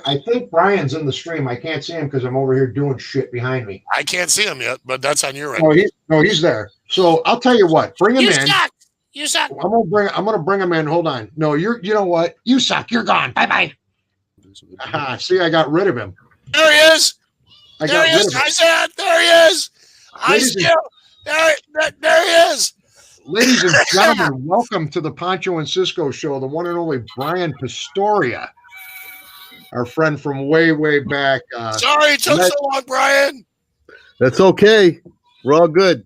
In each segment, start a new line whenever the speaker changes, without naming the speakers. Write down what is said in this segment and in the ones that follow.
I think Brian's in the stream. I can't see him because I'm over here doing shit behind me.
I can't see him yet, but that's on your end.
He's there. So I'll tell you what. Bring him
You
in.
suck. You suck.
I'm gonna bring him in. Hold on. No, you know what? You suck. You're gone. Bye bye. See, I got rid of him.
There he is. There he is. I said, there he is. There he is.
Ladies and gentlemen, welcome to the Poncho and Cisco show. The one and only Brian Pastoria, our friend from way, way back.
Sorry it took so long, Brian.
That's okay. We're all good.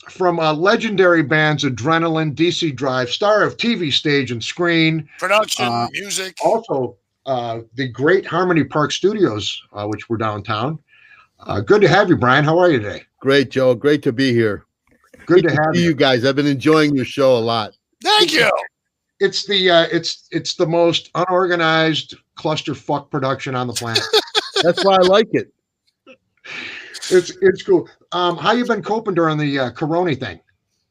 From legendary bands Adrenaline, DC Drive, star of TV, stage, and screen.
Production, music.
Also, the great Harmony Park Studios, which were downtown. Good to have you, Brian. How are you today?
Great, Joe. Great to be here.
Good to have
you guys. I've been enjoying your show a lot.
Thank you.
It's the it's the most unorganized clusterfuck production on the planet.
That's why I like it.
It's cool. How you been coping during the Corona thing?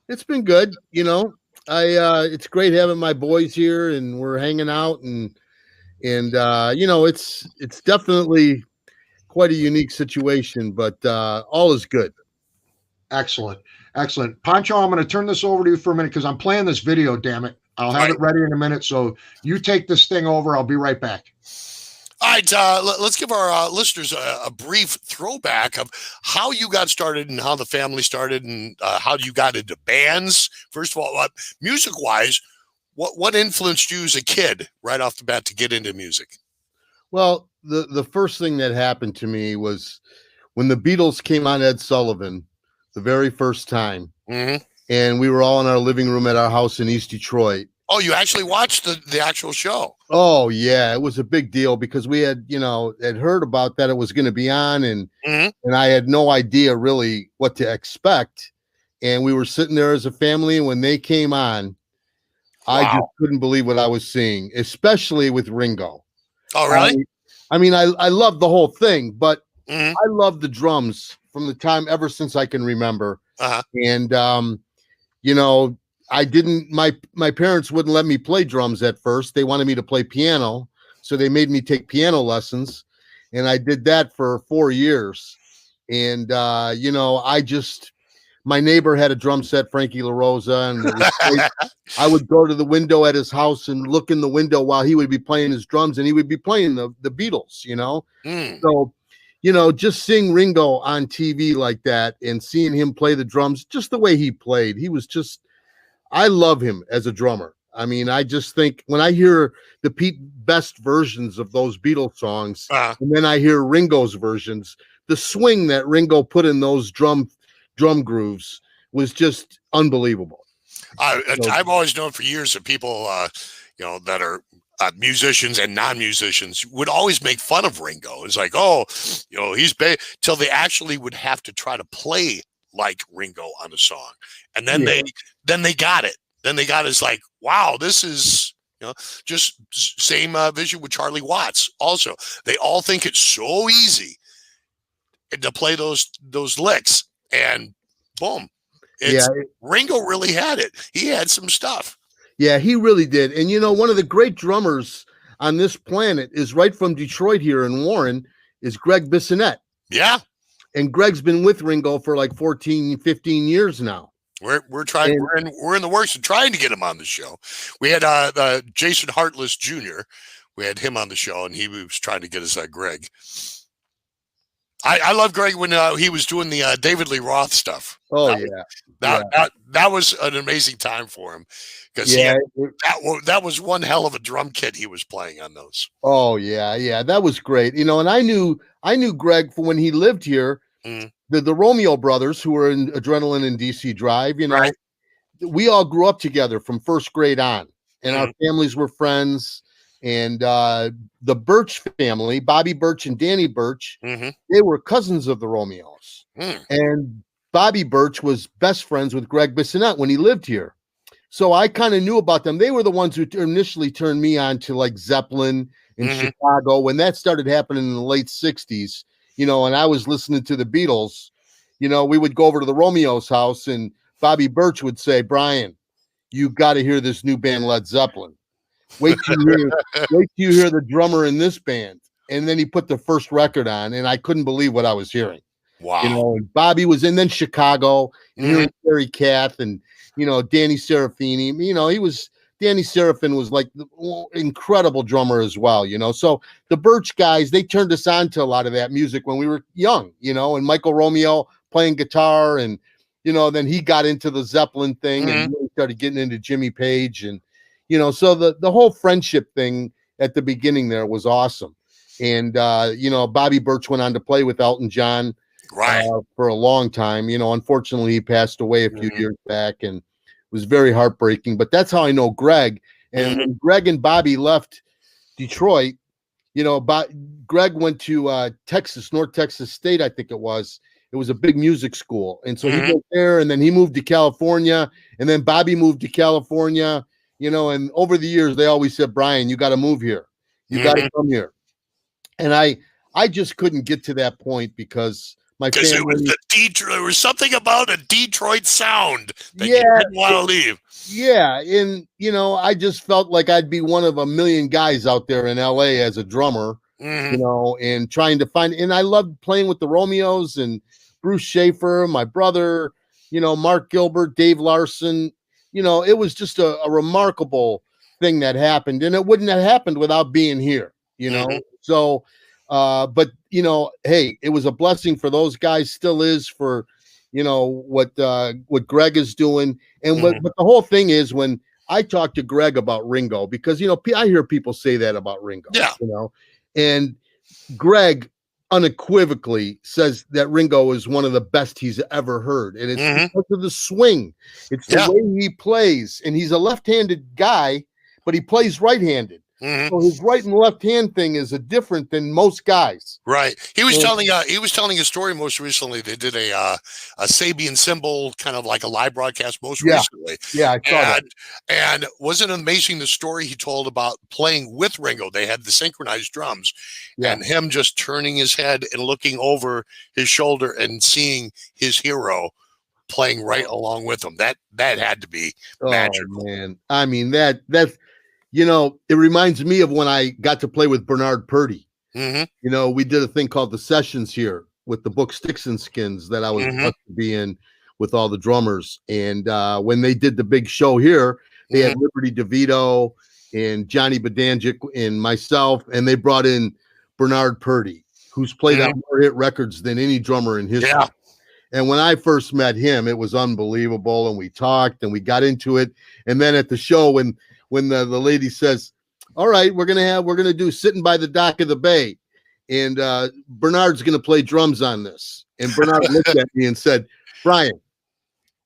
It's been good. You know, it's great having my boys here and we're hanging out and you know, it's definitely quite a unique situation, but all is good.
Excellent. Poncho, I'm going to turn this over to you for a minute because I'm playing this video, damn it. I'll have it ready in a minute. So you take this thing over. I'll be right back.
All right. Let's give our listeners a brief throwback of how you got started and how the family started and how you got into bands. First of all, music-wise, what influenced you as a kid right off the bat to get into music?
Well, the first thing that happened to me was when the Beatles came on Ed Sullivan the very first time, and we were all in our living room at our house in East Detroit.
Oh, you actually watched the actual show?
Oh, yeah. It was a big deal because we had heard about that it was going to be on, and I had no idea really what to expect. And we were sitting there as a family, and when they came on, I just couldn't believe what I was seeing, especially with Ringo.
Oh, really?
I mean, I love the whole thing, but I love the drums from the time ever since I can remember. And, you know, I didn't, my parents wouldn't let me play drums at first. They wanted me to play piano. So they made me take piano lessons. And I did that for 4 years. And, you know, my neighbor had a drum set, Frankie LaRosa, and it was I would go to the window at his house and look in the window while he would be playing his drums, and he would be playing the Beatles, you know? So, you know, just seeing Ringo on TV like that and seeing him play the drums, just the way he played, I love him as a drummer. I mean, I just think when I hear the Pete Best versions of those Beatles songs, and then I hear Ringo's versions, the swing that Ringo put in those drum grooves was just unbelievable.
I've always known for years that people, you know, that are musicians and non-musicians would always make fun of Ringo. It's like, oh, you know, till they actually would have to try to play like Ringo on a song, and then they got it. Then they got it's like, wow, this is, you know, just same vision with Charlie Watts. Also, they all think it's so easy to play those licks. And boom, Ringo really had it. He had some stuff.
Yeah, he really did. And, you know, one of the great drummers on this planet is right from Detroit here in Warren is Greg Bissonette.
Yeah. And
Greg's been with Ringo for like 14, 15 years now.
We're trying. We're in the works of trying to get him on the show. We had Jason Hartless Jr. We had him on the show, and he was trying to get us Greg. I love Greg when he was doing the David Lee Roth stuff.
Oh,
that was an amazing time for him because that was one hell of a drum kit he was playing on those.
Oh yeah, that was great. You know, and I knew Greg from when he lived here. The Romeo brothers, who were in Adrenaline and DC Drive. You know, we all grew up together from first grade on, and our families were friends. And the Birch family, Bobby Birch and Danny Birch, they were cousins of the Romeos. And Bobby Birch was best friends with Greg Bissonette when he lived here. So I kind of knew about them. They were the ones who initially turned me on to like Zeppelin in Chicago when that started happening in the late 60s, you know, and I was listening to the Beatles. You know, we would go over to the Romeos' house and Bobby Birch would say, Brian, you got to hear this new band, Led Zeppelin. Wait till you hear the drummer in this band. and then he put the first record on, and I couldn't believe what I was hearing.
Wow.
You know, and Bobby was in then Chicago, and hearing Terry Kath and, you know, Danny Serafini. You know, Danny Serafin was like the incredible drummer as well, you know. So the Birch guys, they turned us on to a lot of that music when we were young, you know, and Michael Romeo playing guitar, and, you know, then he got into the Zeppelin thing and really started getting into Jimmy Page, and, you know, so the whole friendship thing at the beginning there was awesome. And, you know, Bobby Birch went on to play with Elton John for a long time. You know, unfortunately, he passed away a few years back, and it was very heartbreaking. But that's how I know Greg. And when Greg and Bobby left Detroit, you know, Greg went to Texas, North Texas State, I think it was. It was a big music school. And so he went there, and then he moved to California, and then Bobby moved to California, you know, and over the years, they always said, Brian, you got to move here. You got to come here. And I just couldn't get to that point because my family.
It was there was something about a Detroit sound that you didn't want to leave.
Yeah, and you know, I just felt like I'd be one of a million guys out there in LA as a drummer, you know, and trying to find. And I loved playing with the Romeos and Bruce Schaefer, my brother, you know, Mark Gilbert, Dave Larson. You know, it was just a remarkable thing that happened, and it wouldn't have happened without being here, you know. So, but you know, hey, it was a blessing for those guys, still is for, you know, what Greg is doing. And but the whole thing is, when I talk to Greg about Ringo, because, you know, I hear people say that about Ringo, you know, and Greg unequivocally says that Ringo is one of the best he's ever heard. And it's because of the swing. It's the way he plays. And he's a left-handed guy, but he plays right-handed. So his right and left hand thing is different than most guys. Right.
He was telling a story most recently. They did a Sabian cymbal, kind of like a live broadcast most recently.
Yeah, I saw that.
And wasn't it amazing the story he told about playing with Ringo? They had the synchronized drums, and him just turning his head and looking over his shoulder and seeing his hero playing right along with him. That had to be magical.
Man. I mean, that's. You know, it reminds me of when I got to play with Bernard Purdy. You know, we did a thing called the Sessions here with the book Sticks and Skins that I was blessed to be in with all the drummers. And when they did the big show here, they had Liberty DeVito and Johnny Bedanjic and myself, and they brought in Bernard Purdy, who's played on more hit records than any drummer in history. And when I first met him, it was unbelievable. And we talked and we got into it. And then at the show, when the lady says, all right, we're gonna do Sitting by the Dock of the Bay, and Bernard's gonna play drums on this. And Bernard looked at me and said, Brian,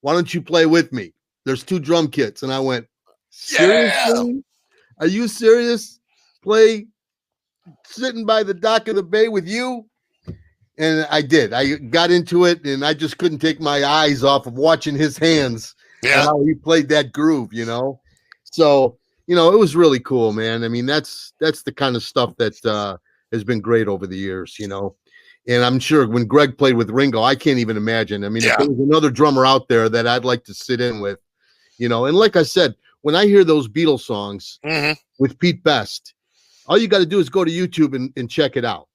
why don't you play with me? There's 2 drum kits. And I went, seriously? Are you serious? Play Sitting by the Dock of the Bay with you? And I did. I got into it, and I just couldn't take my eyes off of watching his hands and how he played that groove, you know. So, you know, it was really cool, man. I mean, that's the kind of stuff that has been great over the years, you know. And I'm sure when Greg played with Ringo, I can't even imagine. I mean, if there was another drummer out there that I'd like to sit in with, you know. And like I said, when I hear those Beatles songs with Pete Best, all you got to do is go to YouTube and check it out.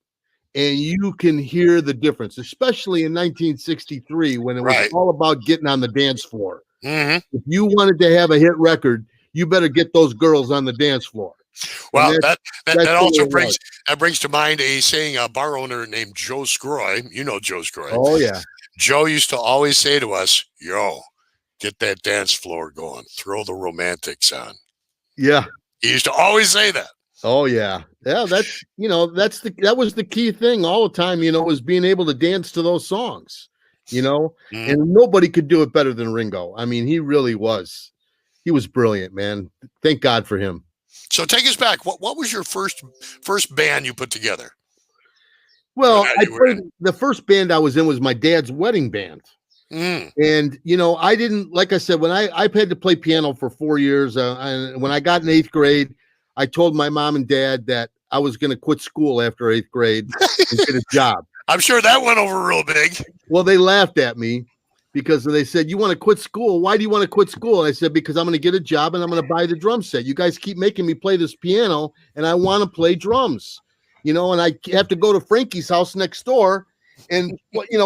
And you can hear the difference, especially in 1963 when it was all about getting on the dance floor. If you wanted to have a hit record, you better get those girls on the dance floor.
Well, that also brings to mind a saying a bar owner named Joe Scroy. You know Joe Scroy.
Oh, yeah.
Joe used to always say to us, yo, get that dance floor going. Throw the romantics on.
Yeah.
He used to always say that.
Oh, yeah. Yeah, that's, you know, that was the key thing all the time, you know, was being able to dance to those songs, you know, and nobody could do it better than Ringo. I mean, he really was. He was brilliant, man. Thank God for him.
So take us back. What was your first band you put together?
Well, the first band I was in was my dad's wedding band. And, you know, I didn't, like I said, when I had to play piano for 4 years, and when I got in 8th grade, I told my mom and dad that I was going to quit school after 8th grade and get a job.
I'm sure that went over real big.
Well, they laughed at me because they said, you want to quit school? Why do you want to quit school? And I said, because I'm going to get a job and I'm going to buy the drum set. You guys keep making me play this piano and I want to play drums. and I have to go to Frankie's house next door and,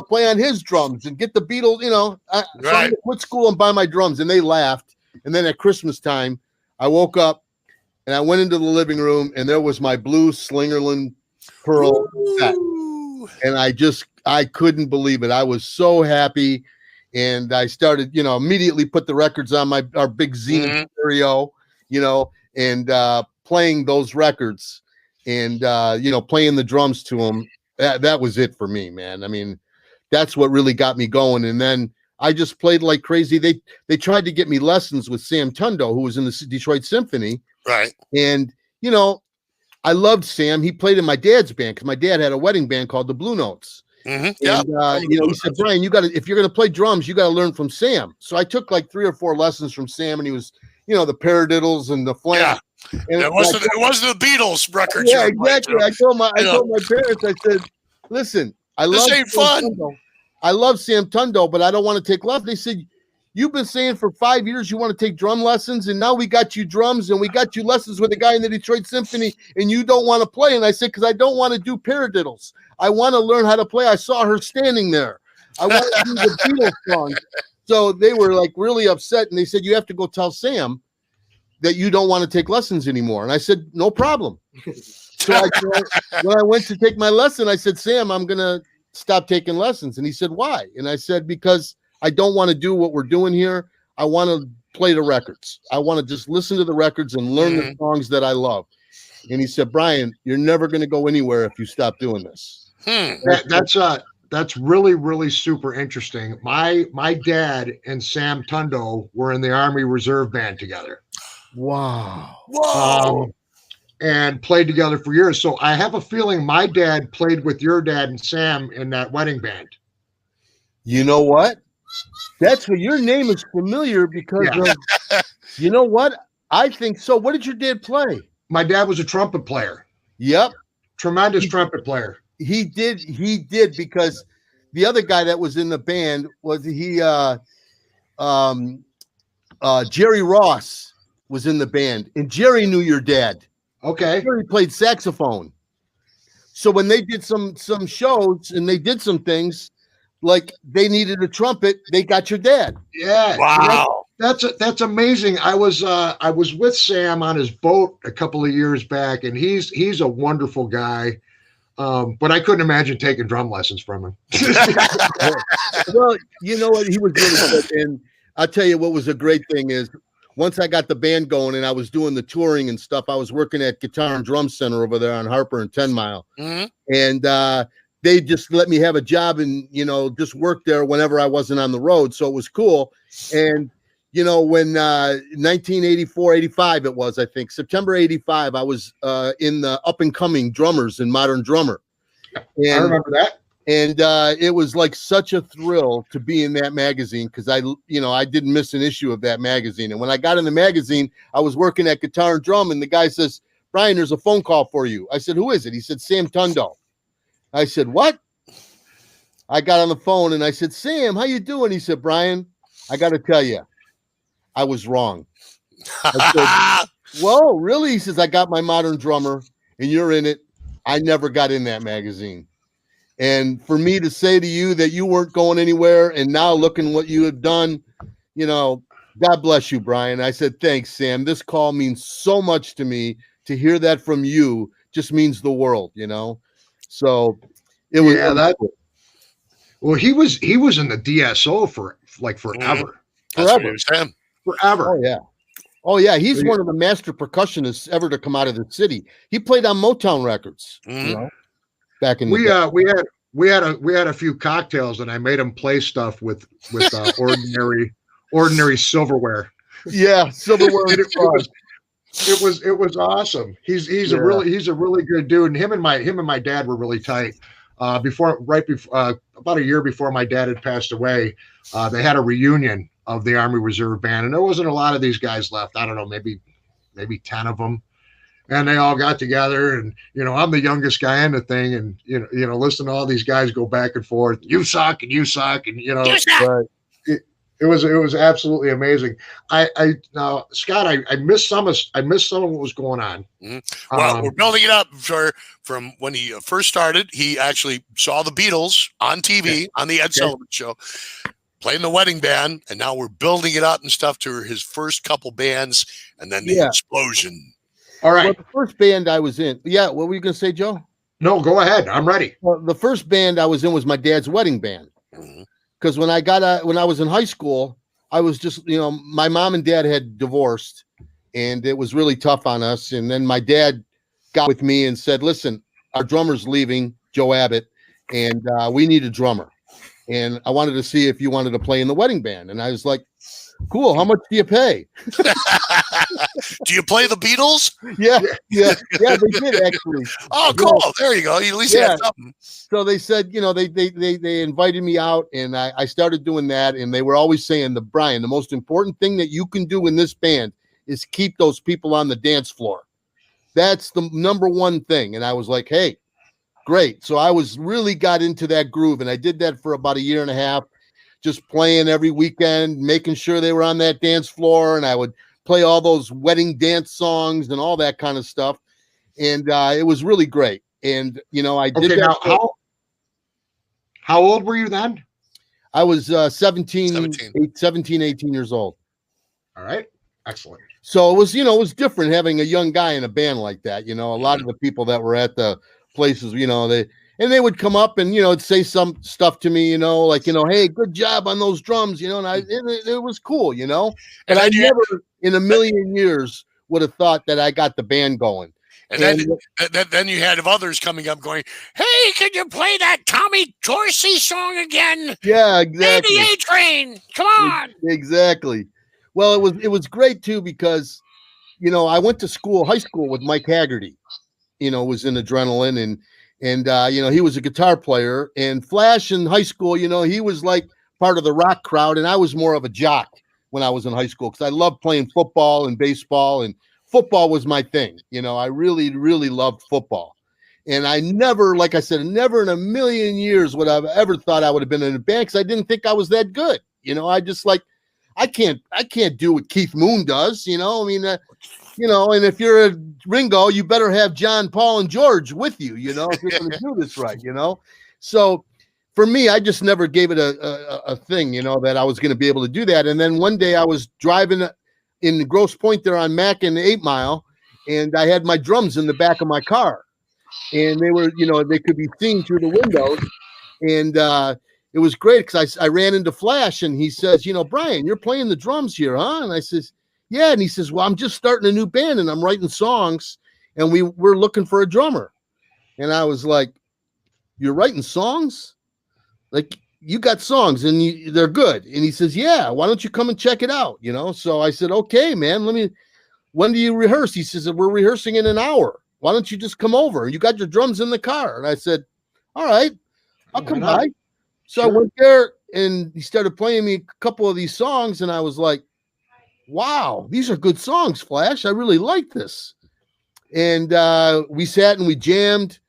play on his drums and get the Beatles, So I'm going to quit school and buy my drums. And they laughed. And then at Christmas time, I woke up and I went into the living room and there was my blue Slingerland Pearl set. And I couldn't believe it. I was so happy. And I started, immediately put the records on our big Zenith stereo, and playing those records and, playing the drums to them. That was it for me, man. I mean, that's what really got me going. And then I just played like crazy. They tried to get me lessons with Sam Tundo, who was in the Detroit Symphony.
Right.
And, I loved Sam. He played in my dad's band because my dad had a wedding band called the Blue Notes. And, he said, Brian, if you're going to play drums, you got to learn from Sam. So I took like 3 or 4 lessons from Sam, and he was, the paradiddles and the flam.
Yeah. And it wasn't the Beatles records.
Yeah, exactly. I told my parents, I said, listen,
this ain't fun.
I love Sam Tundo, but I don't want to take lessons. They said, you've been saying for 5 years you want to take drum lessons, and now we got you drums and we got you lessons with a guy in the Detroit Symphony, and you don't want to play. And I said, because I don't want to do paradiddles. I want to learn how to play. I saw her standing there. I want to do the Beatles songs. So they were like really upset, and they said, you have to go tell Sam that you don't want to take lessons anymore. And I said, no problem. So when I went to take my lesson, I said, Sam, I'm going to stop taking lessons. And he said, why? And I said, because I don't want to do what we're doing here. I want to play the records. I want to just listen to the records and learn the songs that I love. And he said, Brian, you're never going to go anywhere if you stop doing this.
That's really, really super interesting. My dad and Sam Tundo were in the Army Reserve Band together.
Wow.
And played together for years. So I have a feeling my dad played with your dad and Sam in that wedding band.
You know what? That's what your name is familiar because of, you know what? I think so. What did your dad play?
My dad was a trumpet player.
Yep.
Tremendous trumpet player.
He did because the other guy that was in the band was Jerry Ross was in the band, and Jerry knew your dad.
Okay.
Jerry played saxophone. So when they did some shows and they did some things, like they needed a trumpet, they got your dad.
Yeah.
Wow.
That's amazing. I was with Sam on his boat a couple of years back, and he's a wonderful guy. But I couldn't imagine taking drum lessons from him.
Well, you know what? He was really good. And I'll tell you what was a great thing is once I got the band going and I was doing the touring and stuff, I was working at Guitar and Drum Center over there on Harper and 10 Mile. And they just let me have a job and, just work there whenever I wasn't on the road. So it was cool. And, when 1984, 85, it was, I think, September 85, I was in the Up and Coming Drummers and Modern Drummer. And,
I remember that.
And it was like such a thrill to be in that magazine because I didn't miss an issue of that magazine. And when I got in the magazine, I was working at Guitar and Drum, and the guy says, Brian, there's a phone call for you. I said, who is it? He said, Sam Tundo. I said, what? I got on the phone and I said, Sam, how you doing? He said, Brian, I got to tell you, I was wrong. I said, whoa, really? He says, I got my Modern Drummer and you're in it. I never got in that magazine. And for me to say to you that you weren't going anywhere and now looking what you have done, God bless you, Brian. I said, thanks, Sam. This call means so much to me. To hear that from you just means the world, So it was
well, he was in the DSO for like forever. Forever.
Oh yeah. He's one of the master percussionists ever to come out of the city. He played on Motown Records. Back in
we had a few cocktails and I made him play stuff with ordinary silverware.
Yeah, silverware.
It was awesome. He's a really good dude, and him and my dad were really tight. About a year before my dad had passed away, they had a reunion of the Army Reserve Band, and there wasn't a lot of these guys left. I don't know, maybe 10 of them. And they all got together, and I'm the youngest guy in the thing, and listen to all these guys go back and forth. You suck, and you suck, and
Right.
It was absolutely amazing. I now Scott, I missed some of what was going on.
Mm-hmm. Well, we're building it up from when he first started. He actually saw the Beatles on TV on the Ed Sullivan Show, playing the wedding band, and now we're building it up and stuff to his first couple bands, and then the explosion.
All right.
Well, the first band I was in. Yeah, what were you gonna say, Joe?
No, go ahead. I'm ready.
Well, the first band I was in was my dad's wedding band. Because when I was in high school, I was just, my mom and dad had divorced, and it was really tough on us. And then my dad got with me and said, "Listen, our drummer's leaving, Joe Abbott, and we need a drummer. And I wanted to see if you wanted to play in the wedding band." And I was like, "Cool. How much do you pay?"
Do you play the Beatles?
Yeah, they did actually.
Oh, cool. There you go. You at least had something.
So they said, they invited me out, and I started doing that. And they were always saying, Brian, the most important thing that you can do in this band is keep those people on the dance floor. That's the number one thing. And I was like, hey, great. So I really got into that groove, and I did that for about a year and a half, just playing every weekend, making sure they were on that dance floor. And I would play all those wedding dance songs and all that kind of stuff. And it was really great. And, I did that.
Now, how old were you then?
I was 17, 18 years old.
All right. Excellent.
So it was different having a young guy in a band like that. A lot of the people that were at the places, they would come up and, say some stuff to me, like, hey, good job on those drums, and it was cool, and I never in a million years would have thought that I got the band going.
And then you had others coming up going, hey, can you play that Tommy Dorsey song again?
Yeah, exactly.
Hey, the A-Train, come on.
Exactly. Well, it was great too, because, I went to high school with Mike Haggerty, was in Adrenaline, and he was a guitar player, and Flash in high school, he was like part of the rock crowd, and I was more of a jock when I was in high school, because I loved playing football and baseball, and football was my thing. I really, really loved football. And I never, like I said, never in a million years would I've ever thought I would have been in a band, because I didn't think I was that good. I just I can't do what Keith Moon does, and if you're a Ringo, you better have John, Paul, and George with you, if you're going to do this right, So for me, I just never gave it a thing, that I was going to be able to do that. And then one day I was driving in Grosse Pointe there on Mack and 8 Mile, and I had my drums in the back of my car, and they were, they could be seen through the windows. And it was great, because I ran into Flash, and he says, Brian, you're playing the drums here, huh? And I says, yeah. And he says, well, I'm just starting a new band, and I'm writing songs, and we're looking for a drummer. And I was like, you're writing songs? Like, you got songs, and they're good. And he says, yeah, why don't you come and check it out? So I said, okay, man, when do you rehearse? He says, we're rehearsing in an hour. Why don't you just come over? You got your drums in the car. And I said, all right, I'll come by. So I went there, and he started playing me a couple of these songs, and I was like, wow, these are good songs, Flash. I really like this. And we sat and we jammed,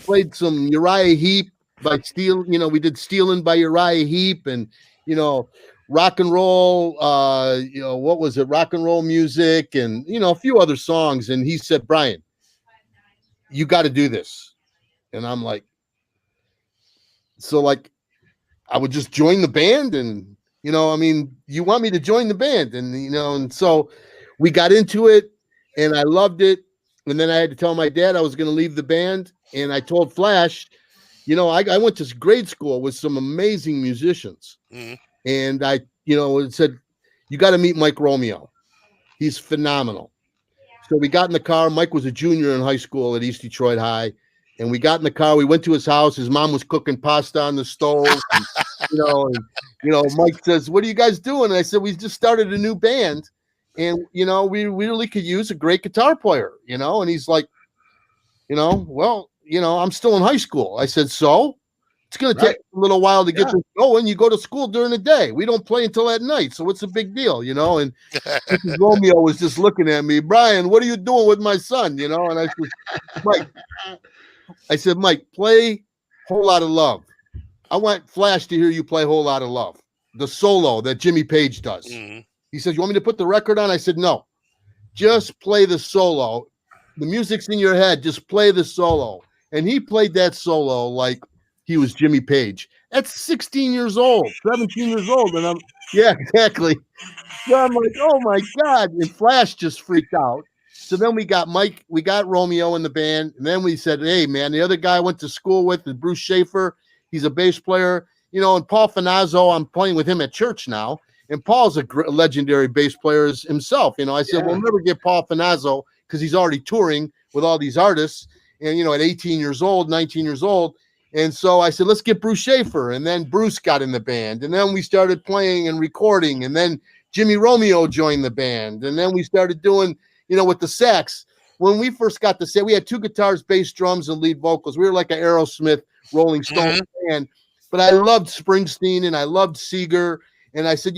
played some Uriah Heep by Steel. We did Stealin' by Uriah Heep, and, rock and roll, what was it? Rock and roll music, and, a few other songs. And he said, Brian, you got to do this. And I'm like, so I would just join the band, and, you want me to join the band, and, and so we got into it, and I loved it. And then I had to tell my dad I was going to leave the band. And I told Flash, I went to grade school with some amazing musicians. Mm-hmm. And I, said, you got to meet Mike Romeo. He's phenomenal. So we got in the car. Mike was a junior in high school at East Detroit High. And we got in the car. We went to his house. His mom was cooking pasta on the stove. And, Mike says, what are you guys doing? And I said, we just started a new band. And, we really could use a great guitar player, And he's like, well, I'm still in high school. I said, so it's going to take a little while to get this going. You go to school during the day. We don't play until at night. So what's the big deal, And Mrs. Romeo was just looking at me, Brian, what are you doing with my son? And I said, Mike, play Whole Lot of Love. I want Flash to hear you play Whole Lot of Love. the solo that Jimmy Page does.
Mm-hmm.
He says, you want me to put the record on? I said, no, just play the solo. The music's in your head. Just play the solo. And he played that solo like he was Jimmy Page. At 16 years old, 17 years old. And yeah, exactly. So I'm like, oh my God. And Flash just freaked out. So then we got Romeo in the band. And then we said, hey, man, the other guy I went to school with is Bruce Schaefer. He's a bass player. And Paul Finazzo, I'm playing with him at church now. And Paul's a legendary bass player himself. I said, we'll never get Paul Finazzo because he's already touring with all these artists. And, at 18 years old, 19 years old. And so I said, let's get Bruce Schaefer. And then Bruce got in the band. And then we started playing and recording. And then Jimmy Romeo joined the band. And then we started doing, with the sax. When we first got the set, we had 2 guitars, bass, drums, and lead vocals. We were like an Aerosmith, Rolling Stone band. But I loved Springsteen and I loved Seeger. And I said,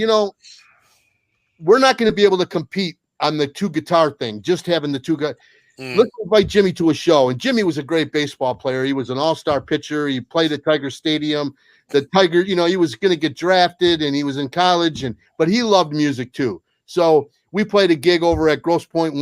we're not going to be able to compete on the 2 guitar thing, just having the 2 guys. Let's invite Jimmy to a show. And Jimmy was a great baseball player. He was an all-star pitcher. He played at Tiger Stadium. The Tiger, he was going to get drafted and he was in college, but he loved music too. So we played a gig over at Grosse Pointe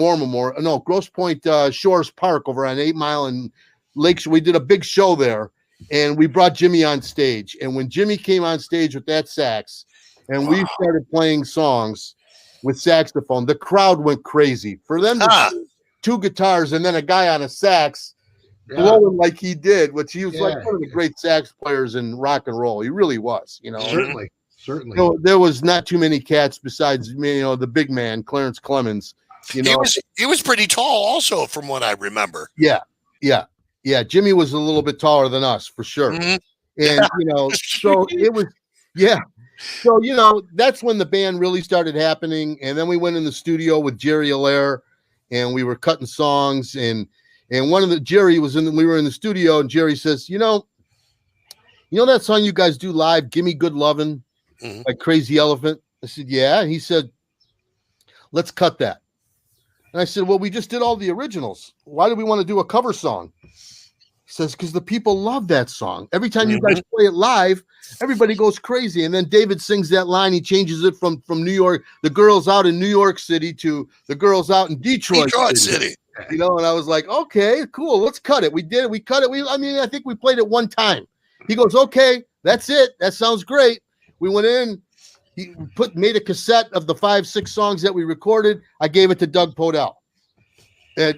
Shores Park over on 8 Mile and Lakeshore. We did a big show there and we brought Jimmy on stage. And when Jimmy came on stage with that sax and we started playing songs with saxophone, the crowd went crazy. For them to 2 guitars and then a guy on a sax blowing like he did, which he was like one of the great sax players in rock and roll. He really was,
Certainly.
There was not too many cats besides me, the big man, Clarence Clemens.
He was pretty tall also, from what I remember.
Yeah. Jimmy was a little bit taller than us for sure. And so it was, So, that's when the band really started happening. And then we went in the studio with Jerry Allaire and we were cutting songs. And we were in the studio and Jerry says, you know that song you guys do live, Gimme Good Lovin', like Crazy Elephant? I said, yeah. And he said, let's cut that. And I said, well, we just did all the originals. Why do we want to do a cover song? He says, because the people love that song. Every time you guys play it live, everybody goes crazy. And then David sings that line. He changes it from New York, the girls out in New York City to the girls out in Detroit City. And I was like, okay, cool. Let's cut it. We did it. We cut it. I think we played it one time. He goes, okay, that's it. That sounds great. We went in. He made a cassette of the 5-6 songs that we recorded. I gave it to Doug Podell.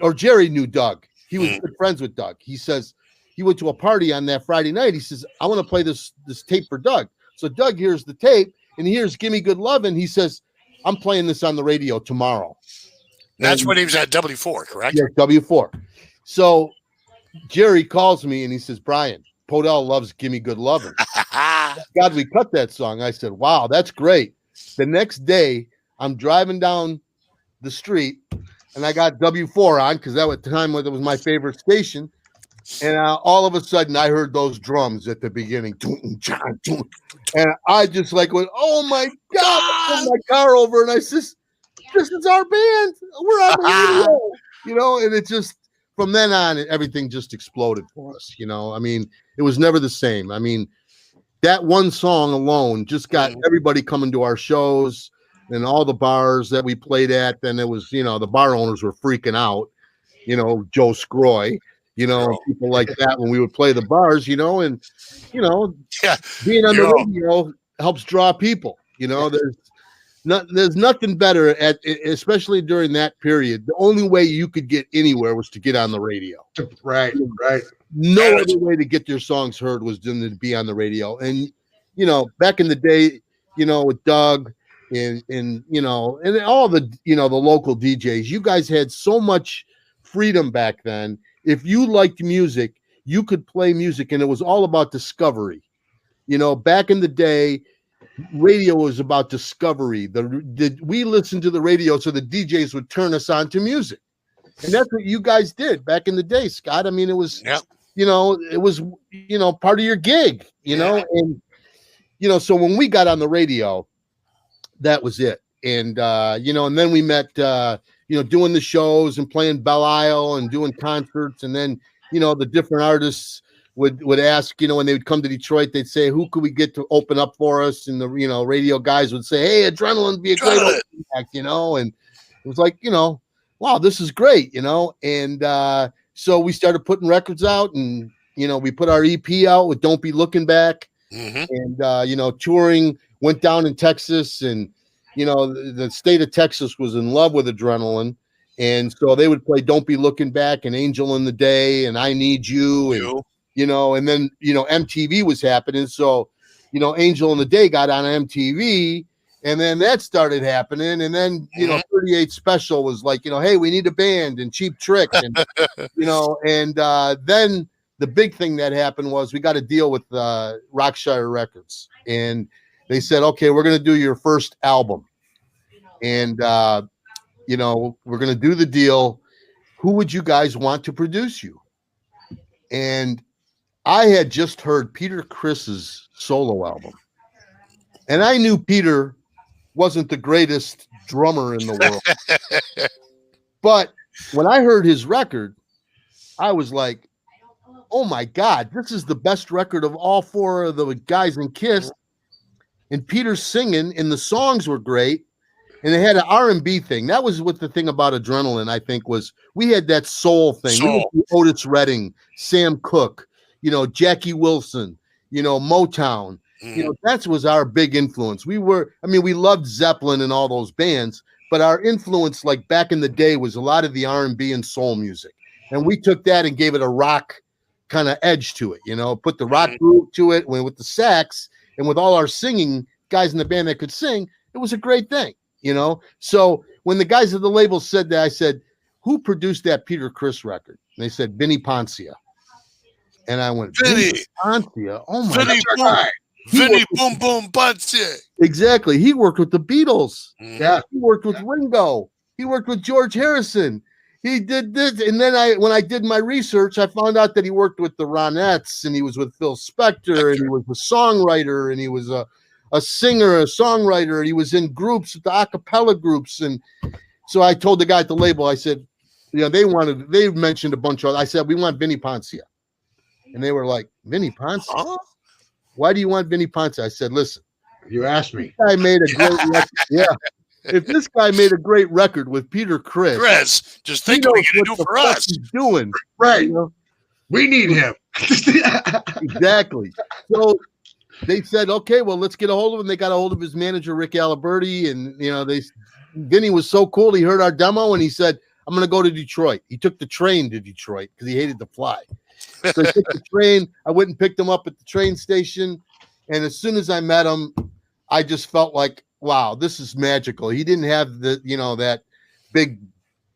Or Jerry knew Doug. He was good friends with Doug. He says, he went to a party on that Friday night. He says, I want to play this tape for Doug. So Doug hears the tape and he hears Gimme Good Lovin'. He says, I'm playing this on the radio tomorrow.
That's when he was at W4, correct?
Yeah, W4. So Jerry calls me and he says, Brian, Podell loves Gimme Good Lovin'. God, we cut that song. I said, wow, that's great. The next day, I'm driving down the street and I got W4 on because that was the time when it was my favorite station. And all of a sudden, I heard those drums at the beginning. And I just went, oh my God. I pulled my car over and I says, this is our band. We're on the radio. And it just, from then on, everything just exploded for us. It was never the same. That one song alone just got everybody coming to our shows and all the bars that we played at. Then it was, the bar owners were freaking out, Joe Scroy. People like that when we would play the bars, being on the radio helps draw people. There's nothing better especially during that period. The only way you could get anywhere was to get on the radio.
Right.
No other way to get your songs heard was to be on the radio. And back in the day, with Doug and all the the local DJs, you guys had so much freedom back then. If you liked music, you could play music, and it was all about discovery. Back in the day, radio was about discovery. We listened to the radio so the DJs would turn us on to music. And that's what you guys did back in the day, Scott. It was, it was, part of your gig, and, so when we got on the radio, that was it. And, and then we met, doing the shows and playing Belle Isle and doing concerts. And then, the different artists would ask, when they would come to Detroit, they'd say, who could we get to open up for us? And the, radio guys would say, hey, Adrenaline would be a great opening act, and it was like, wow, this is great, and so we started putting records out, and, we put our EP out with Don't Be Looking Back, and, touring, went down in Texas, and, the state of Texas was in love with Adrenaline. And so they would play Don't Be Looking Back and Angel in the Day and I Need You. And, and then, MTV was happening. So, Angel in the Day got on MTV and then that started happening. And then, 38 Special was like, hey, we need a band, and Cheap Trick. And, then the big thing that happened was we got a deal with Rockshire Records. And they said, okay, we're going to do your first album. And, we're going to do the deal. Who would you guys want to produce you? And I had just heard Peter Criss's solo album. And I knew Peter wasn't the greatest drummer in the world. But when I heard his record, I was like, oh my God, this is the best record of all four of the guys in Kiss. And Peter's singing, and the songs were great. And they had an R&B thing. That was what the thing about Adrenaline, I think, was we had that soul thing. We would Otis Redding, Sam Cooke, Jackie Wilson, Motown. That was our big influence. We loved Zeppelin and all those bands, but our influence, like back in the day, was a lot of the R&B and soul music. And we took that and gave it a rock kind of edge to it, put the rock groove to it with the sax and with all our singing guys in the band that could sing. It was a great thing. So when the guys at the label said that, I said, who produced that Peter Criss record? And they said, Vinnie Poncia. And I went, Vinnie Poncia? Oh my God.
Vinnie Boom Boom Poncia.
Exactly. He worked with the Beatles.
Yeah.
He worked with Ringo. He worked with George Harrison. He did this. And then when I did my research, I found out that he worked with the Ronettes, and he was with Phil Spector, and he was a songwriter, and he was a singer, a songwriter. He was in groups, the a cappella groups. And so I told the guy at the label, I said, they mentioned a bunch of, I said, we want Vinnie Poncia. And they were like, Vinnie Poncia? Huh? Why do you want Vinnie Poncia? I said, listen,
you asked me.
This guy made a great record. Yeah. If this guy made a great record with Peter Criss,
just think what he can do for us.
He's doing.
Right. We need him.
Exactly. So they said, okay, well, let's get a hold of him. They got a hold of his manager, Rick Aliberti, and Vinny was so cool. He heard our demo and he said, I'm going to go to Detroit. He took the train to Detroit because he hated to fly. So he took the train. I went and picked him up at the train station, and as soon as I met him, I just felt like, wow, this is magical. He didn't have the that big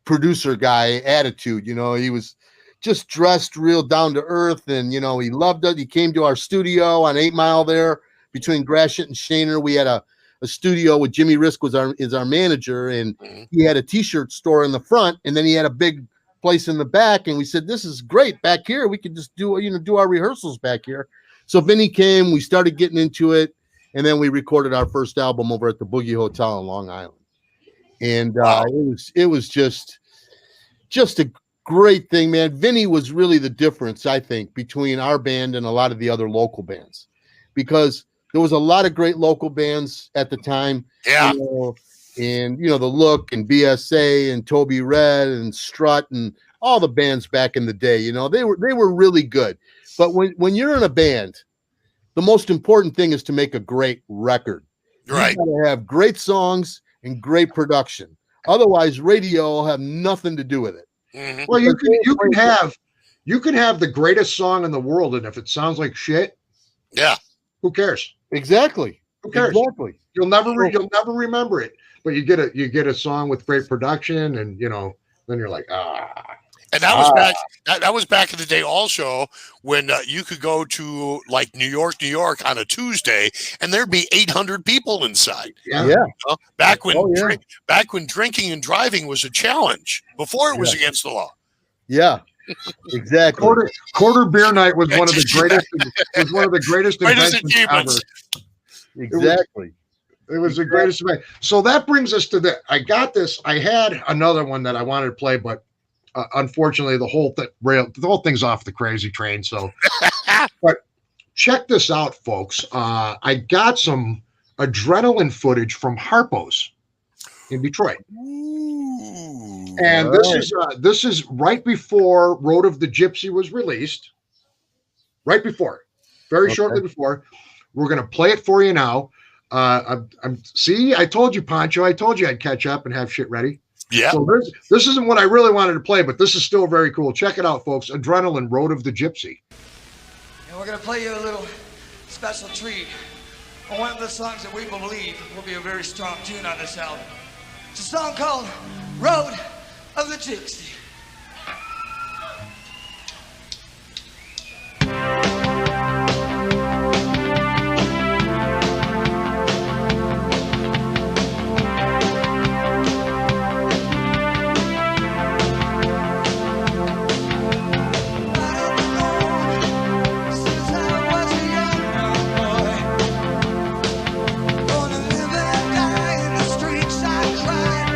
producer guy attitude. He was just dressed real down to earth, and he loved it. He came to our studio on 8 Mile there between Gratiot and Shaner. We had a studio with Jimmy Risk is our manager, and he had a t-shirt store in the front, and then he had a big place in the back. And we said, this is great back here. We could just do our rehearsals back here. So Vinny came, we started getting into it, and then we recorded our first album over at the Boogie Hotel in Long Island. And it was just a great thing, man. Vinny was really the difference, I think, between our band and a lot of the other local bands, because there was a lot of great local bands at the time.
Yeah.
And the Look and BSA and Toby Red and Strut and all the bands back in the day, they were really good. But when you're in a band, the most important thing is to make a great record.
Right.
You gotta have great songs and great production. Otherwise, radio will have nothing to do with it.
Mm-hmm.
Well, you can have the greatest song in the world, and if it sounds like shit,
yeah,
who cares?
Exactly.
Who cares?
Exactly.
You'll never remember it. But you get a song with great production, and then you're like, ah.
And that was back. That was back in the day, also, when you could go to like New York on a Tuesday, and there'd be 800 people inside.
Yeah.
Back when drinking and driving was a challenge, before it was against the law.
Yeah. Exactly.
Quarter beer night was one of the greatest. Was one of the greatest inventions ever.
Exactly.
It was the greatest event. So that brings us to I had another one that I wanted to play, but unfortunately the whole thing's off the crazy train. So But check this out, folks. I got some adrenaline footage from Harpo's in Detroit.
Ooh,
and this is right before Road of the Gypsy was released. Right before, very shortly before. We're gonna play it for you now. See, I told you, Poncho. I told you I'd catch up and have shit ready.
Yeah.
So this isn't what I really wanted to play, but this is still very cool. Check it out, folks. Adrenaline, Road of the Gypsy.
And we're gonna play you a little special treat on one of the songs that we believe will be a very strong tune on this album. It's a song called Road of the Gypsy.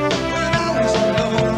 When I was alone,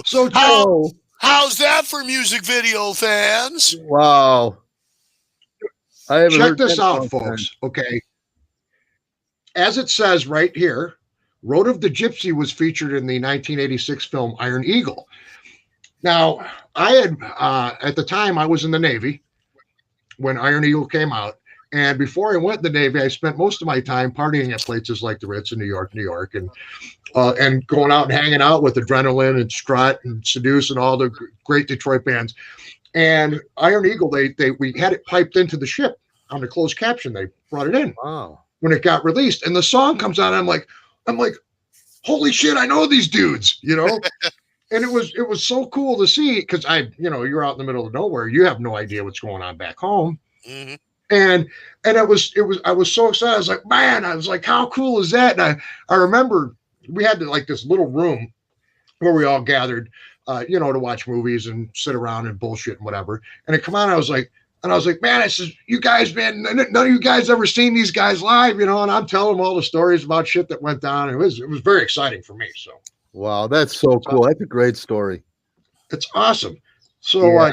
So
how's that for music video fans?
Wow.
Check this out, folks. Okay. As it says right here, Road of the Gypsy was featured in the 1986 film Iron Eagle. Now, I had, at the time, I was in the Navy when Iron Eagle came out. And before I went in the Navy, I spent most of my time partying at places like the Ritz in New York, and going out and hanging out with Adrenaline and Strut and Seduce and all the great Detroit bands. And Iron Eagle, we had it piped into the ship on the closed caption. They brought it in when it got released, and the song comes on. I'm like, holy shit! I know these dudes, And it was so cool to see, because you're out in the middle of nowhere. You have no idea what's going on back home.
Mm-hmm.
And I was so excited. I was like, man, how cool is that? And I remember we had this little room where we all gathered, to watch movies and sit around and bullshit and whatever. And it come on, I was like, man, I said, you guys, man, none of you guys ever seen these guys live, and I'm telling them all the stories about shit that went down. It was very exciting for me. So.
Wow, that's so cool. That's a great story.
It's awesome. So,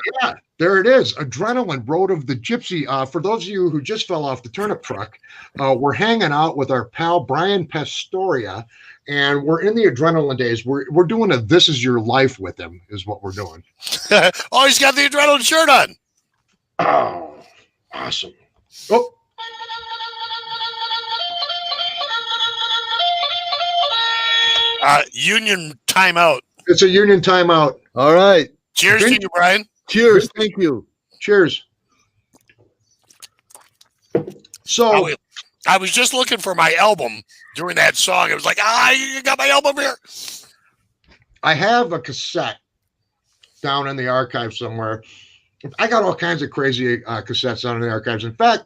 there it is. Adrenaline, Road of the Gypsy. For those of you who just fell off the turnip truck, we're hanging out with our pal Brian Pastoria, and we're in the Adrenaline days. We're doing a This Is Your Life with him, is what we're doing.
Oh, he's got the Adrenaline shirt on.
Oh, awesome. Oh.
Union timeout.
It's a union timeout.
All right.
Cheers to you, Brian.
Cheers. Thank you.
Cheers. So
I was just looking for my album during that song. It was like, you got my album here.
I have a cassette down in the archive somewhere. I got all kinds of crazy cassettes down in the archives. In fact,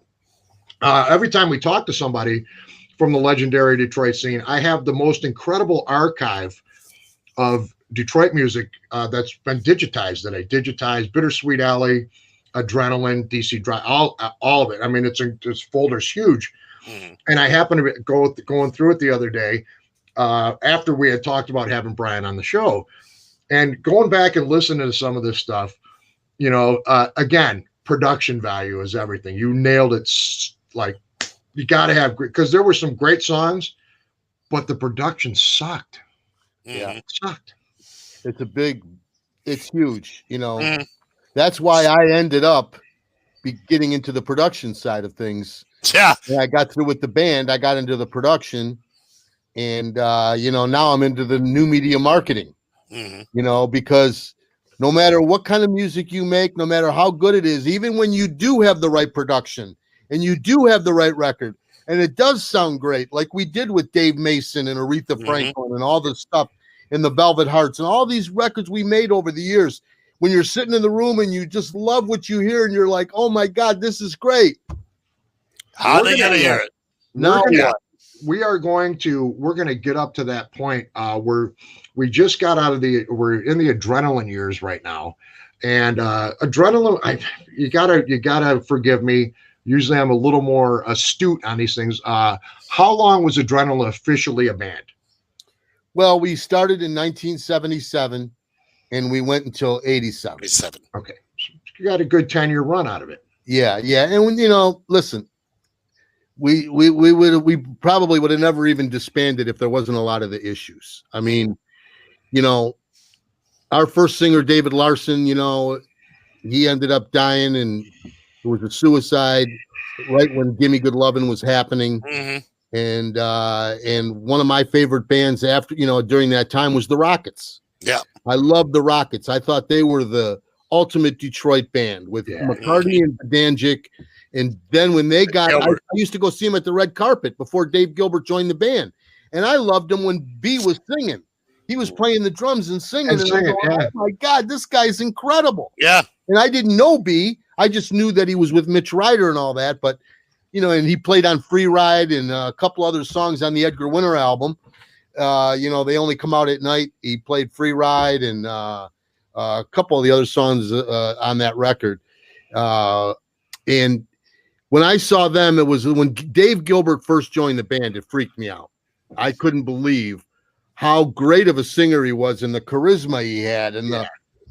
every time we talk to somebody from the legendary Detroit scene, I have the most incredible archive of Detroit music that's been digitized. That I digitized Bittersweet Alley, Adrenaline, DC Drive, all of it. I mean, this folder's huge. Mm-hmm. And I happened to be going through it the other day after we had talked about having Brian on the show, and going back and listening to some of this stuff. Again, production value is everything. You nailed it. You got to have, because there were some great songs, but the production sucked.
Yeah, it
sucked.
It's huge. That's why I ended up getting into the production side of things.
Yeah.
When I got through with the band, I got into the production, and now I'm into the new media marketing. Mm-hmm. Because no matter what kind of music you make, no matter how good it is, even when you do have the right production and you do have the right record, and it does sound great, like we did with Dave Mason and Aretha Franklin and all this stuff, and the Velvet Hearts and all these records we made over the years, when you're sitting in the room and you just love what you hear and you're like, oh my God, this is great.
How are they going to hear it?
Now
we're going to get up to that point we just got out of we're in the Adrenaline years right now. And Adrenaline, you gotta forgive me. Usually I'm a little more astute on these things. How long was Adrenaline officially a band?
Well, we started in 1977 and we went until 87.
Okay. So you got a good 10-year run out of it.
Yeah. And when, listen, we probably would have never even disbanded if there wasn't a lot of the issues. I mean, our first singer, David Larson, he ended up dying, and it was a suicide right when Gimme Good Lovin' was happening. Mm-hmm. And one of my favorite bands after, during that time was the Rockets.
Yeah.
I loved the Rockets. I thought they were the ultimate Detroit band with McCartney and Danzig. And then when they got, I used to go see him at the red carpet before Dave Gilbert joined the band. And I loved him when B was singing. He was playing the drums and singing. Oh my God, this guy's incredible.
Yeah.
And I didn't know B. I just knew that he was with Mitch Ryder and all that. But, and he played on Free Ride and a couple other songs on the Edgar Winter album. They Only Come Out at Night. He played Free Ride and a couple of the other songs on that record. And when I saw them, it was when Dave Gilbert first joined the band. It freaked me out. I couldn't believe how great of a singer he was and the charisma he had. And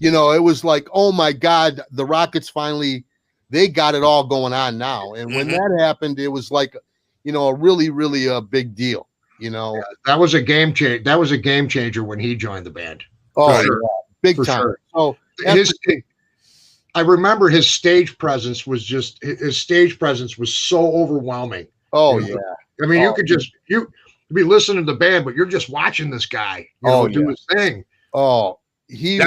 it was like, oh my God, the Rockets finally, they got it all going on now. And when that happened, it was like, a really, really a big deal,
that was a game changer. That was a game changer when he joined the band.
Oh, sure. Big
For
time.
Sure.
So
I remember his stage presence was so overwhelming.
Oh, yeah.
I mean, you'd be listening to the band, but you're just watching this guy, do his thing.
Oh, he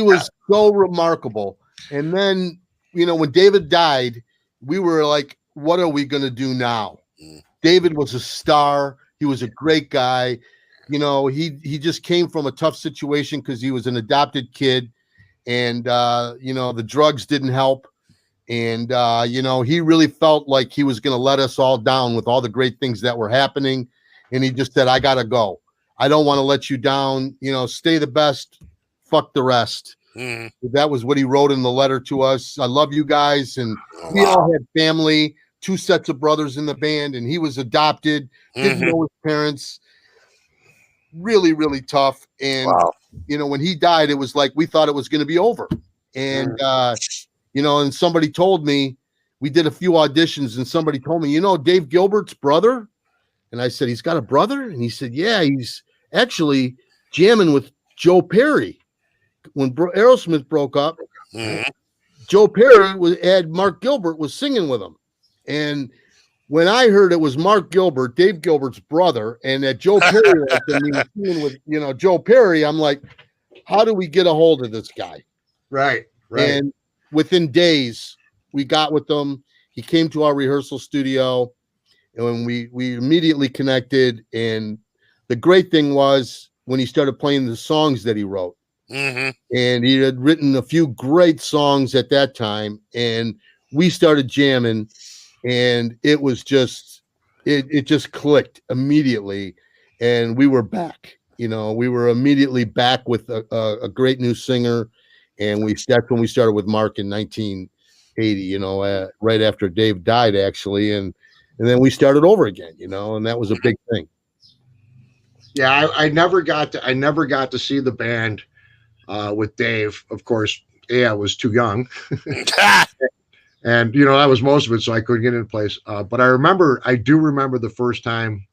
was so remarkable. And then, when David died, we were like, what are we going to do now? David was a star. He was a great guy. He just came from a tough situation because he was an adopted kid, and the drugs didn't help. And he really felt like he was going to let us all down with all the great things that were happening. And he just said, I got to go. I don't want to let you down. Stay the best. Fuck the rest. That was what he wrote in the letter to us. I love you guys. And we all had family, 2 sets of brothers in the band, and he was adopted, didn't know his parents. Really, really tough. And, when he died, it was like we thought it was going to be over. And, and somebody told me, we did a few auditions, and somebody told me, Dave Gilbert's brother? And I said, he's got a brother? And he said, yeah, he's actually jamming with Joe Perry. When Aerosmith broke up, Joe Perry had Mark Gilbert was singing with him. And when I heard it was Mark Gilbert, Dave Gilbert's brother, and that Joe Perry was singing with, Joe Perry, I'm like, how do we get a hold of this guy?
Right.
And within days, we got with him. He came to our rehearsal studio, and we immediately connected. And the great thing was when he started playing the songs that he wrote. And he had written a few great songs at that time, and we started jamming, and it was just it just clicked immediately, and we were back. We were immediately back with a great new singer, and that's when we started with Mark in 1980. Right after Dave died, actually, and then we started over again. And that was a big thing.
Yeah, I never got to see the band. With Dave, of course, I was too young, and that was most of it, so I couldn't get into place. But I do remember the first time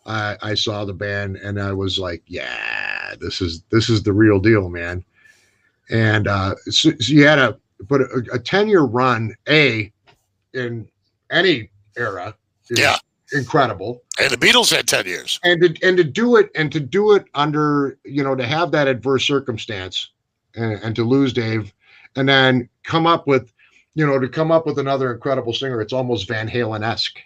I saw the band, and I was like, "Yeah, this is the real deal, man." And so you had a 10-year run, in any era, incredible.
And the Beatles had 10 years.
And to do it under, to have that adverse circumstance and to lose Dave, and then come up with another incredible singer. It's almost Van Halen-esque.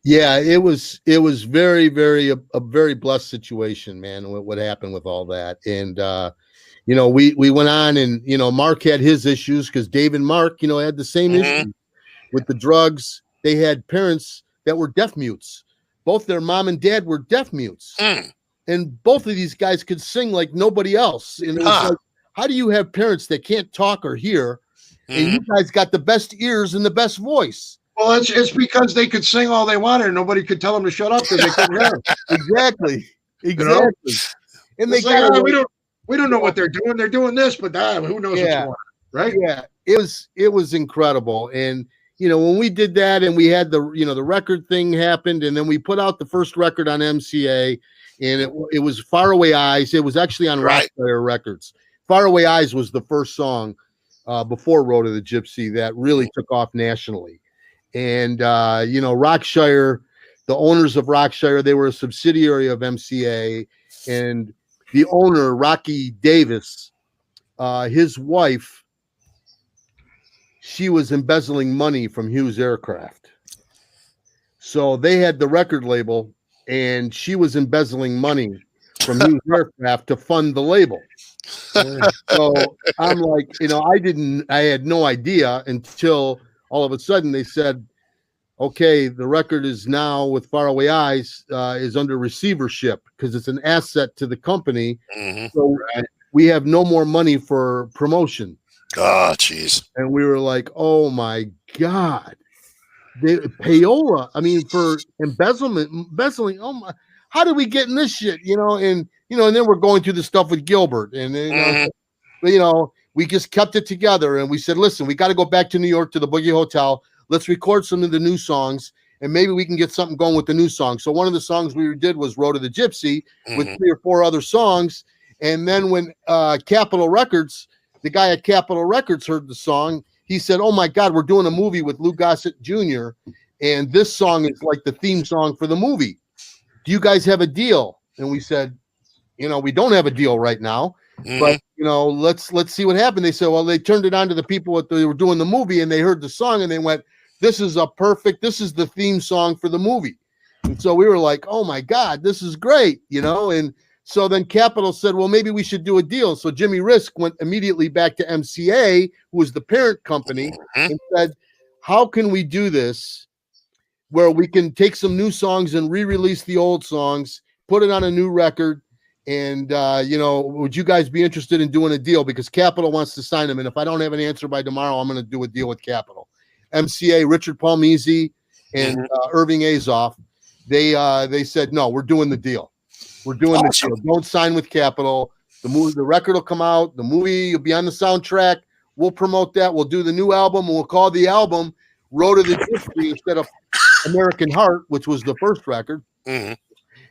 Yeah, it was very, very a very blessed situation, man. What happened with all that. And we went on, and Mark had his issues because Dave and Mark, had the same issues with the drugs. They had parents that were deaf mutes. Both their mom and dad were deaf mutes. And both of these guys could sing like nobody else. And it was like, how do you have parents that can't talk or hear, and you guys got the best ears and the best voice?
Well, it's because they could sing all they wanted, and nobody could tell them to shut up because they couldn't hear them.
Exactly. And they
we don't know what they're doing. They're doing this, but who knows what's going on, right?
Yeah, it was incredible. And when we did that, and we had the record thing happened, and then we put out the first record on MCA, and it was Faraway Eyes. It was actually on Rockfire Records. Faraway Eyes was the first song before Road of the Gypsy that really took off nationally. And Rockshire, the owners of Rockshire, they were a subsidiary of MCA, and the owner, Rocky Davis, his wife, she was embezzling money from Hughes Aircraft. So they had the record label, and she was embezzling money from Hughes Aircraft to fund the label. So I'm like, I had no idea until all of a sudden they said, okay, the record is now with Faraway Eyes is under receivership because it's an asset to the company. So we have no more money for promotion.
Oh, jeez.
And we were like, oh my God. Payola, I mean, for embezzling. Oh my, how did we get in this shit? And then we're going through the stuff with Gilbert, and we just kept it together, and we said, listen, we got to go back to New York to the Boogie Hotel. Let's record some of the new songs, and maybe we can get something going with the new songs. So one of the songs we did was Road of the Gypsy with 3 or 4 other songs. And then when Capitol Records, the guy at Capitol Records heard the song, he said, oh my God, we're doing a movie with Lou Gossett Jr., and this song is like the theme song for the movie. Do you guys have a deal? And we said, we don't have a deal right now, but let's see what happened. They said, well, they turned it on to the people that they were doing the movie, and they heard the song, and they went, this is the theme song for the movie. And so we were like, oh my God, this is great, and so then Capitol said, well, maybe we should do a deal. So Jimmy Risk went immediately back to MCA, who was the parent company, and said, how can we do this where we can take some new songs and re-release the old songs, put it on a new record, and, would you guys be interested in doing a deal? Because Capitol wants to sign them, and if I don't have an answer by tomorrow, I'm going to do a deal with Capitol. MCA, Richard Palmese, and Irving Azoff, they said, no, we're doing the deal. We're doing the deal. Don't sign with Capitol. The record will come out. The movie will be on the soundtrack. We'll promote that. We'll do the new album, and we'll call the album Road of the Gypsy instead of American Heart, which was the first record. And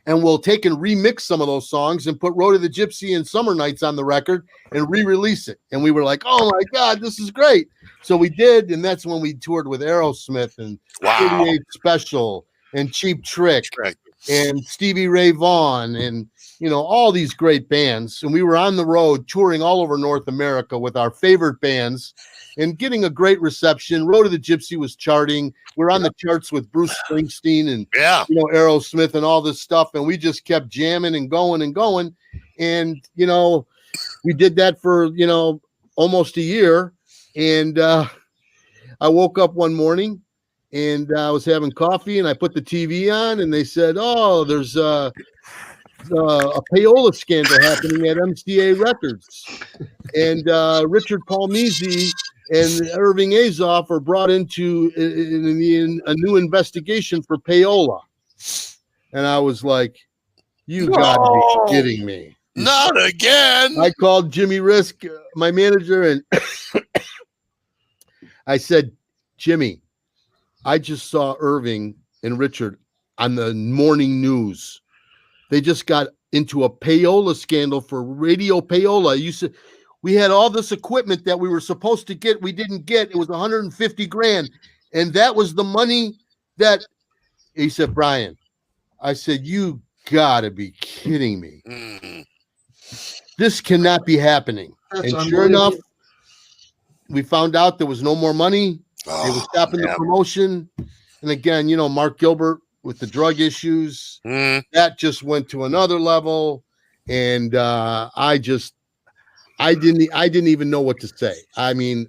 we'll take and remix some of those songs and put Road of the Gypsy and Summer Nights on the record and re-release it. And we were like, oh my God, this is great. So we did, and that's when we toured with Aerosmith and 38 Special and Cheap Trick and Stevie Ray Vaughan and all these great bands. And we were on the road touring all over North America with our favorite bands and getting a great reception. Road of the Gypsy was charting. We're on the charts with Bruce Springsteen and Aerosmith and all this stuff. And we just kept jamming and going and going. And we did that for almost a year. And I woke up one morning and I was having coffee, and I put the TV on, and they said, oh, there's a payola scandal happening at MCA Records. And Richard Palmese and Irving Azoff are brought into in a new investigation for payola. And I was like, you gotta be kidding me.
Not again.
I called Jimmy Risk, my manager, and I said, Jimmy, I just saw Irving and Richard on the morning news. They just got into a payola scandal for radio payola. You said we had all this equipment that we were supposed to get. We didn't get. It was $150,000. And that was the money that he said, Brian, I said, you gotta be kidding me. This cannot be happening.
That's
and sure enough, we found out there was no more money. They were stopping the promotion. And again, Mark Gilbert with the drug issues, that just went to another level. And I didn't even know what to say. I mean,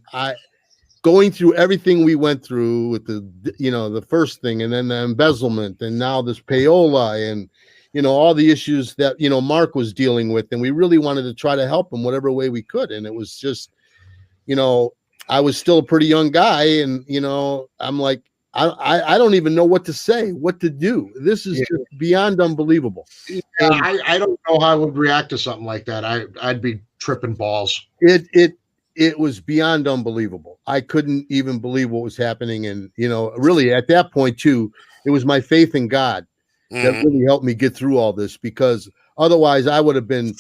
going through everything we went through with the first thing, and then the embezzlement, and now this payola, and all the issues that Mark was dealing with, and we really wanted to try to help him whatever way we could. And it was just, I was still a pretty young guy, and I'm like, I don't even know what to say, what to do. This is just beyond unbelievable.
Yeah, I don't know how I would react to something like that. I'd be tripping balls.
It was beyond unbelievable. I couldn't even believe what was happening. And, really at that point too, it was my faith in God that really helped me get through all this, because otherwise I would have been,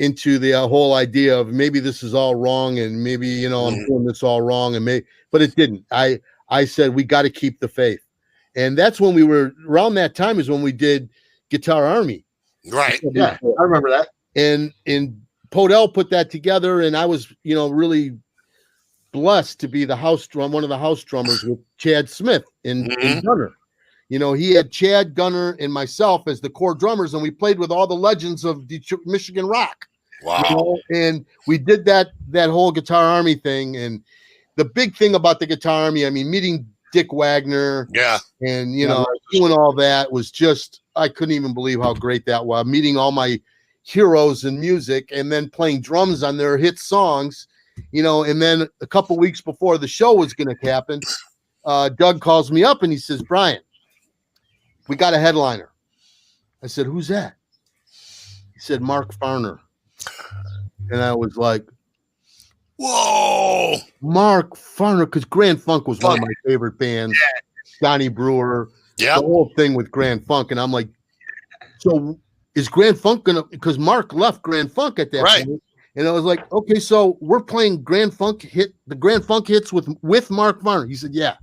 into the whole idea of maybe this is all wrong, and maybe, I'm doing this all wrong, but it didn't. I said, we got to keep the faith. And that's when we were around that time is when we did Guitar Army.
Right.
Yeah, I remember that.
And Podell put that together, and I was, really blessed to be one of the house drummers with Chad Smith and Gunner. He had Chad, Gunner, and myself as the core drummers, and we played with all the legends of Detroit, Michigan rock.
Wow.
And we did that whole Guitar Army thing. And the big thing about the Guitar Army, I mean, meeting Dick Wagner, and doing all that was just, I couldn't even believe how great that was. Meeting all my heroes in music, and then playing drums on their hit songs, and then a couple weeks before the show was going to happen, Doug calls me up and he says, Brian, we got a headliner. I said, "Who's that?" He said, "Mark Farner." And I was like,
whoa,
Mark Farner, because Grand Funk was one of my favorite bands. Donnie Brewer, the whole thing with Grand Funk. And I'm like, so is Grand Funk gonna, because Mark left Grand Funk at that point. And I was like, okay, so we're playing the Grand Funk hits with Mark Farner. He said, yeah.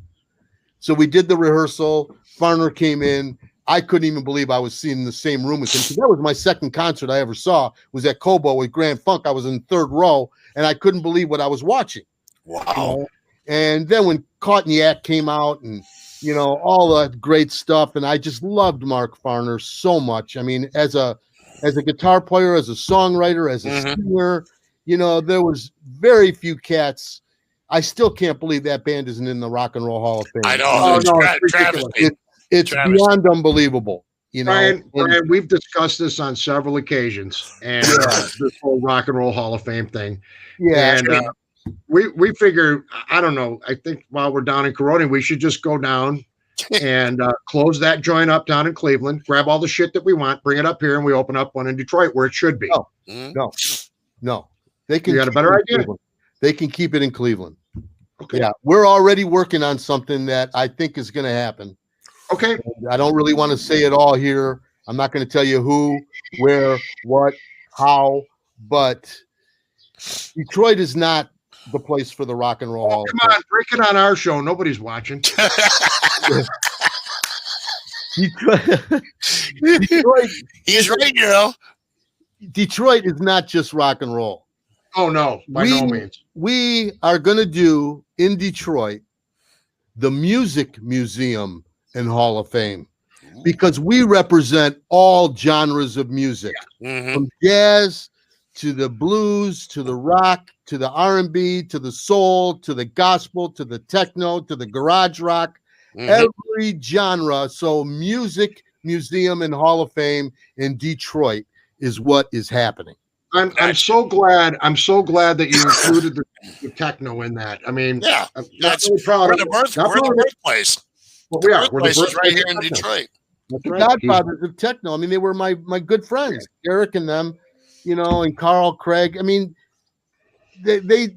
So we did the rehearsal. Farner came in. I couldn't even believe I was seeing the same room as him, because that was my second concert I ever saw, was at Cobo with Grand Funk. I was in third row, and I couldn't believe what I was watching.
Wow.
You know? And then when Caught in the Act came out, and, you know, all the great stuff, and I just loved Mark Farner so much. I mean, as a guitar player, as a songwriter, as a singer, you know, there was very few cats. I still can't believe that band isn't in the Rock and Roll Hall of Fame.
I know.
It's beyond unbelievable. You know,
Brian, we've discussed this on several occasions, and this whole Rock and Roll Hall of Fame thing.
Yeah,
and we figure, I don't know. I think while we're down in Corona, we should just go down and close that joint up down in Cleveland, grab all the shit that we want, bring it up here, and we open up one in Detroit where it should be.
No. They can.
You got a better idea?
Cleveland. They can keep it in Cleveland.
Okay.
Yeah, we're already working on something that I think is going to happen.
Okay.
And I don't really want to say it all here. I'm not going to tell you who, where, what, how, but Detroit is not the place for the Rock and Roll Hall.
Come on, break it on our show. Nobody's watching.
Detroit,
he's right, you know.
Detroit is not just rock and roll.
Oh, no, by no means.
We are going to do in Detroit the Music Museum and Hall of Fame, because we represent all genres of music, from jazz to the blues, to the rock, to the R&B, to the soul, to the gospel, to the techno, to the garage rock, every genre. So Music Museum and Hall of Fame in Detroit is what is happening.
I'm so glad that you included the techno in that. I mean,
that's
really proud
we're the birthplace.
Well,
the birthplace is right here in Detroit.
The godfathers of techno. I mean, they were my good friends, Eric and them, you know, and Carl Craig. I mean, they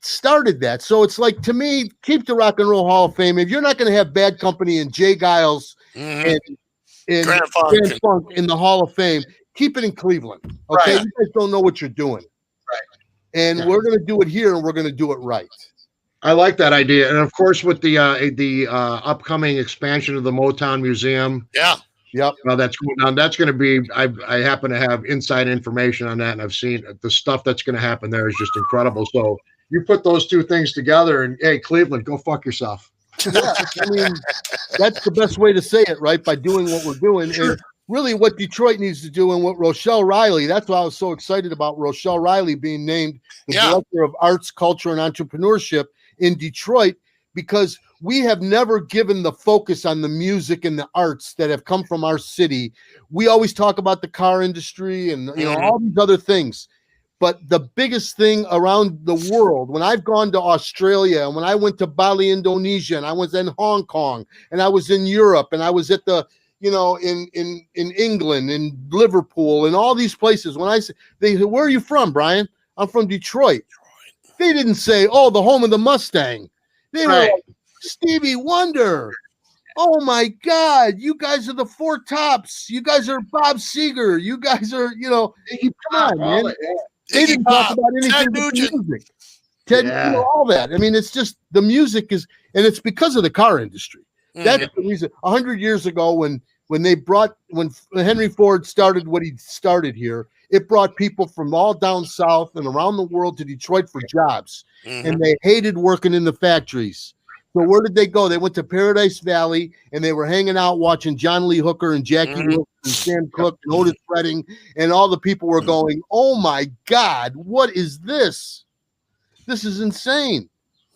started that. So it's like, to me, keep the Rock and Roll Hall of Fame. If you're not going to have Bad Company and Jay Giles and Grand Funk in the Hall of Fame, keep it in Cleveland. Okay. You guys don't know what you're doing.
Right.
And we're going to do it here, and we're going to do it right. I
like that idea. And of course, with the upcoming expansion of the Motown Museum.
Yeah.
Yep. That's going on. That's going to be, I happen to have inside information on that, and I've seen the stuff that's going to happen there is just incredible. So you put those two things together, and hey, Cleveland, go fuck yourself.
Yeah, I mean, that's the best way to say it, right? By doing what we're doing.
Sure.
And really what Detroit needs to do, and what Rochelle Riley, that's why I was so excited about Rochelle Riley being named the Director of Arts, Culture, and Entrepreneurship in Detroit, because we have never given the focus on the music and the arts that have come from our city. We always talk about the car industry and all these other things. But the biggest thing around the world, when I've gone to Australia, and when I went to Bali, Indonesia, and I was in Hong Kong, and I was in Europe, and I was at the in England, in Liverpool, and all these places. When they said, "Where are you from, Brian?" "I'm from Detroit." They didn't say, "Oh, the home of the Mustang." They were like, "Stevie Wonder. Oh my God, you guys are the Four Tops. You guys are Bob Seger. You guys are, come on, man." They didn't talk about anything but music. Ted, all that. I mean, it's just the music is, and it's because of the car industry. That's the reason. 100 years ago, when Henry Ford started what he started here, it brought people from all down south and around the world to Detroit for jobs, and they hated working in the factories. So where did they go? They went to Paradise Valley, and they were hanging out watching John Lee Hooker and Jackie Wilson and Sam Cooke and Otis Redding, and all the people were going, "Oh my God, what is this? This is insane."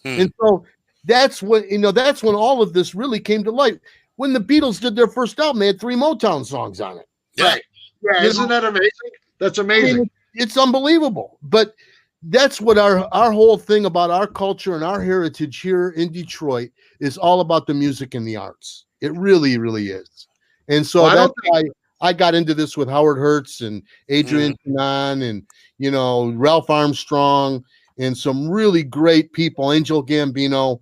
And so that's when all of this really came to light. When the Beatles did their first album, they had 3 Motown songs on it.
Right. Yeah, isn't that amazing? That's amazing. I mean,
it's unbelievable. But that's what our whole thing about our culture and our heritage here in Detroit is all about, the music and the arts. It really, really is. And so that's why I got into this with Howard Hertz and Adrian Tanan and, you know, Ralph Armstrong and some really great people, Angel Gambino.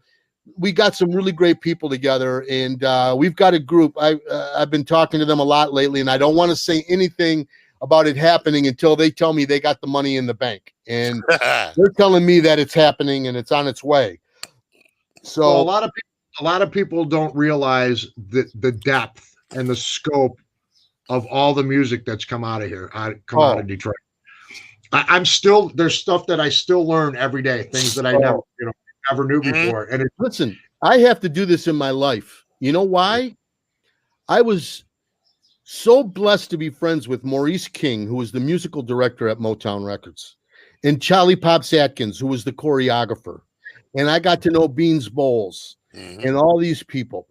We got some really great people together, and we've got a group. I've been talking to them a lot lately, and I don't want to say anything about it happening until they tell me they got the money in the bank. And they're telling me that it's happening and it's on its way. So
well, a lot of people don't realize the depth and the scope of all the music that's come out of here, out of Detroit. I'm still, there's stuff that I still learn every day, things that I never knew before. And
listen, I have to do this in my life. You know why? I was so blessed to be friends with Maurice King, who was the musical director at Motown Records, and Charlie Pops Atkins, who was the choreographer. And I got to know Beans Bowles and all these people.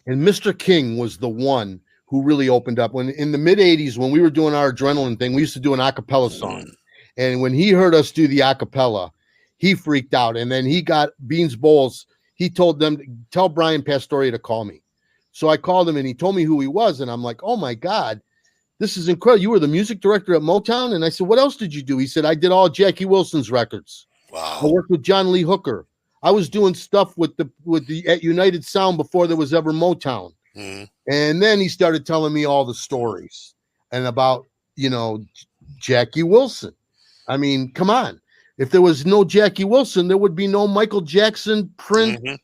And Mr. King was the one who really opened up. When in the mid 80s, when we were doing our adrenaline thing, we used to do an a cappella song. And when he heard us do the a cappella, he freaked out. And then he got Beans Bowles. He told them, tell Brian Pastoria to call me. So I called him and he told me who he was. And I'm like, oh my God, this is incredible. You were the music director at Motown? And I said, what else did you do? He said, I did all Jackie Wilson's records.
Wow.
I worked with John Lee Hooker. I was doing stuff with the at United Sound before there was ever Motown. And then he started telling me all the stories and about, you know, Jackie Wilson. I mean, come on. If there was no Jackie Wilson, there would be no Michael Jackson, Prince.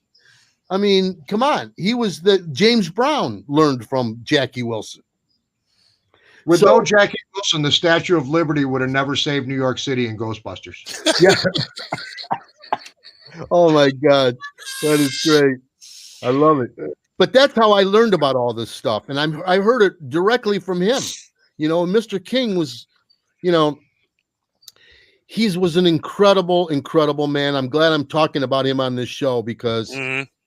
I mean, come on. He was James Brown learned from Jackie Wilson.
With no Jackie Wilson, the Statue of Liberty would have never saved New York City in Ghostbusters.
Yeah. Oh my God. That is great. I love it. But that's how I learned about all this stuff. And I heard it directly from him. You know, Mr. King was, you know, he was an incredible, incredible man. I'm glad I'm talking about him on this show because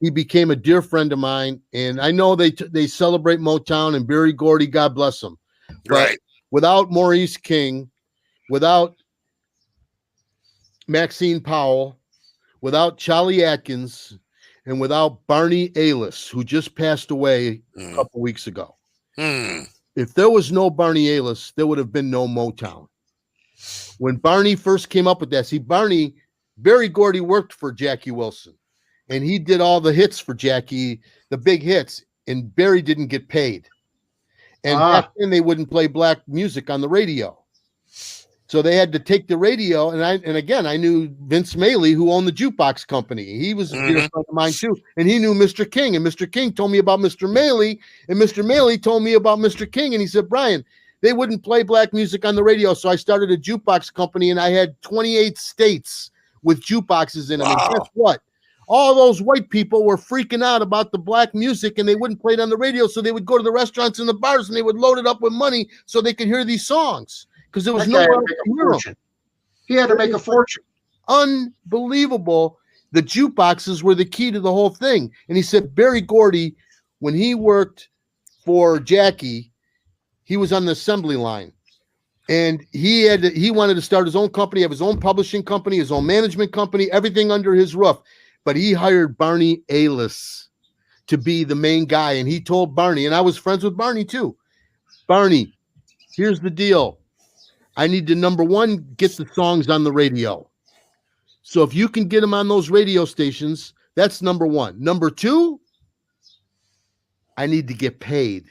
he became a dear friend of mine. And I know they celebrate Motown and Berry Gordy, God bless him. But without Maurice King, without Maxine Powell, without Charlie Atkins, and without Barney Alis, who just passed away a couple weeks ago. If there was no Barney Alis, there would have been no Motown. When Barney first came up with that, see, Berry Gordy worked for Jackie Wilson, and he did all the hits for Jackie, the big hits, and Berry didn't get paid. And back then they wouldn't play black music on the radio. So they had to take the radio, and again, I knew Vince Maley, who owned the jukebox company. He was a dear friend of mine too, and he knew Mr. King, and Mr. King told me about Mr. Maley, and Mr. Maley told me about Mr. King, and he said, Brian, they wouldn't play black music on the radio, so I started a jukebox company, and I had 28 states with jukeboxes in them. And guess what? All those white people were freaking out about the black music, and they wouldn't play it on the radio, so they would go to the restaurants and the bars, and they would load it up with money so they could hear these songs. Because there was no fortune.
He had to make a fortune.
Unbelievable. The jukeboxes were the key to the whole thing. And he said Berry Gordy, when he worked for Jackie, he was on the assembly line. And he wanted to start his own company, have his own publishing company, his own management company, everything under his roof. But he hired Barney Alis to be the main guy. And he told Barney, and I was friends with Barney too. Barney, here's the deal. I need to, number one, get the songs on the radio. So if you can get them on those radio stations, that's number one. Number two, I need to get paid.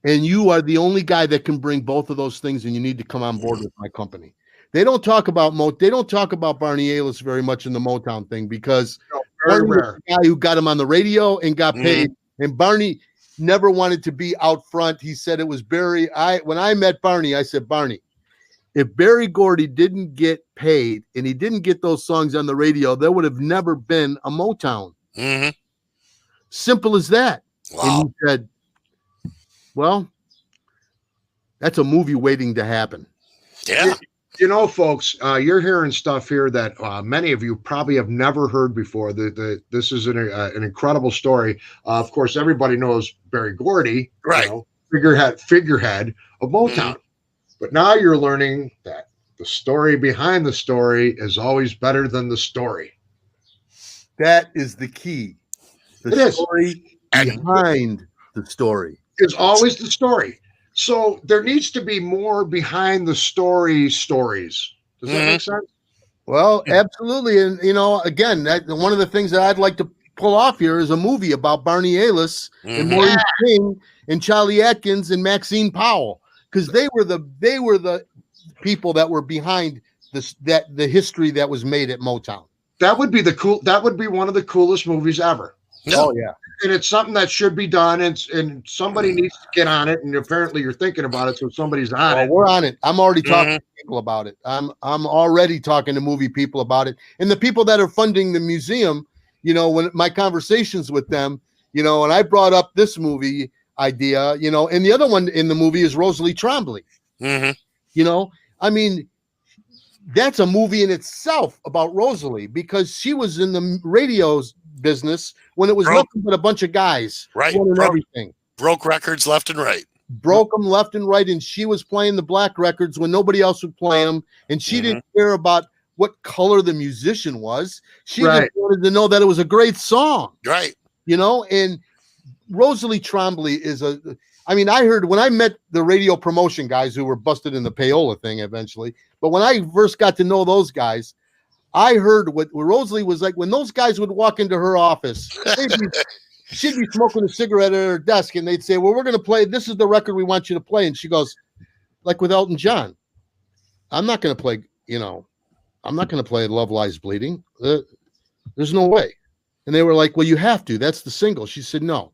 And you are the only guy that can bring both of those things, and you need to come on board with my company. They don't talk about Barney Alis very much in the Motown thing because Barney was the guy who got him on the radio and got paid. And Barney never wanted to be out front. He said it was Berry. When I met Barney, I said, Barney, if Berry Gordy didn't get paid and he didn't get those songs on the radio, there would have never been a Motown. Simple as that.
Wow.
And he said, well, that's a movie waiting to happen.
Yeah.
You know, folks, you're hearing stuff here that many of you probably have never heard before. This is an incredible story. Of course, everybody knows Berry Gordy,
right?
You know, figurehead of Motown. But now you're learning that the story behind the story is always better than the story.
That is the key. The story behind the story.
Is always the story. So there needs to be more behind the stories. Does that make sense?
Well, absolutely. And, again, one of the things that I'd like to pull off here is a movie about Barney Ailes and Maurice King and Charlie Atkins and Maxine Powell, because they were the people that were behind the history that was made at Motown. That would
be one of the coolest movies ever.
Oh yeah.
And it's something that should be done, and somebody needs to get on it. And apparently, you're thinking about it, so somebody's on it.
We're on it. I'm already talking to people about it. I'm already talking to movie people about it, and the people that are funding the museum. When my conversations with them, and I brought up this movie idea, and the other one in the movie is Rosalie Trombley. I mean, that's a movie in itself about Rosalie, because she was in the radio's business when it was nothing but a bunch of guys running everything.
Broke records left and right.
Broke them left and right, and she was playing the black records when nobody else would play them, and she didn't care about what color the musician was. She just wanted to know that it was a great song.
Right.
And Rosalie Trombley is I heard when I met the radio promotion guys who were busted in the payola thing eventually, but when I first got to know those guys, I heard what Rosalie was like when those guys would walk into her office. She'd be smoking a cigarette at her desk, and they'd say, well, we're going to play. This is the record we want you to play. And she goes, like with Elton John, I'm not going to play, I'm not going to play Love Lies Bleeding. There's no way. And they were like, well, you have to. That's the single. She said, no.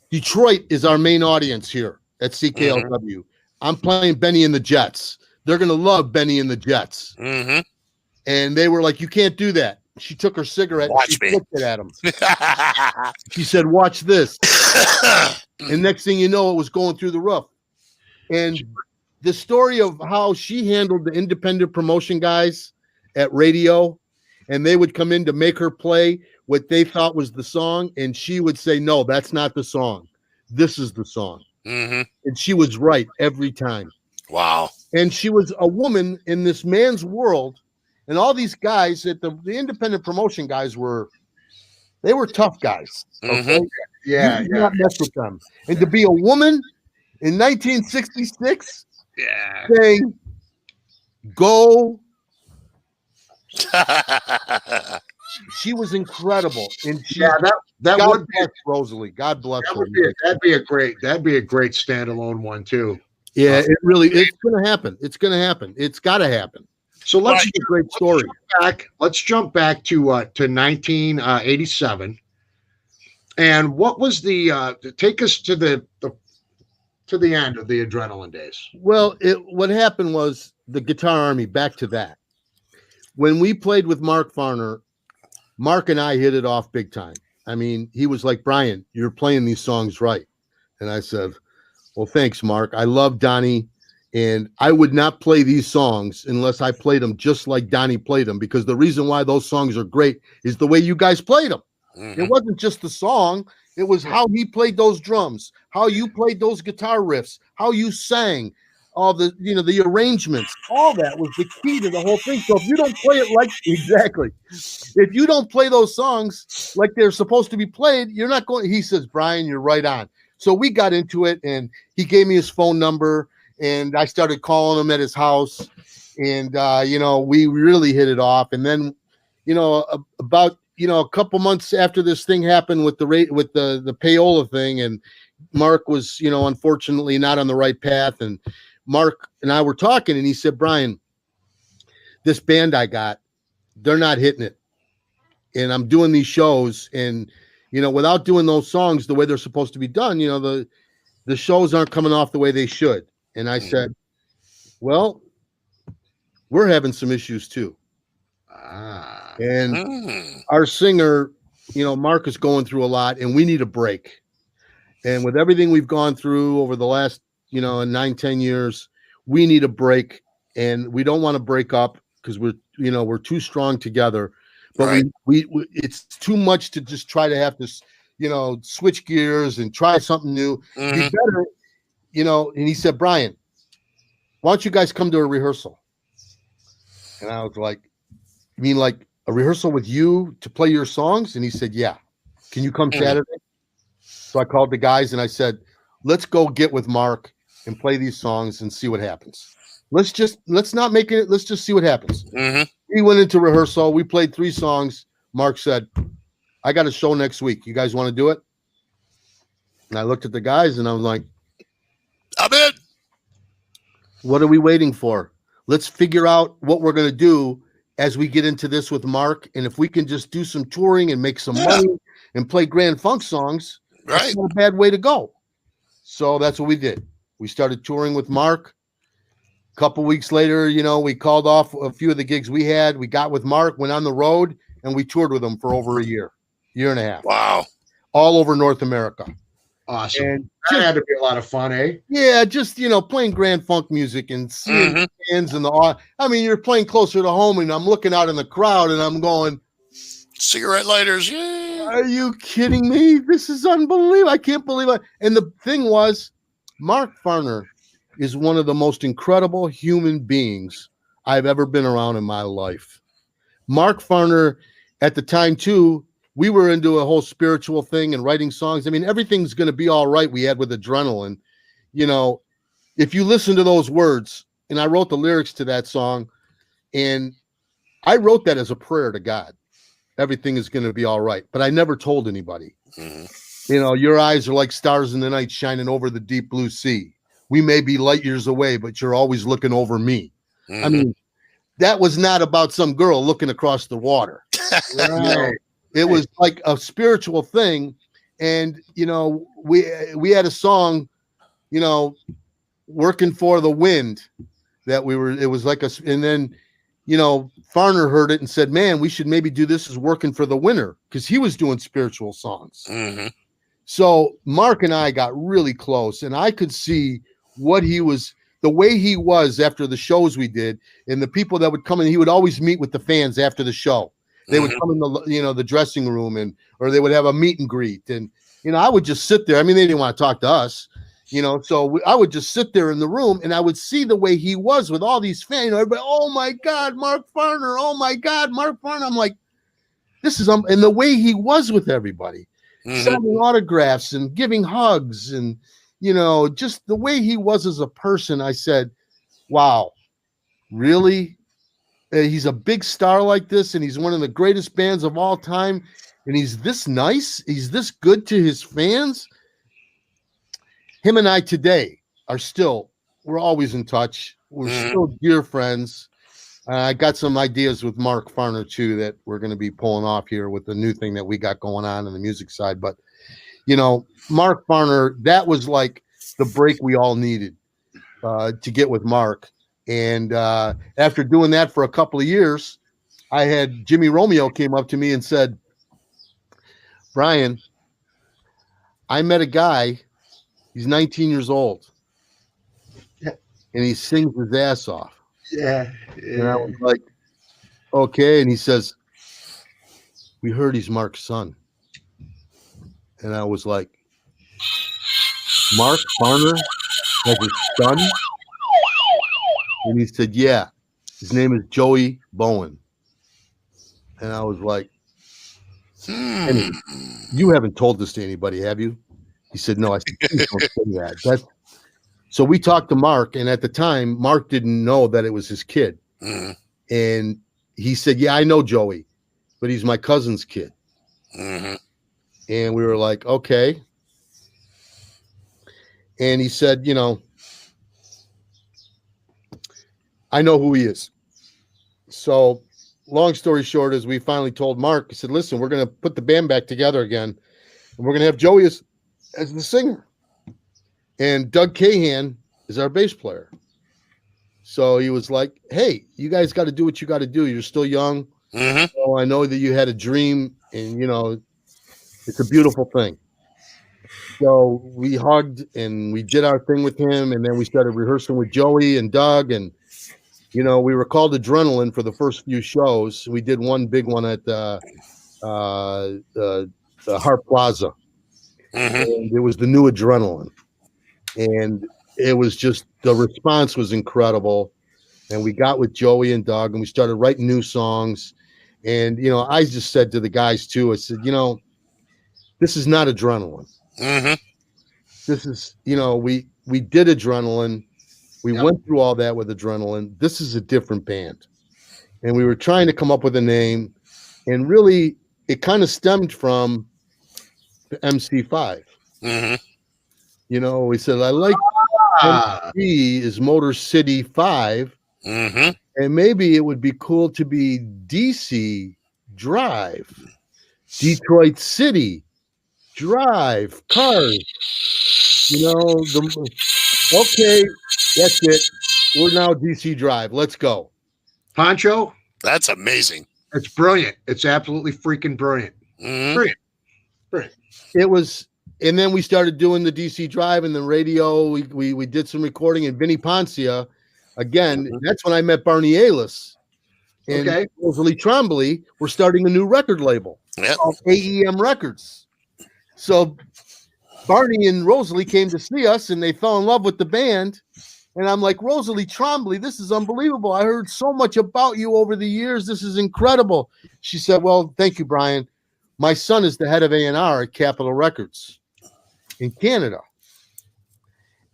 Detroit is our main audience here at CKLW. I'm playing Benny and the Jets. They're going to love Benny and the Jets. And they were like, you can't do that. She took her cigarette and she flicked it at him. She said, watch this. And next thing you know, it was going through the roof. And the story of how she handled the independent promotion guys at radio, and they would come in to make her play what they thought was the song, and she would say, no, that's not the song. This is the song. And she was right every time.
Wow.
And she was a woman in this man's world. And all these guys at the independent promotion guys they were tough guys. Okay?
Yeah.
You not mess with them. And to be a woman in 1966 saying, go. She was incredible. And
that would be
Rosalie. God bless her.
That'd be a great standalone one too.
Yeah, it's gonna happen. It's gotta happen.
So let's
a great story.
Let's jump back to 1987. And what was take us to the end of the Adrenaline days?
Well, what happened was the Guitar Army, back to that. When we played with Mark Farner, Mark and I hit it off big time. I mean, he was like, Brian, you're playing these songs right. And I said, well, thanks, Mark. I love Donnie. And I would not play these songs unless I played them just like Donnie played them, because the reason why those songs are great is the way you guys played them. It wasn't just the song. It was how he played those drums, how you played those guitar riffs, how you sang, all the, the arrangements, all that was the key to the whole thing. So if you don't play it if you don't play those songs like they're supposed to be played, you're not going. He says, Brian, you're right on. So we got into it, and he gave me his phone number. And I started calling him at his house, and we really hit it off. And then, about a couple months after this thing happened with the payola thing, and Mark was unfortunately not on the right path. And Mark and I were talking, and he said, Brian, this band I got, they're not hitting it, and I'm doing these shows, and without doing those songs the way they're supposed to be done, the shows aren't coming off the way they should. And I said, well, we're having some issues too. And our singer, Mark is going through a lot, and we need a break. And with everything we've gone through over the last, 9-10 years, we need a break, and we don't want to break up because we're too strong together. But we it's too much to just try to have this, switch gears and try something new. Be better. And he said, Brian, why don't you guys come to a rehearsal? And I was like, you mean like a rehearsal with you to play your songs? And he said, yeah. Can you come Saturday? So I called the guys and I said, let's go get with Mark and play these songs and see what happens. Let's not make it. Let's just see what happens. We went into rehearsal. We played 3 songs. Mark said, I got a show next week. You guys want to do it? And I looked at the guys and I was like,
I'm in.
What are we waiting for? Let's figure out what we're going to do as we get into this with Mark. And if we can just do some touring and make some money and play Grand Funk songs, that's not a bad way to go. So that's what we did. We started touring with Mark. A couple weeks later, we called off a few of the gigs we had. We got with Mark, went on the road, and we toured with him for over a year and a half.
Wow.
All over North America.
Awesome. And that had to be a lot of fun, eh?
Yeah, just, playing Grand Funk music and seeing fans and you're playing closer to home, and I'm looking out in the crowd and I'm going,
cigarette lighters. Yay.
Are you kidding me? This is unbelievable. I can't believe it. And the thing was, Mark Farner is one of the most incredible human beings I've ever been around in my life. Mark Farner, at the time too, we were into a whole spiritual thing and writing songs. I mean, everything's going to be all right. We had with Adrenaline, if you listen to those words, and I wrote the lyrics to that song, and I wrote that as a prayer to God. Everything is going to be all right. But I never told anybody. Your eyes are like stars in the night shining over the deep blue sea. We may be light years away, but you're always looking over me. I mean, that was not about some girl looking across the water. It was like a spiritual thing. And, we had a song, Working for the Wind that it was like and then, Farner heard it and said, man, we should maybe do this as Working for the Winter, because he was doing spiritual songs. So Mark and I got really close, and I could see the way he was after the shows we did, and the people that would come in. He would always meet with the fans after the show. They would come in the dressing room, or they would have a meet and greet. And, I would just sit there. I mean, they didn't want to talk to us, so I would just sit there in the room, and I would see the way he was with all these fans. Everybody, oh my God, Mark Farner. Oh my God, Mark Farner. I'm like, this is, and the way he was with everybody, signing autographs and giving hugs, and, just the way he was as a person. I said, wow, really? He's a big star like this, and he's one of the greatest bands of all time, and he's this nice, he's this good to his fans. Him and I today we're always in touch. We're still dear friends. I got some ideas with Mark Farner too that we're going to be pulling off here with the new thing that we got going on in the music side. But, Mark Farner, that was like the break we all needed to get with Mark. And after doing that for a couple of years, I had Jimmy Romeo came up to me and said, Brian, I met a guy, he's 19 years old, and he sings his ass off. Yeah. And I was like, okay. And he says, we heard he's Mark's son. And I was like, Mark Farner has a son? And he said, yeah, his name is Joey Bowen. And I was like, you haven't told this to anybody, have you? He said, no. I said, please don't say that. So we talked to Mark, and at the time, Mark didn't know that it was his kid. And he said, yeah, I know Joey, but he's my cousin's kid. And we were like, okay. And he said, I know who he is. So long story short is we finally told Mark, he said, listen, we're going to put the band back together again, and we're going to have Joey as the singer. And Doug Cahan is our bass player. So he was like, hey, you guys got to do what you got to do. You're still young. So I know that you had a dream, and, it's a beautiful thing. So we hugged and we did our thing with him. And then we started rehearsing with Joey and Doug. And, we were called Adrenaline for the first few shows. We did one big one at the Hart Plaza. And it was the new Adrenaline. And it was just, the response was incredible. And we got with Joey and Doug, and we started writing new songs. And, I just said to the guys too, I said, this is not Adrenaline.
Mm-hmm.
This is, we did Adrenaline. We went through all that with Adrenaline. This is a different band. And we were trying to come up with a name. And really, it kind of stemmed from the MC5.
Mm-hmm.
We said, I like MC is Motor City 5.
Mm-hmm.
And maybe it would be cool to be DC Drive, Detroit City Drive, Cars. Okay, that's it. We're now DC Drive. Let's go.
Poncho?
That's amazing.
It's brilliant. It's absolutely freaking brilliant.
Mm-hmm.
Brilliant.
It was, and then we started doing the DC Drive and the radio. We did some recording, and Vinny Poncia, again, that's when I met Barney Ailes. And Rosalie Trombley were starting a new record label called AEM Records. So Barney and Rosalie came to see us, and they fell in love with the band. And I'm like, Rosalie Trombley, this is unbelievable. I heard so much about you over the years. This is incredible. She said, well, thank you, Brian. My son is the head of A&R at Capitol Records in Canada.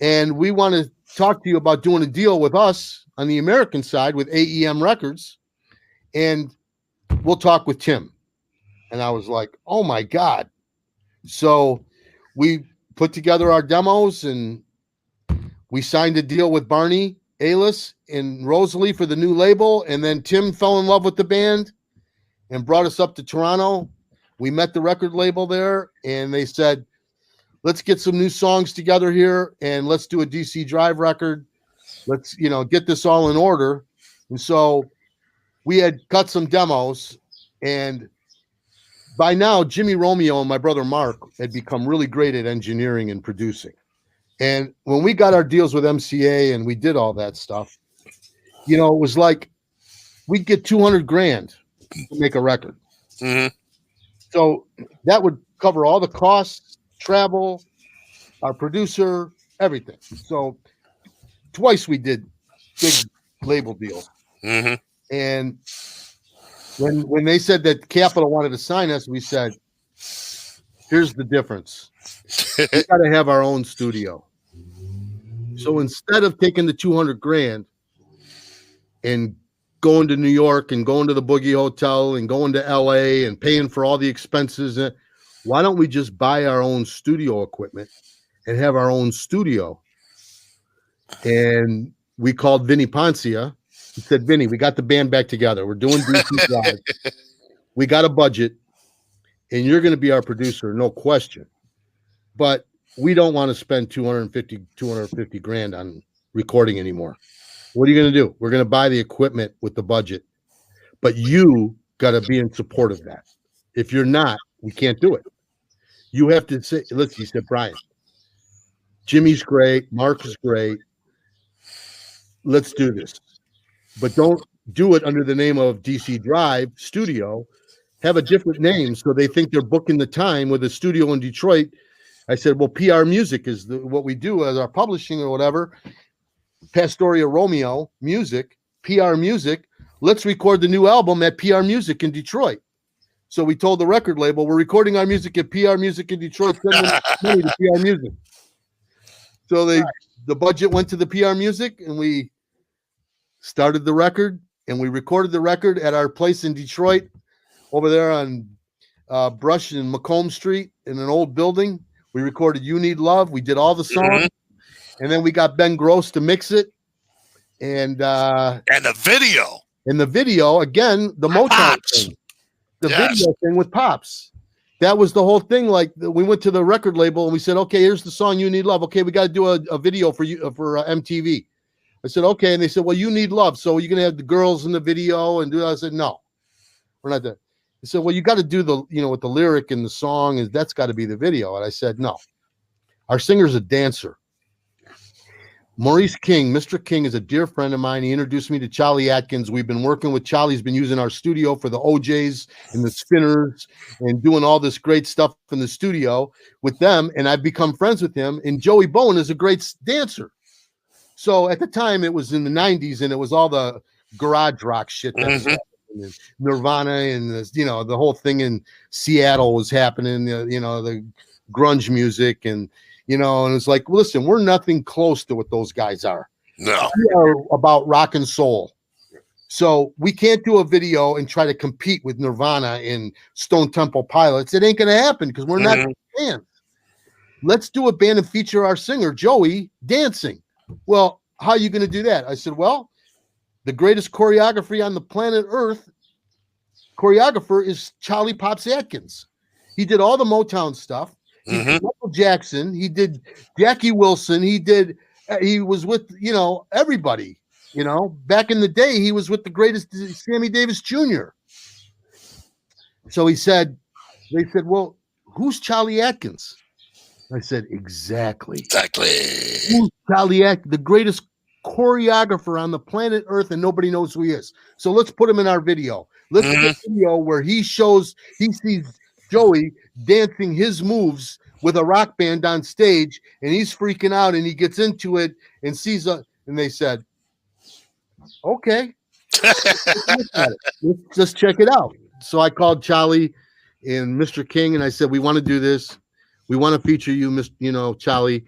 And we want to talk to you about doing a deal with us on the American side with AEM Records. And we'll talk with Tim. And I was like, oh, my God. So we put together our demos, and we signed a deal with Barney Ailes and Rosalie for the new label. And then Tim fell in love with the band and brought us up to Toronto. We met the record label there, and they said, let's get some new songs together here, and let's do a DC Drive record. Let's, get this all in order. And so we had cut some demos, and by now, Jimmy Romeo and my brother Mark had become really great at engineering and producing. And when we got our deals with MCA and we did all that stuff, it was like we'd get $200,000 to make a record.
Mm-hmm.
So that would cover all the costs, travel, our producer, everything. So twice we did big label deals.
Mm-hmm.
And when they said that Capitol wanted to sign us, we said, here's the difference. We got to have our own studio. So instead of taking the $200,000 and going to New York and going to the Boogie Hotel and going to LA and paying for all the expenses, why don't we just buy our own studio equipment and have our own studio? And we called Vinny Poncia. He said, Vinny, we got the band back together. We're doing DC Drive. We got a budget, and you're going to be our producer, no question. But we don't want to spend $250,000 on recording anymore. What are you going to do? We're going to buy the equipment with the budget, but you got to be in support of that. If you're not, we can't do it. You have to say, listen, he said, Brian, Jimmy's great. Mark is great. Let's do this. But don't do it under the name of DC Drive Studio. Have a different name so they think they're booking the time with a studio in Detroit. I said, well, PR Music is what we do as our publishing or whatever. Pastoria Romeo Music, PR Music. Let's record the new album at PR Music in Detroit. So we told the record label, we're recording our music at PR Music in Detroit. Send them money to PR Music. So the budget went to the PR Music, and we started the record, and we recorded the record at our place in Detroit over there on Brush and Macomb Street in an old building. We recorded You Need Love. We did all the songs. And then we got Ben Gross to mix it. And
the video.
In the video, again, the Motown thing. The video thing with Pops. That was the whole thing. Like, we went to the record label and we said, okay, here's the song You Need Love. Okay, we got to do a video for you for MTV. I said, okay. And they said, well, You Need Love. So you're going to have the girls in the video and do that. I said, no, we're not doing. They said, well, you got to do the, with the lyric and the song, is that's got to be the video. And I said, no, our singer's a dancer. Maurice King, Mr. King, is a dear friend of mine. He introduced me to Charlie Atkins. We've been working with Charlie. He's been using our studio for the OJs and the Spinners and doing all this great stuff in the studio with them. And I've become friends with him. And Joey Bowen is a great dancer. So at the time, it was in the 90s, and it was all the garage rock shit that was happening. Nirvana and the whole thing in Seattle was happening. The grunge music, and and it's like, listen, we're nothing close to what those guys are.
No,
we are about rock and soul. So we can't do a video and try to compete with Nirvana and Stone Temple Pilots. It ain't going to happen because we're not fans. Let's do a band and feature our singer, Joey, dancing. Well, how are you going to do that? I said, well, the greatest choreography on the planet Earth, choreographer is Charlie Pops Atkins. He did all the Motown stuff. He did Michael Jackson. He did Jackie Wilson. He was with, everybody. Back in the day, he was with the greatest Sammy Davis Jr. So they said, well, who's Charlie Atkins? I said, exactly. Who's Charlie Atkins? The greatest choreographer on the planet Earth, and nobody knows who he is. So let's put him in our video. Let's get a video where he sees Joey dancing his moves with a rock band on stage, and he's freaking out, and he gets into it and sees and they said, okay, let's just check it out. So I called Charlie and Mr. King, and I said, we want to do this. We want to feature you, Charlie.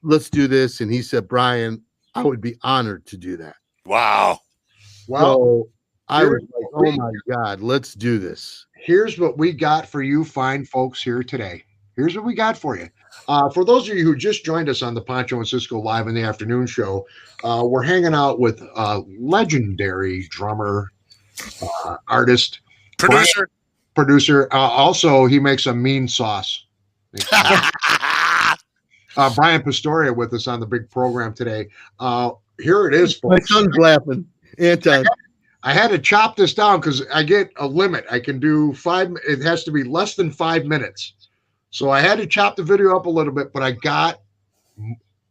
Let's do this. And he said, Brian, I would be honored to do that.
Wow.
So I was like, oh my God, let's do this.
Here's what we got for you fine folks here today. Here's what we got for you. For those of you who just joined us on the Poncho and Cisco Live in the Afternoon show, we're hanging out with legendary drummer, artist, producer. Also, he makes a mean sauce. Brian Pastoria with us on the big program today. Here it is, folks.
My son's laughing. Anton.
I had to chop this down because I get a limit. I can do 5. It has to be less than 5 minutes. So I had to chop the video up a little bit, but I got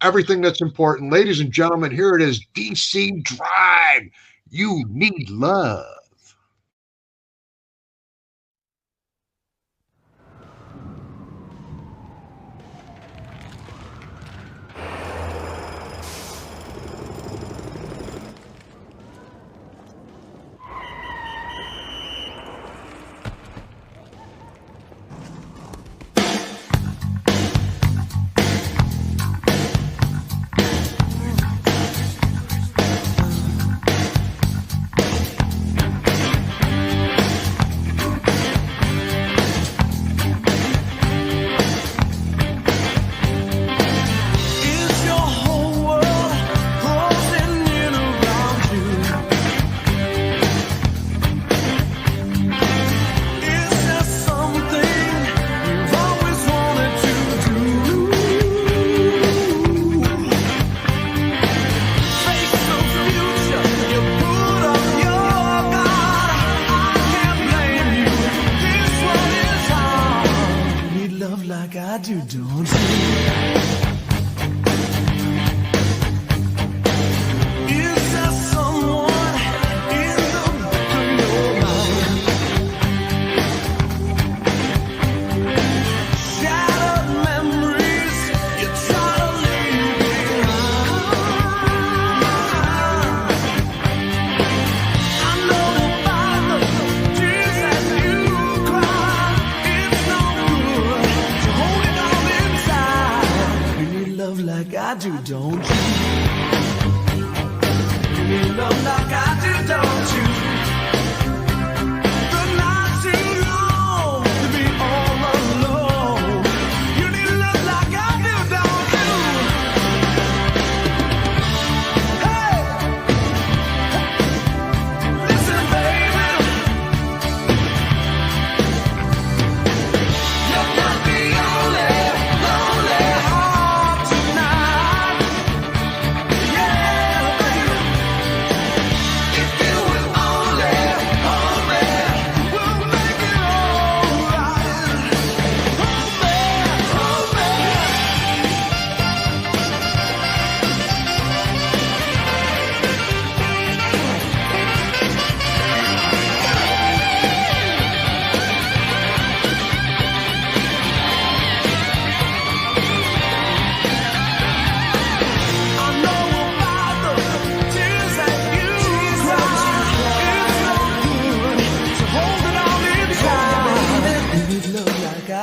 everything that's important. Ladies and gentlemen, here it is. DC Drive. You Need Love.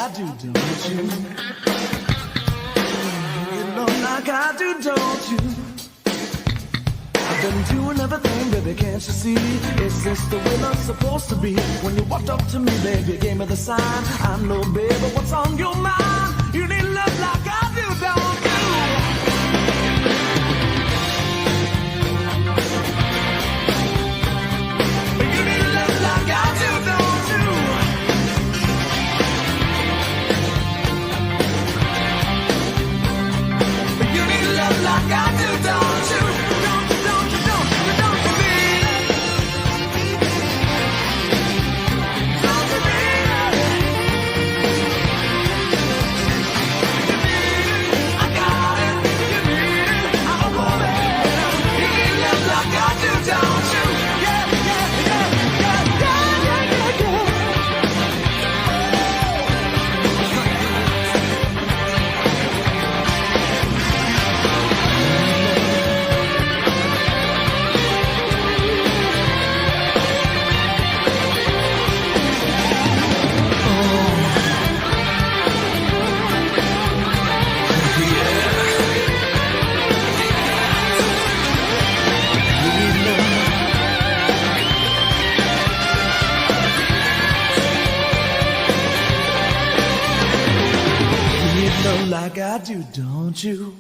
I do, don't you? You love like I do, don't you? I've been doing everything, baby, can't you see? It's just the way love's supposed to be. When you walked up to me, baby, you gave me the sign. I know, baby, what's on your mind? You need love like I do, don't you? You need love like I do, don't you? You need love like I do, don't you? Like I do, don't you?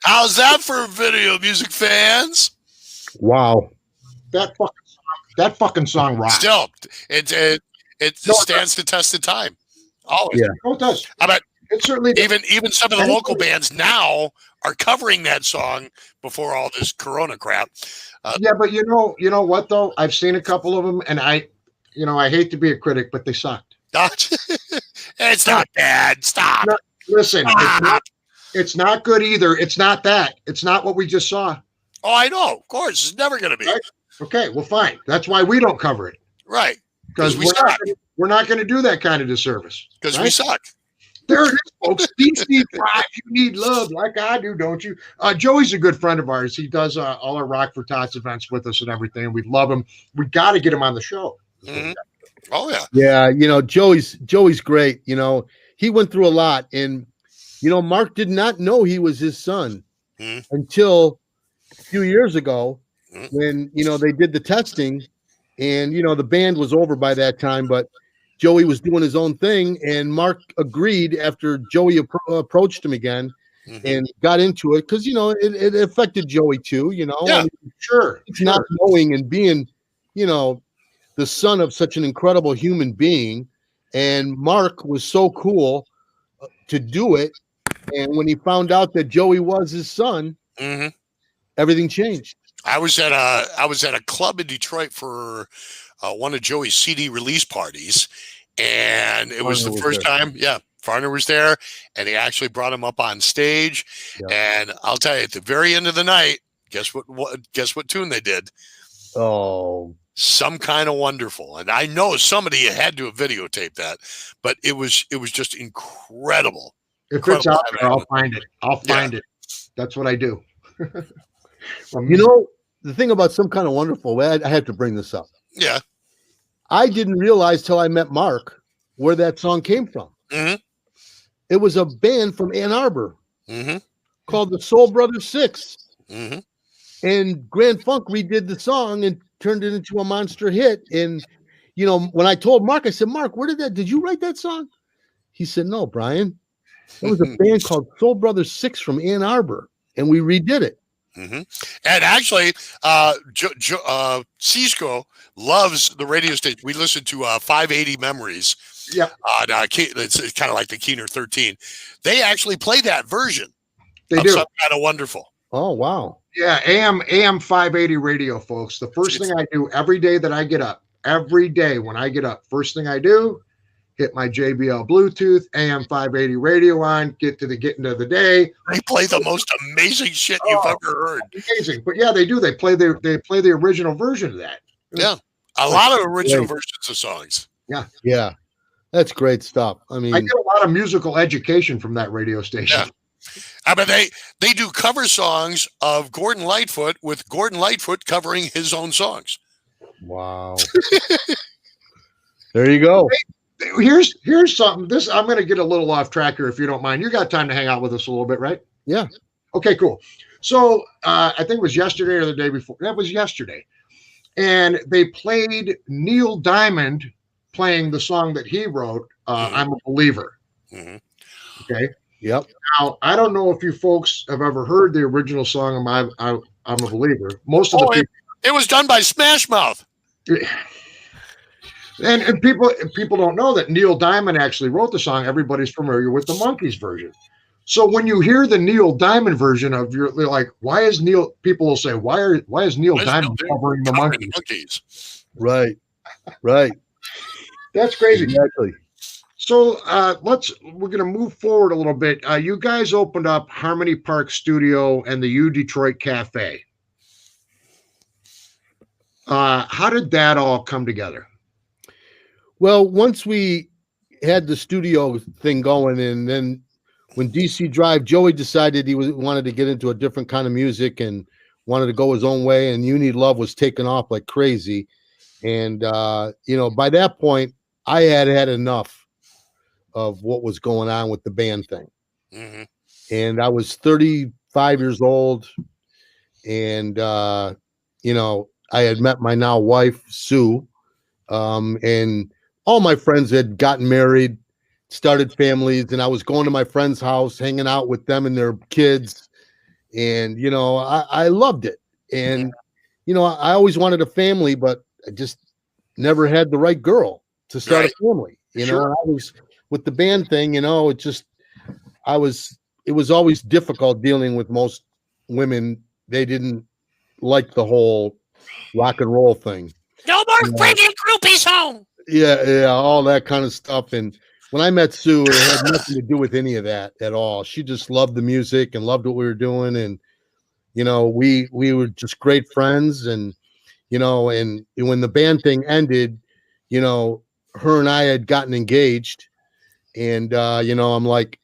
How's that for video music fans?
Wow.
That fucking song rocks.
Still, it stands the test of time. Always.
Yeah.
Oh, it does.
I bet
it certainly does.
even some of the local bands now are covering that song before all this Corona crap.
Yeah, but you know what though? I've seen a couple of them, and I hate to be a critic, but they sucked.
It's not bad. Stop.
No, listen,
Stop.
It's not good either. It's not that. It's not what we just saw.
Oh, I know. Of course, it's never going to be.
Right? Okay, well, fine. That's why we don't cover it.
Right.
Because we're not going to do that kind of disservice.
Because
right?
we suck.
There it is, folks. DC Pride, you need love like I do, don't you? Joey's a good friend of ours. He does all our Rock for Tots events with us and everything. We love him. We got to get him on the show.
Mm-hmm. Oh, yeah.
Yeah, Joey's great. He went through a lot. And, Mark did not know he was his son until a few years ago when, they did the testing. And, the band was over by that time. But Joey was doing his own thing, and Mark agreed after Joey approached him again and got into it because, it affected Joey too,
Yeah,
I mean,
sure.
Not knowing and being, the son of such an incredible human being. And Mark was so cool to do it. And when he found out that Joey was his son, everything changed.
I was at a club in Detroit for one of Joey's CD release parties, and it was the first time. Yeah, Farner was there, and he actually brought him up on stage. Yeah. And I'll tell you, at the very end of the night, guess what tune they did?
Oh,
Some Kind of Wonderful. And I know somebody had to have videotaped that, but it was just incredible.
If it's out there, I'll find it. I'll find it. That's what I do.
The thing about Some Kind of Wonderful, I have to bring this up.
Yeah.
I didn't realize till I met Mark where that song came from. It was a band from Ann Arbor called the Soul Brothers 6. And Grand Funk redid the song and turned it into a monster hit. And, when I told Mark, I said, Mark, did you write that song? He said, no, Brian. It was a band called Soul Brothers 6 from Ann Arbor, and we redid it.
And actually, Cisco loves the radio station. We listen to 580 Memories.
Yeah.
It's kind of like the Keener 13. They actually play that version.
They do.
Some Kind of Wonderful.
Oh, wow.
Yeah, AM 580 radio, folks. The first thing I do every day that I get up, first thing I do, hit my JBL Bluetooth, AM 580 radio on, get into the day.
They play the most amazing shit you've ever heard.
Amazing. But yeah, they do. They play the original version of that.
Yeah. A lot of original versions of songs.
Yeah.
Yeah. That's great stuff. I mean,
I get a lot of musical education from that radio station.
I mean, they do cover songs of Gordon Lightfoot with Gordon Lightfoot covering his own songs.
Wow. There you go.
Here's something. This I'm going to get a little off track here, if you don't mind. You got time to hang out with us a little bit, right?
Yeah.
Okay, cool. So I think it was yesterday or the day before. That was yesterday. And they played Neil Diamond playing the song that he wrote, I'm a Believer.
Mm-hmm.
Okay.
Yep.
Now, I don't know if you folks have ever heard the original song I'm a Believer. Most of the people.
It was done by Smash Mouth.
And people don't know that Neil Diamond actually wrote the song. Everybody's familiar with the Monkees version. So when you hear the Neil Diamond version of they're like, why is Neil? People will say, why is Neil Diamond covering the Monkees?
Right.
That's crazy.
Exactly.
So we're gonna move forward a little bit. You guys opened up Harmony Park Studio and the U Detroit Cafe. How did that all come together?
Well, once we had the studio thing going, and then when DC Drive, Joey decided he wanted to get into a different kind of music and wanted to go his own way, and You Need Love was taking off like crazy. And, by that point, I had enough of what was going on with the band thing.
Mm-hmm.
And I was 35 years old, and, I had met my now wife, Sue, and all my friends had gotten married, started families, and I was going to my friend's house, hanging out with them and their kids. And, I loved it. And, I always wanted a family, but I just never had the right girl to start a family.
Sure.
And I was with the band thing, it was always difficult dealing with most women. They didn't like the whole rock and roll thing.
No more bringing groupies home.
Yeah, all that kind of stuff. And when I met Sue, it had nothing to do with any of that at all. She just loved the music and loved what we were doing. And, we were just great friends. And, and when the band thing ended, her and I had gotten engaged. And, I'm like,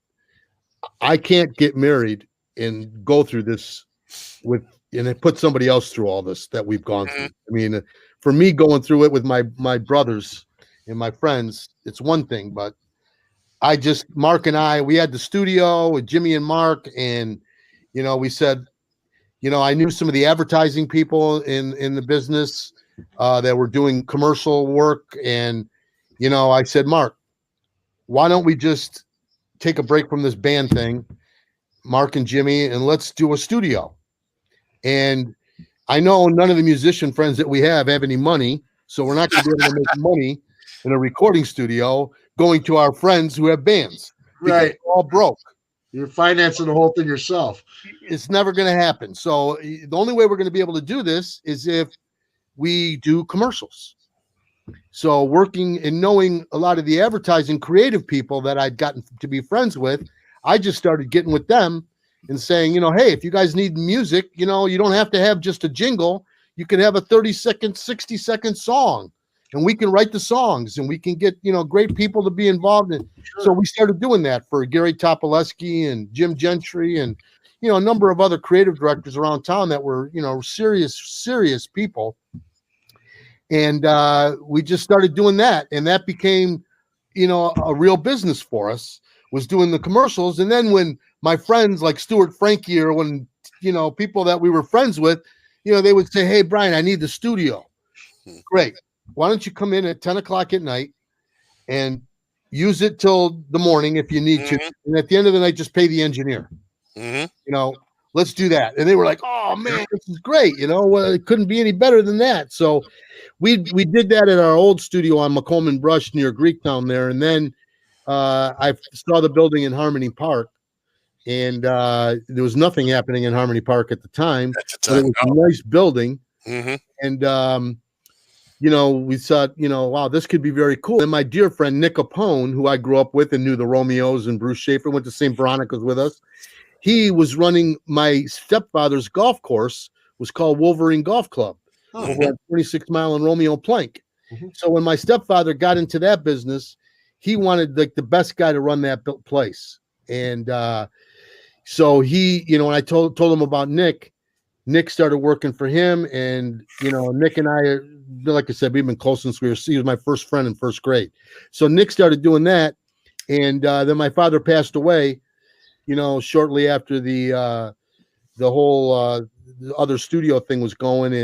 I can't get married and go through this and put somebody else through all this that we've gone through. I mean, for me going through it with my brothers and my friends, it's one thing, but Mark and I, we had the studio with Jimmy and Mark, and, we said, I knew some of the advertising people in the business that were doing commercial work. And, I said, Mark, why don't we just take a break from this band thing, Mark and Jimmy, and let's do a studio. And I know none of the musician friends that we have any money, so we're not going to be able to make money in a recording studio going to our friends who have bands.
Right.
We're all broke.
You're financing the whole thing yourself.
It's never going to happen. So the only way we're going to be able to do this is if we do commercials. So working and knowing a lot of the advertising creative people that I'd gotten to be friends with, I just started getting with them and saying, hey, if you guys need music, you don't have to have just a jingle. You can have a 30-second, 60-second song, and we can write the songs, and we can get, great people to be involved in. Sure. So we started doing that for Gary Topoleski and Jim Gentry and, a number of other creative directors around town that were, serious people. And we just started doing that. And that became, a real business for us, was doing the commercials. And then when my friends like Stuart Frankie, or when, people that we were friends with, they would say, hey, Brian, I need the studio. Great. Why don't you come in at 10 o'clock at night and use it till the morning if you need to. And at the end of the night, just pay the engineer. Let's do that. And they were like, oh, man, this is great. It couldn't be any better than that. So we did that at our old studio on McColeman Brush near Greektown there. And then I saw the building in Harmony Park. And there was nothing happening in Harmony Park at the time. But it was a nice building. And, we thought, wow, this could be very cool. And my dear friend, Nick Capone, who I grew up with and knew the Romeos, and Bruce Schaefer, went to St. Veronica's with us. He was running my stepfather's golf course, was called Wolverine Golf Club, over on 26 Mile and Romeo Plank. So when my stepfather got into that business, he wanted the best guy to run that place. And So he, when I told him about Nick started working for him, and Nick and I, like I said, we've been close since he was my first friend in first grade. So Nick started doing that, and then my father passed away, shortly after the whole the other studio thing was going,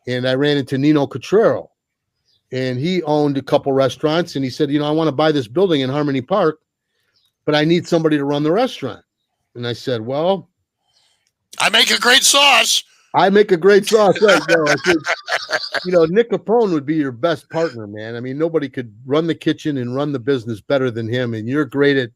and I ran into Nino Cotrero, and he owned a couple restaurants, and he said, I want to buy this building in Harmony Park, but I need somebody to run the restaurant. And I said, well,
I make a great sauce.
I make a great sauce. Right? I said, Nick Capone would be your best partner, man. I mean, nobody could run the kitchen and run the business better than him. And you're great at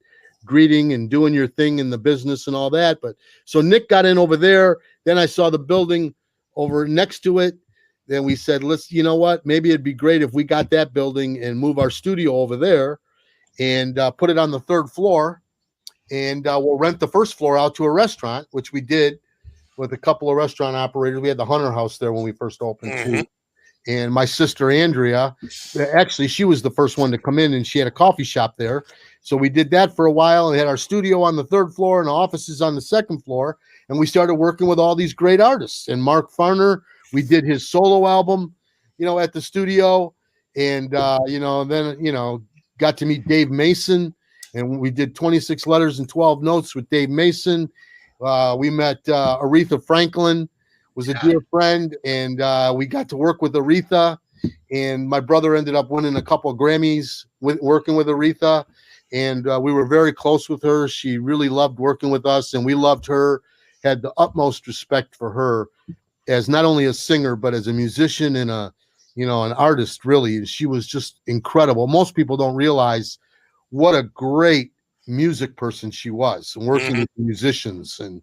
greeting and doing your thing in the business and all that. But so Nick got in over there. Then I saw the building over next to it. Then we said, you know what? Maybe it'd be great if we got that building and move our studio over there and put it on the third floor. And we'll rent the first floor out to a restaurant, which we did with a couple of restaurant operators. We had the Hunter House there when we first opened too. And my sister Andrea, actually, she was the first one to come in, and she had a coffee shop there. So we did that for a while and had our studio on the third floor and offices on the second floor. And we started working with all these great artists. And Mark Farner, we did his solo album, at the studio. And, then, got to meet Dave Mason. And we did 26 Letters and 12 Notes with Dave Mason. We met Aretha Franklin, was a dear friend, and we got to work with Aretha. And my brother ended up winning a couple of Grammys working with Aretha. And we were very close with her. She really loved working with us, and we loved her, had the utmost respect for her as not only a singer, but as a musician and an artist, really. She was just incredible. Most people don't realize what a great music person she was, and working with musicians and,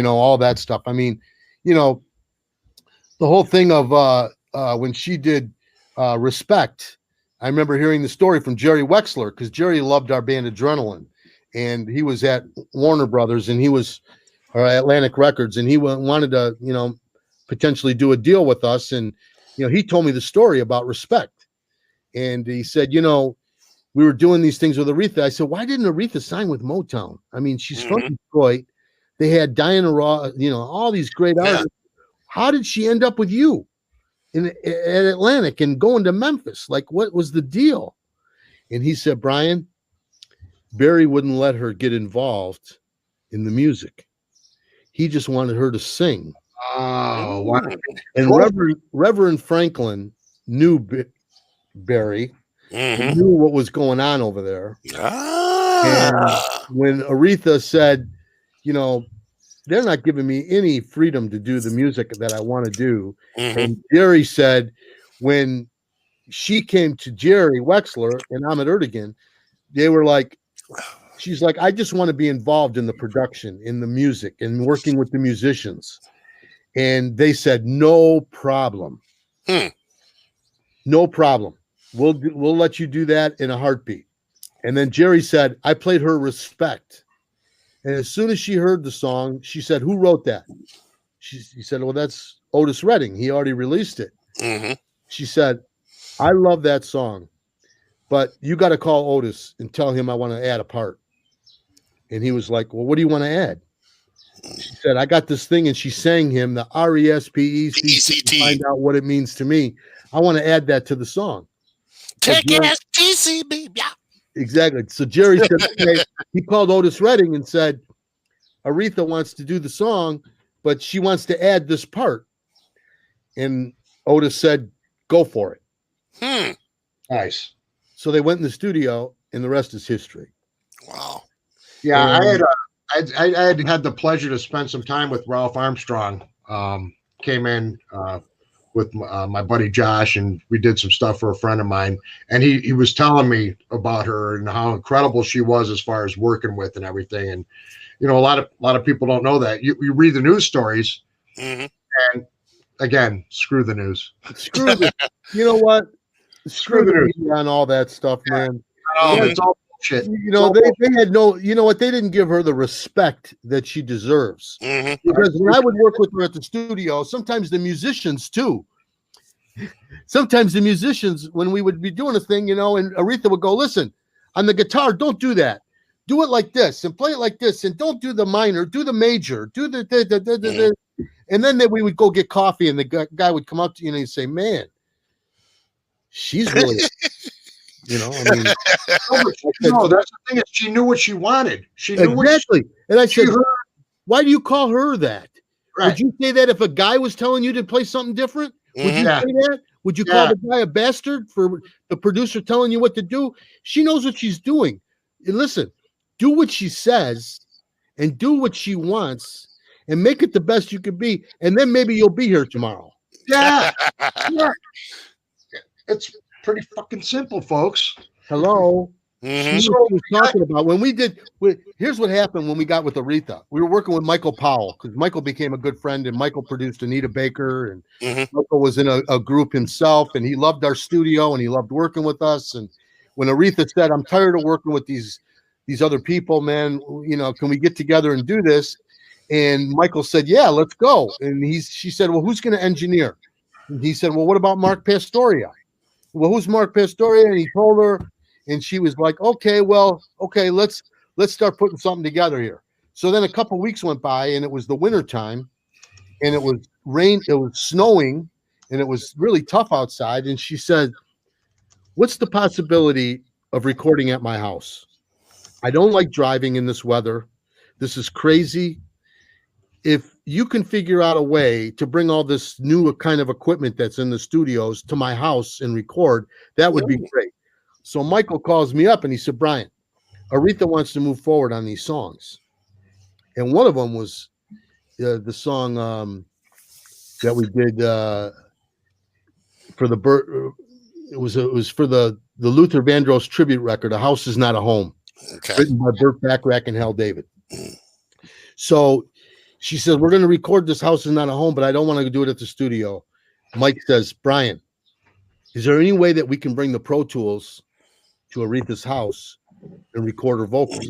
all that stuff. I mean, the whole thing of when she did Respect, I remember hearing the story from Jerry Wexler, because Jerry loved our band Adrenaline, and he was at Warner Brothers, and he was Atlantic Records, and he wanted to, potentially do a deal with us. And, he told me the story about Respect, and he said, we were doing these things with Aretha. I said, why didn't Aretha sign with Motown? I mean, she's from Detroit. They had Diana Ross, all these great artists. How did she end up with you at Atlantic and going to Memphis? Like, what was the deal? And he said, Brian, Barry wouldn't let her get involved in the music. He just wanted her to sing.
Oh, wow.
And Reverend Franklin knew Barry. Knew what was going on over there. And when Aretha said, they're not giving me any freedom to do the music that I want to do. And Jerry said, when she came to Jerry Wexler and Ahmet Ertegun, they were like, she's like, I just want to be involved in the production, in the music, and working with the musicians. And they said, no problem. No problem. We'll let you do that in a heartbeat. And then Jerry said, I played her Respect. And as soon as she heard the song, she said, who wrote that? He said, well, that's Otis Redding. He already released it. She said, I love that song, but you got to call Otis and tell him I want to add a part. And he was like, well, what do you want to add? She said, I got this thing. And she sang him the RESPECT, find out what it means to me. I want to add that to the song.
Take it as TCB. Yeah.
Exactly. So Jerry said, okay, he called Otis Redding and said, Aretha wants to do the song, but she wants to add this part. And Otis said, go for it.
Nice.
So they went in the studio, and the rest is history.
Wow.
Yeah, I had the pleasure to spend some time with Ralph Armstrong. Came in with my buddy Josh, and we did some stuff for a friend of mine. And he was telling me about her and how incredible she was as far as working with and everything. And a lot of people don't know that. You read the news stories, and again, screw the news.
Screw the. You know what? Screw the news on all that stuff, man.
It's all bullshit.
They had no. You know what? They didn't give her the respect that she deserves. Because when I would work with her at the studio, sometimes the musicians too. Sometimes the musicians, when we would be doing a thing, and Aretha would go, listen, on the guitar, don't do that. do it like this and play it like this, and don't do the minor, do the major, do the. And then we would go get coffee, and the guy would come up to you and he'd say, "Man, she's really." I mean,
no, that's the thing is she knew what she wanted. She knew
exactly. And I said, why do you call her that?
Right.
Would you say that if a guy was telling you to play something different? Would you say that? Would you call the guy a bastard for the producer telling you what to do? She knows what she's doing. And listen, do what she says and do what she wants and make it the best you can be. And then maybe you'll be here tomorrow.
Yeah. It's pretty fucking simple, folks.
Hello. She was talking about when we did. Here's what happened when we got with Aretha. We were working with Michael Powell because Michael became a good friend, and Michael produced Anita Baker, and Michael was in a group himself, and he loved our studio and he loved working with us. And when Aretha said, "I'm tired of working with these other people, man, can we get together and do this?" And Michael said, "Yeah, let's go." And she said, "Well, who's going to engineer?" And he said, "Well, what about Mark Pastoria?" Well, who's Mark Pastoria? And he told her, and she was like, okay, let's start putting something together here. So then a couple of weeks went by, and it was the winter time, and it was snowing, and it was really tough outside. And she said, "What's the possibility of recording at my house? I don't like driving in this weather. This is crazy. If you can figure out a way to bring all this new kind of equipment that's in the studios to my house and record, that would be great." So Michael calls me up and he said, "Brian, Aretha wants to move forward on these songs." And one of them was the song that we did for the it was for the Luther Vandross tribute record, "A House Is Not a Home," written by Burt Bacharach and Hal David. So she says, "We're going to record this House Is Not a Home, but I don't want to do it at the studio." Mike says, "Brian, is there any way that we can bring the Pro Tools to Aretha's house and record her vocals?"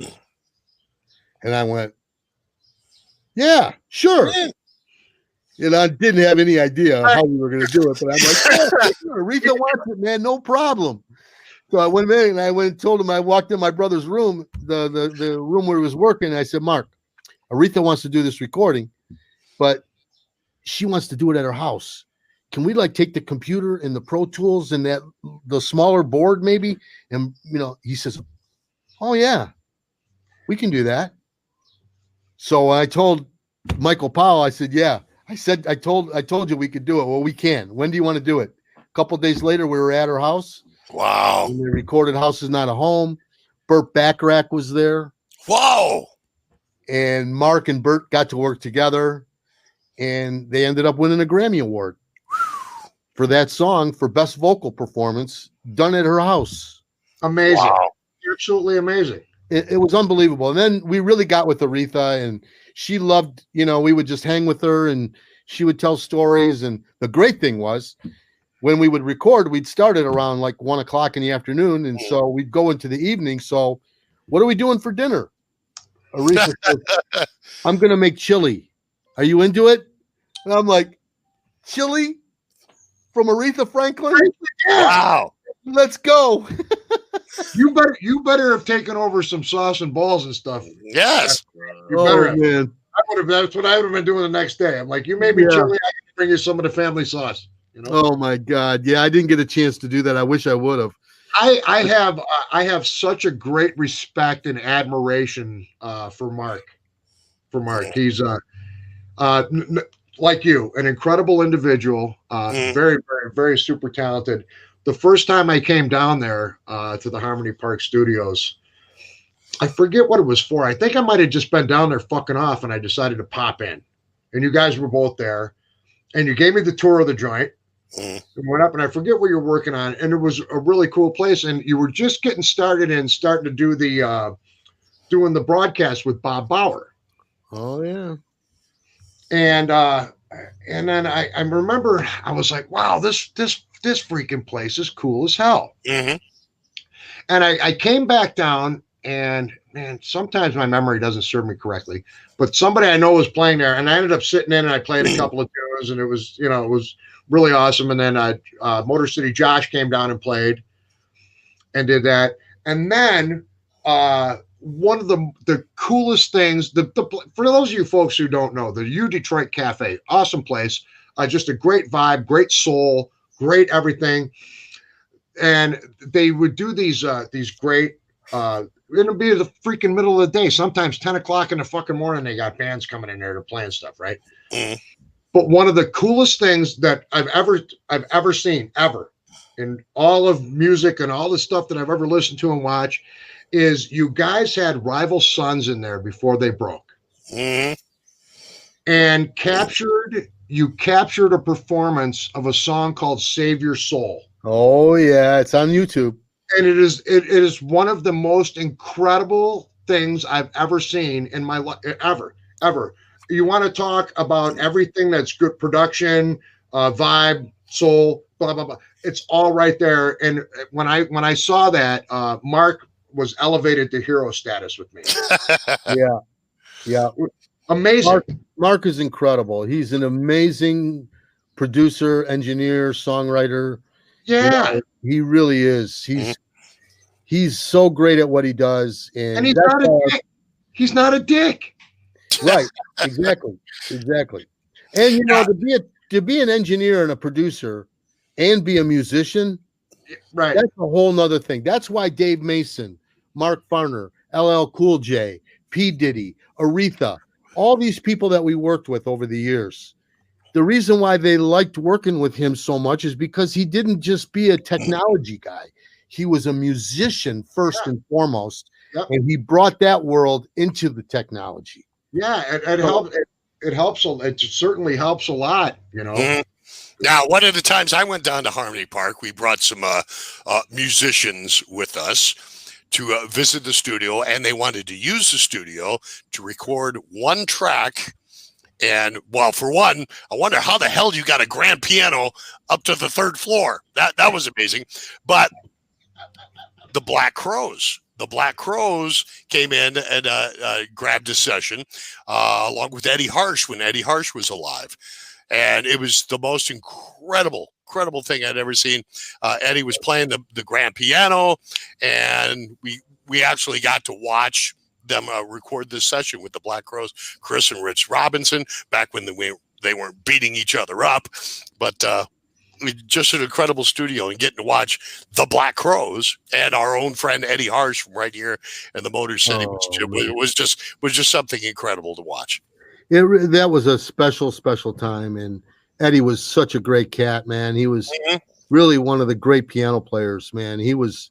And I went, "Yeah, sure." And I didn't have any idea how we were going to do it, but I'm like, "Sure, Aretha wants it, man, no problem." So I went in and I told him, I walked in my brother's room, the room where he was working, and I said, "Mark, Aretha wants to do this recording, but she wants to do it at her house. Can we take the computer and the Pro Tools and the smaller board maybe?" And he says, "Oh yeah, we can do that." So I told Michael Powell, I said, "Yeah." I told you we could do it. Well, we can. When do you want to do it? A couple of days later, we were at her house.
Wow.
And they recorded "House Is Not a Home." Burt Bacharach was there.
Wow.
And Mark and Burt got to work together, and they ended up winning a Grammy Award for that song for best vocal performance done at her house.
Amazing.
Wow.
Absolutely amazing.
It was unbelievable. And then we really got with Aretha, and she loved, we would just hang with her and she would tell stories. And the great thing was when we would record, we'd start at around 1 o'clock in the afternoon. And so we'd go into the evening. So what are we doing for dinner? Aretha said, "I'm going to make chili. Are you into it?" And I'm like, "Chili from Aretha Franklin?
Wow.
Let's go."
You better have taken over some sauce and balls and stuff.
Yes.
You better have.
Man.
That's what I would have been doing the next day. I'm like, "You made me chili. I can bring you some of the family sauce."
Oh my God. Yeah, I didn't get a chance to do that. I wish I would have.
I have such a great respect and admiration for Mark. He's like you, an incredible individual, very, very, very super talented. The first time I came down there to the Harmony Park Studios, I forget what it was for. I think I might have just been down there fucking off, and I decided to pop in. And you guys were both there, and you gave me the tour of the joint. And went up, and I forget what you're working on, and it was a really cool place. And you were just getting started and starting to do doing the broadcast with Bob Bauer.
Oh yeah.
And then I remember I was like, "Wow, this freaking place is cool as hell."
Mm-hmm.
And I came back down, and man, sometimes my memory doesn't serve me correctly, but somebody I know was playing there, and I ended up sitting in and I played a couple of tunes, and it was really awesome. And then Motor City Josh came down and played and did that. And then one of the coolest things. For those of you folks who don't know, the U Detroit Cafe, awesome place, just a great vibe, great soul, great everything. And they would do these great. It'll be the freaking middle of the day, sometimes 10 o'clock in the fucking morning. They got bands coming in there to play and stuff, right? Mm. But one of the coolest things that I've ever seen ever in all of music and all the stuff that I've ever listened to and watched is you guys had Rival Sons in there before they broke, and you captured a performance of a song called "Save Your Soul."
Oh yeah, it's on YouTube.
And it is one of the most incredible things I've ever seen in my life, ever. You want to talk about everything that's good production, vibe, soul, blah blah blah. It's all right there. And when I saw that, Mark was elevated to hero status with me.
Yeah,
amazing.
Mark is incredible. He's an amazing producer, engineer, songwriter.
Yeah,
he really is. He's so great at what he does, and
he's not a dick. He's not a dick.
Right? Exactly. And to be an engineer and a producer, and be a musician,
right?
That's a whole nother thing. That's why Dave Mason, Mark Farner, LL Cool J, P Diddy, Aretha, all these people that we worked with over the years. The reason why they liked working with him so much is because he didn't just be a technology guy. He was a musician first and foremost, and he brought that world into the technology.
Yeah, it helps. It helps. It certainly helps a lot, you know. Mm-hmm.
Now, one of the times I went down to Harmony Park, we brought some musicians with us to visit the studio, and they wanted to use the studio to record one track. And well, for one, I wonder how the hell you got a grand piano up to the third floor. That was amazing. But the Black Crowes came in and grabbed a session along with Eddie Harsh when Eddie Harsh was alive. And it was the most incredible thing I'd ever seen. Eddie was playing the grand piano, and we actually got to watch them record this session with the Black Crowes, Chris and Rich Robinson, back when they weren't beating each other up. But just an incredible studio, and getting to watch the Black Crowes and our own friend Eddie Harsh from right here in the Motor City was just something incredible to watch.
That was a special time, and Eddie was such a great cat, man. He was really one of the great piano players, man. He was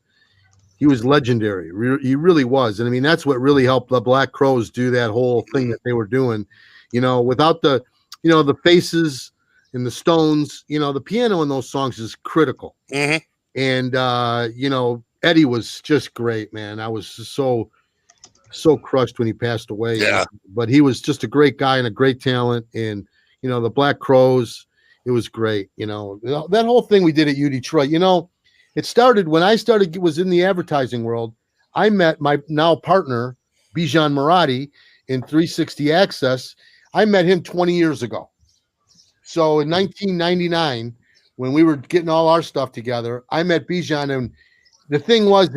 legendary. He really was. And I mean, that's what really helped the Black Crowes do that whole thing that they were doing. You know, without the Faces and the Stones, the piano in those songs is critical. Mm-hmm. And, Eddie was just great, man. I was so crushed when he passed away.
Yeah.
But he was just a great guy and a great talent. And, the Black Crowes, it was great. That whole thing we did at U Detroit, it started when I was in the advertising world. I met my now partner, Bijan Marati, in 360 Access. I met him 20 years ago. So in 1999, when we were getting all our stuff together, I met Bijan, and the thing was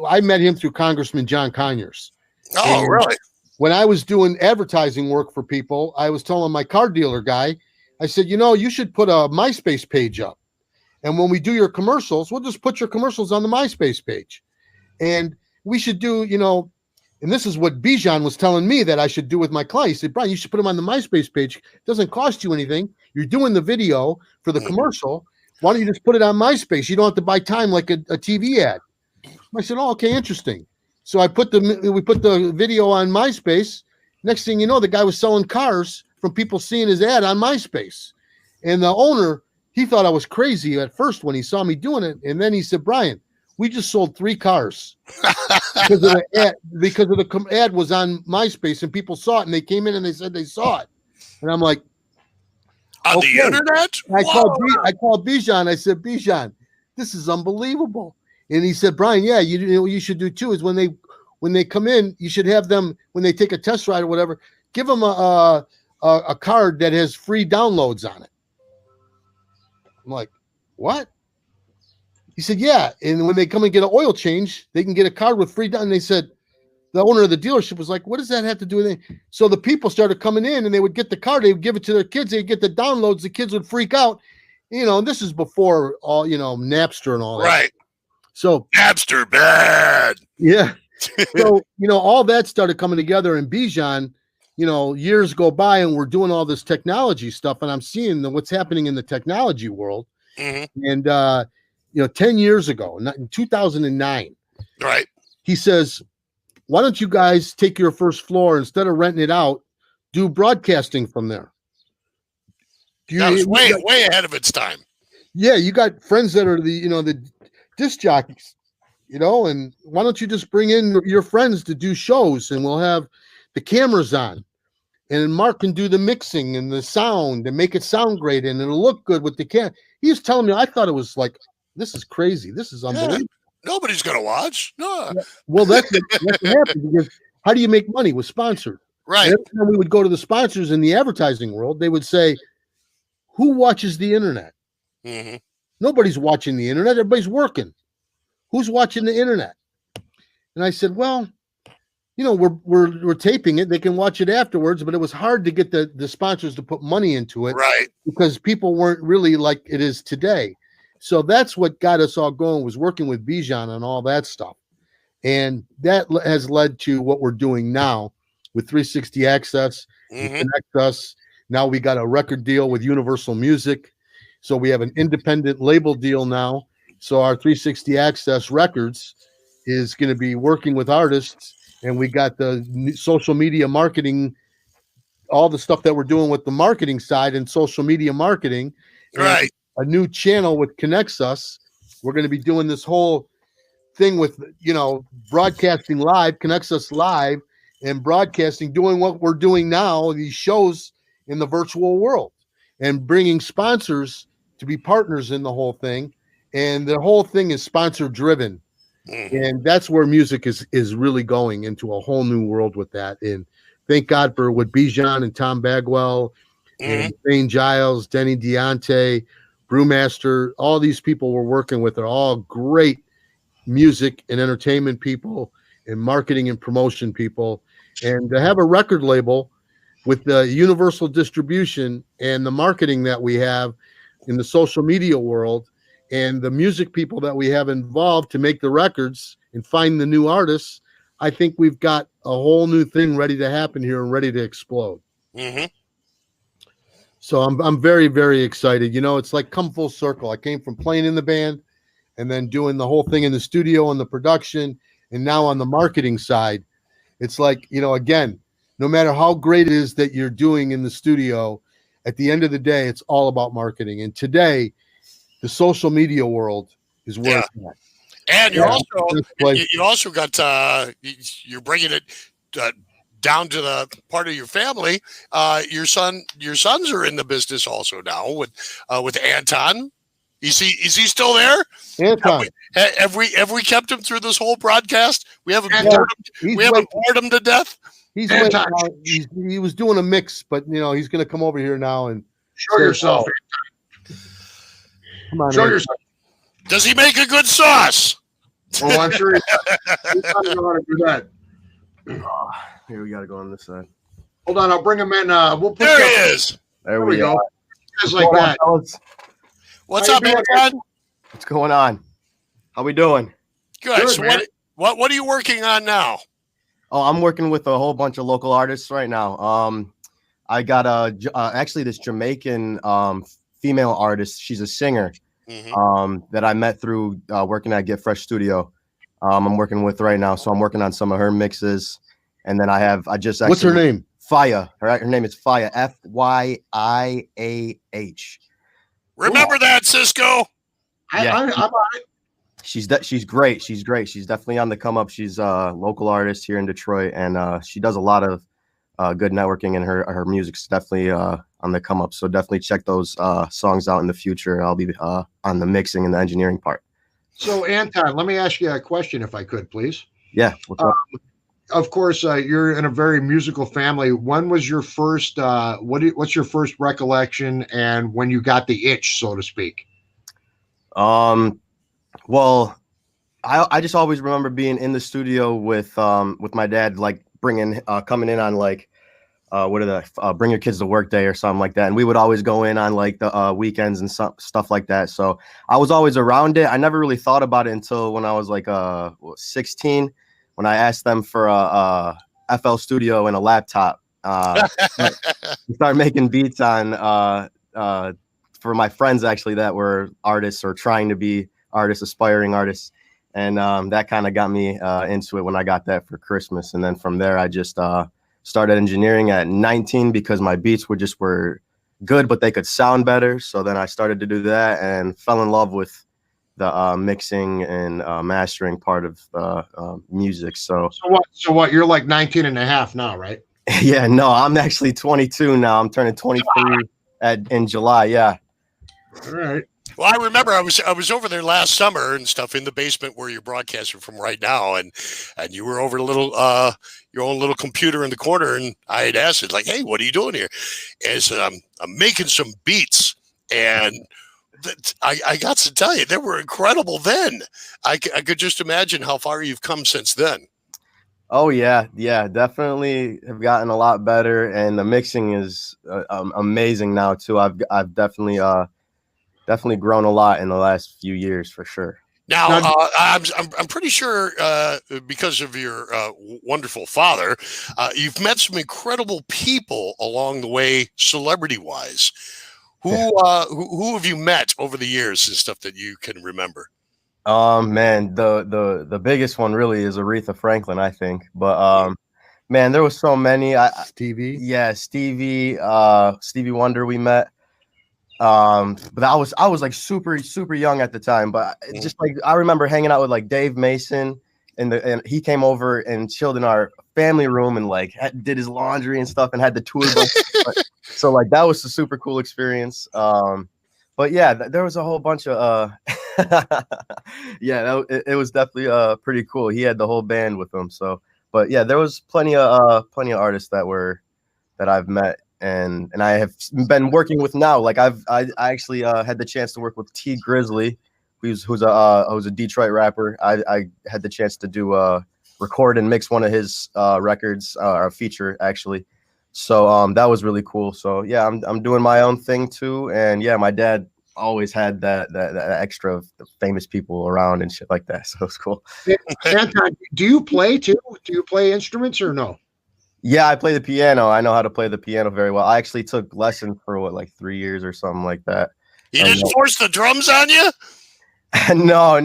I met him through Congressman John Conyers.
Oh, and really?
When I was doing advertising work for people, I was telling my car dealer guy, I said, you should put a MySpace page up. And when we do your commercials, we'll just put your commercials on the MySpace page. And we should do, and this is what Bijan was telling me that I should do with my client. He said, Brian, you should put them on the MySpace page. It doesn't cost you anything. You're doing the video for the commercial. Why don't you just put it on MySpace? You don't have to buy time like a TV ad. I said, oh, okay, interesting. So we put the video on MySpace. Next thing you know, the guy was selling cars from people seeing his ad on MySpace. And the owner, he thought I was crazy at first when he saw me doing it. And then he said, Brian, we just sold 3 cars because of the ad was on MySpace, and people saw it, and they came in and they said they saw it. And I'm like,
on the internet?
I called Bijan. I said, Bijan, this is unbelievable. And he said, Brian, yeah, what you should do too is when they come in, you should have them, when they take a test ride or whatever, give them a card that has free downloads on it. I'm like, what? He said, yeah. And when they come and get an oil change, they can get a card with free down. And they said, the owner of the dealership was like, what does that have to do with anything? So the people started coming in and they would get the car, they would give it to their kids, they'd get the downloads, the kids would freak out. And this is before all, Napster and all that.
Right.
So
Napster bad.
Yeah. So, all that started coming together, and Bijan, years go by and we're doing all this technology stuff, and I'm seeing what's happening in the technology world. And 10 years ago, in 2009,
right,
he says, why don't you guys take your first floor, instead of renting it out, do broadcasting from there?
That was way ahead of its time.
Yeah, you got friends that are the disc jockeys, and why don't you just bring in your friends to do shows, and we'll have the cameras on, and Mark can do the mixing and the sound and make it sound great, and it'll look good with the cam. He was telling me, I thought it was like, this is crazy. This is unbelievable.
Yeah, nobody's going to watch. No.
Yeah. Well, that's what happened, because how do you make money with sponsors?
Right.
And every time we would go to the sponsors in the advertising world, they would say, who watches the internet? Nobody's watching the internet. Everybody's working. Who's watching the internet? And I said, well, we're taping it. They can watch it afterwards, but it was hard to get the sponsors to put money into it,
right?
Because people weren't really like it is today. So that's what got us all going, was working with Bijan on all that stuff. And that has led to what we're doing now with 360 Access, Connect Us. Now we got a record deal with Universal Music. So we have an independent label deal now. So our 360 Access Records is going to be working with artists, and we got the social media marketing, all the stuff that we're doing with the marketing side and social media marketing.
Right.
A new channel with Connects Us. We're going to be doing this whole thing with, broadcasting live, Connects Us live, and broadcasting, doing what we're doing now, these shows in the virtual world, and bringing sponsors to be partners in the whole thing. And the whole thing is sponsor driven. And that's where music is really going into a whole new world with that. And thank God for what Bijan and Tom Bagwell and Shane Giles, Denny Deontay, Brewmaster, all these people we're working with are all great music and entertainment people and marketing and promotion people. And to have a record label with the universal distribution and the marketing that we have in the social media world, and the music people that we have involved to make the records and find the new artists, I think we've got a whole new thing ready to happen here and ready to explode. So I'm very, very excited. It's like come full circle. I came from playing in the band and then doing the whole thing in the studio and the production, and now on the marketing side. It's like, again, no matter how great it is that you're doing in the studio, at the end of the day, it's all about marketing. And today, the social media world is where it's at.
And you also got you're bringing it down to the part of your family. Your sons are in the business also now with Anton. Is he still there?
Anton.
Have we kept him through this whole broadcast? We haven't bored him to death.
He was doing a mix, but he's going to come over here now and
show yourself.
Come on,
show yourself.
Does he make a good sauce?
Oh, I'm sure he's not know how to do that.
Here, we got to go on this side.
Hold on, I'll bring him in. We'll put
there he is.
There we go.
Just like that.
What's up, Anton?
What's going on? How we doing?
Good. So what are you working on now?
Oh, I'm working with a whole bunch of local artists right now. I got actually this Jamaican female artist. She's a singer that I met through working at Get Fresh Studio. I'm working with right now, so I'm working on some of her mixes. And then what's
her name?
Faya. Her name is Faya. Fyiah.
Remember that, Cisco?
I'm on it.
She's great. She's great. She's definitely on the come up. She's a local artist here in Detroit, and she does a lot of good networking, and her music's definitely on the come up. So definitely check those songs out in the future. I'll be on the mixing and the engineering part.
So Anton, let me ask you a question, if I could, please.
Yeah. What's up?
Of course, you're in a very musical family. When was your first? What's your first recollection, and when you got the itch, so to speak?
Well, I just always remember being in the studio with my dad, like coming in on like what are the bring your kids to work day or something like that, and we would always go in on like the weekends and stuff like that. So I was always around it. I never really thought about it until when I was like 16, when I asked them for a FL Studio and a laptop. We started making beats on for my friends actually that were artists or trying to be artists, aspiring artists. And that kind of got me into it when I got that for Christmas. And then from there, I just started engineering at 19 because my beats were good, but they could sound better. So then I started to do that and fell in love with the mixing and mastering part of music. So
what? You're like 19 and a half now, right?
Yeah, no, I'm actually 22 now. I'm turning 23 in July. Yeah.
All right.
Well, I remember I was over there last summer and stuff in the basement where you're broadcasting from right now, and you were over your own little computer in the corner, and I had asked it like, "Hey, what are you doing here?" And I said, "I'm making some beats," and I got to tell you, they were incredible then. I could just imagine how far you've come since then.
Oh yeah, definitely have gotten a lot better, and the mixing is amazing now too. I've definitely grown a lot in the last few years for sure.
Now, I'm pretty sure because of your wonderful father, you've met some incredible people along the way, celebrity-wise. Who have you met over the years and stuff that you can remember?
Man, the biggest one really is Aretha Franklin, I think. But man, there was so many.
Stevie.
Yeah, Stevie Wonder we met. But I was like super young at the time. But just like I remember hanging out with like Dave Mason, and he came over and chilled in our family room and like did his laundry and stuff and had the tour book. So like that was a super cool experience. But yeah, there was a whole bunch of yeah, it was definitely pretty cool. He had the whole band with him. So, but yeah, there was plenty of artists that I've met and I have been working with now. Like I actually had the chance to work with T Grizzly, who's a Detroit rapper. I had the chance to record and mix one of his records, or a feature actually. So that was really cool. So yeah, I'm doing my own thing too. And yeah, my dad always had that extra famous people around and shit like that. So it's cool.
Anton, do you play too? Do you play instruments or no?
Yeah, I play the piano. I know how to play the piano very well. I actually took lessons for like 3 years or something like that.
He didn't force the drums on you?
No.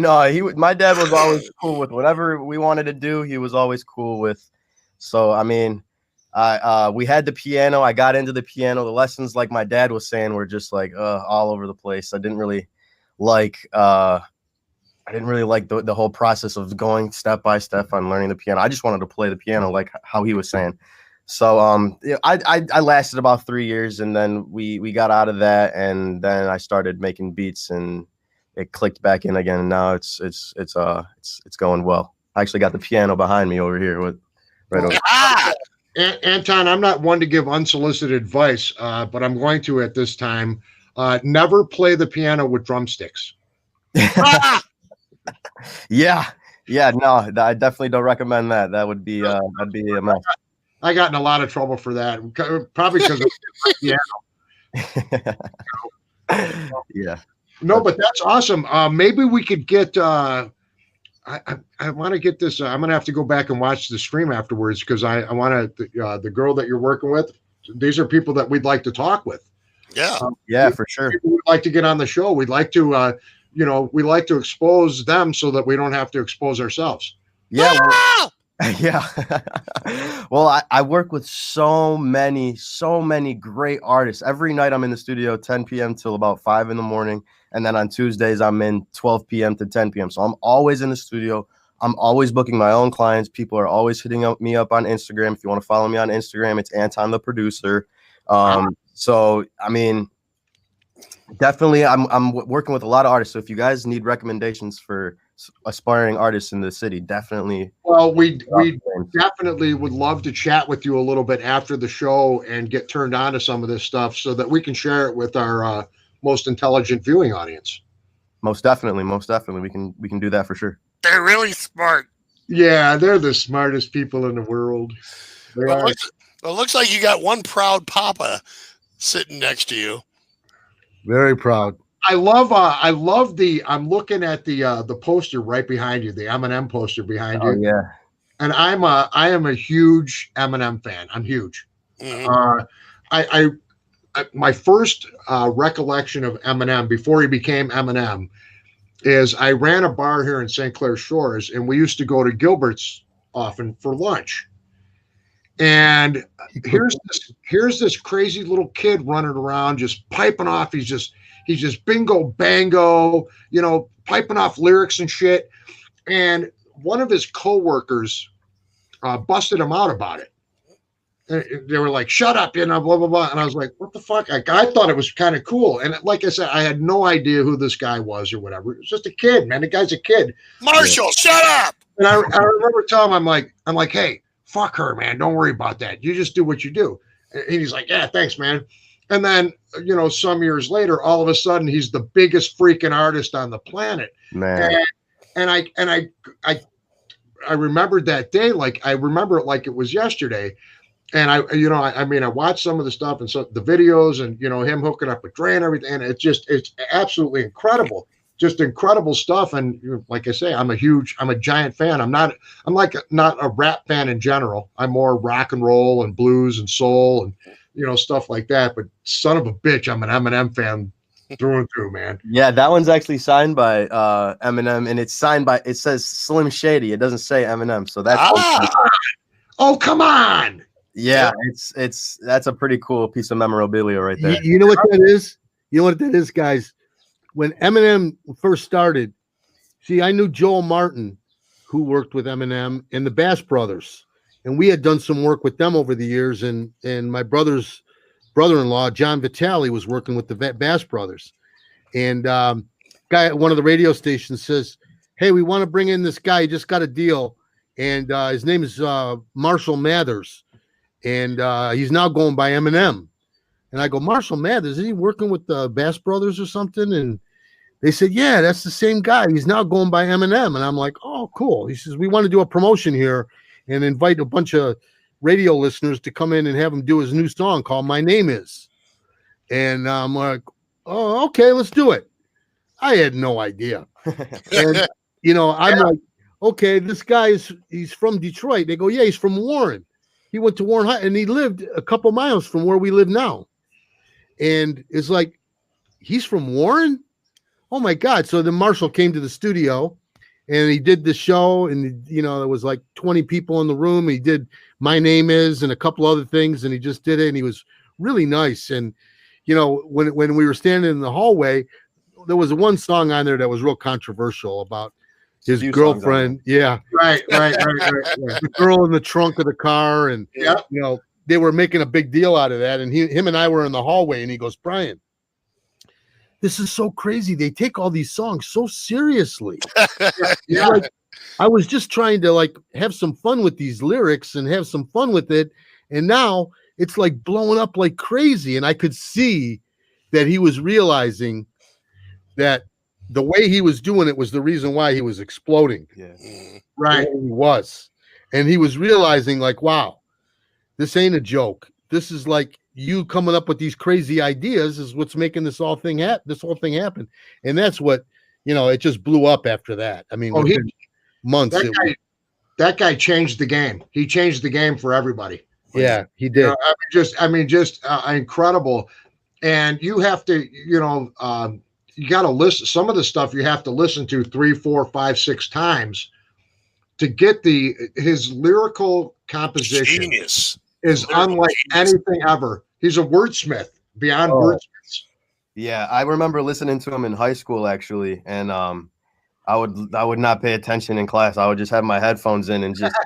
My dad was always cool with whatever we wanted to do. He was always cool with. So I mean, we had the piano. I got into the piano. The lessons, like my dad was saying, were just like all over the place. I didn't really like the whole process of going step by step on learning the piano. I just wanted to play the piano like how he was saying. So I lasted about 3 years, and then we got out of that, and then I started making beats, and it clicked back in again. And now it's going well. I actually got the piano behind me over here with right over.
Anton, I'm not one to give unsolicited advice, but I'm going to at this time. Never play the piano with drumsticks.
Yeah, no, I definitely don't recommend that. That would be that'd be a mess.
I got in a lot of trouble for that, probably because of piano.
Yeah.
No, but that's awesome. Maybe we could get. I want to get this. I'm gonna have to go back and watch the stream afterwards because I want to. The girl that you're working with. These are people that we'd like to talk with.
Yeah,
yeah, for sure.
We'd like to get on the show. We'd like to. We like to expose them so that we don't have to expose ourselves.
Yeah. Yeah. Well, I work with so many great artists. Every night I'm in the studio 10 p.m. till about 5 in the morning. And then on Tuesdays, I'm in 12 p.m. to 10 p.m. So I'm always in the studio. I'm always booking my own clients. People are always hitting me up on Instagram. If you want to follow me on Instagram, it's Anton the Producer. So, I mean, definitely I'm working with a lot of artists. So if you guys need recommendations for aspiring artists in the city, definitely.
Well, we definitely would love to chat with you a little bit after the show and get turned on to some of this stuff so that we can share it with our most intelligent viewing audience.
Most definitely we can do that for sure.
They're really smart.
Yeah, they're the smartest people in the world.
Well, it looks like you got one proud papa sitting next to you.
Very proud.
I'm looking at the poster right behind you, the Eminem poster behind you.
Oh yeah.
And I am a huge Eminem fan. I'm huge.
Mm-hmm.
My first recollection of Eminem before he became Eminem is I ran a bar here in St. Clair Shores, and we used to go to Gilbert's often for lunch. And here's this crazy little kid running around, just piping off. He's just bingo bango, piping off lyrics and shit. And one of his coworkers busted him out about it. And they were like, "Shut up," blah blah blah. And I was like, "What the fuck?" I thought it was kind of cool. And like I said, I had no idea who this guy was or whatever. It was just a kid, man. The guy's a kid.
Marshall, shut up.
And I remember telling him, I'm like, "Hey, fuck her, man. Don't worry about that. You just do what you do." And he's like, "Yeah, thanks, man." And then, some years later, all of a sudden, he's the biggest freaking artist on the planet.
Man.
And I remembered that day, like I remember it like it was yesterday. And I watched some of the stuff and so the videos and him hooking up with Dre and everything. And it's absolutely incredible, just incredible stuff. And like I say, I'm a giant fan. I'm not a rap fan in general. I'm more rock and roll and blues and soul and stuff like that. But son of a bitch, I'm an Eminem fan through and through, man.
Yeah, that one's actually signed by Eminem, and it says Slim Shady. It doesn't say Eminem, so that's
oh, come on.
Yeah, that's a pretty cool piece of memorabilia right there.
You know what that is? You know what that is, guys? When Eminem first started, see, I knew Joel Martin, who worked with Eminem, and the Bass Brothers, and we had done some work with them over the years. And my brother's brother-in-law, John Vitale, was working with the Bass Brothers. And guy at one of the radio stations says, "Hey, we want to bring in this guy. He just got a deal, and his name is Marshall Mathers. And he's now going by Eminem." And I go, "Marshall Mathers, is he working with the Bass Brothers or something?" And they said, "Yeah, that's the same guy. He's now going by Eminem." And I'm like, "Oh, cool." He says, "We want to do a promotion here and invite a bunch of radio listeners to come in and have him do his new song called My Name Is." And I'm like, "Oh, okay, let's do it." I had no idea. And, I'm like, "Okay, this guy he's from Detroit." They go, "Yeah, he's from Warren. He went to Warren High, and he lived a couple miles from where we live now." And it's like, he's from Warren? Oh my God. So then Marshall came to the studio and he did the show, and there was like 20 people in the room. He did My Name Is and a couple other things, and he just did it, and he was really nice. And when we were standing in the hallway, there was one song on there that was real controversial about his girlfriend. Yeah.
Right.
The girl in the trunk of the car. And, they were making a big deal out of that. And him and I were in the hallway, and he goes, "Brian, this is so crazy. They take all these songs so seriously."
Yeah.
Like, I was just trying to have some fun with these lyrics and have some fun with it. And now it's like blowing up like crazy. And I could see that he was realizing that the way he was doing it was the reason why he was exploding.
Yeah.
Right.
He was. And he was realizing, like, wow, this ain't a joke. This is like you coming up with these crazy ideas is what's making this whole thing happen. And that's what, it just blew up after that. I mean, months.
That guy changed the game. He changed the game for everybody.
Yeah, he did.
Incredible. And you have to, you got to listen. Some of the stuff you have to listen to 3, 4, 5, 6 times to get his lyrical composition.
Genius.
Is unlike anything ever. He's a wordsmith beyond wordsmiths.
Yeah, I remember listening to him in high school actually, and I would not pay attention in class. I would just have my headphones in and just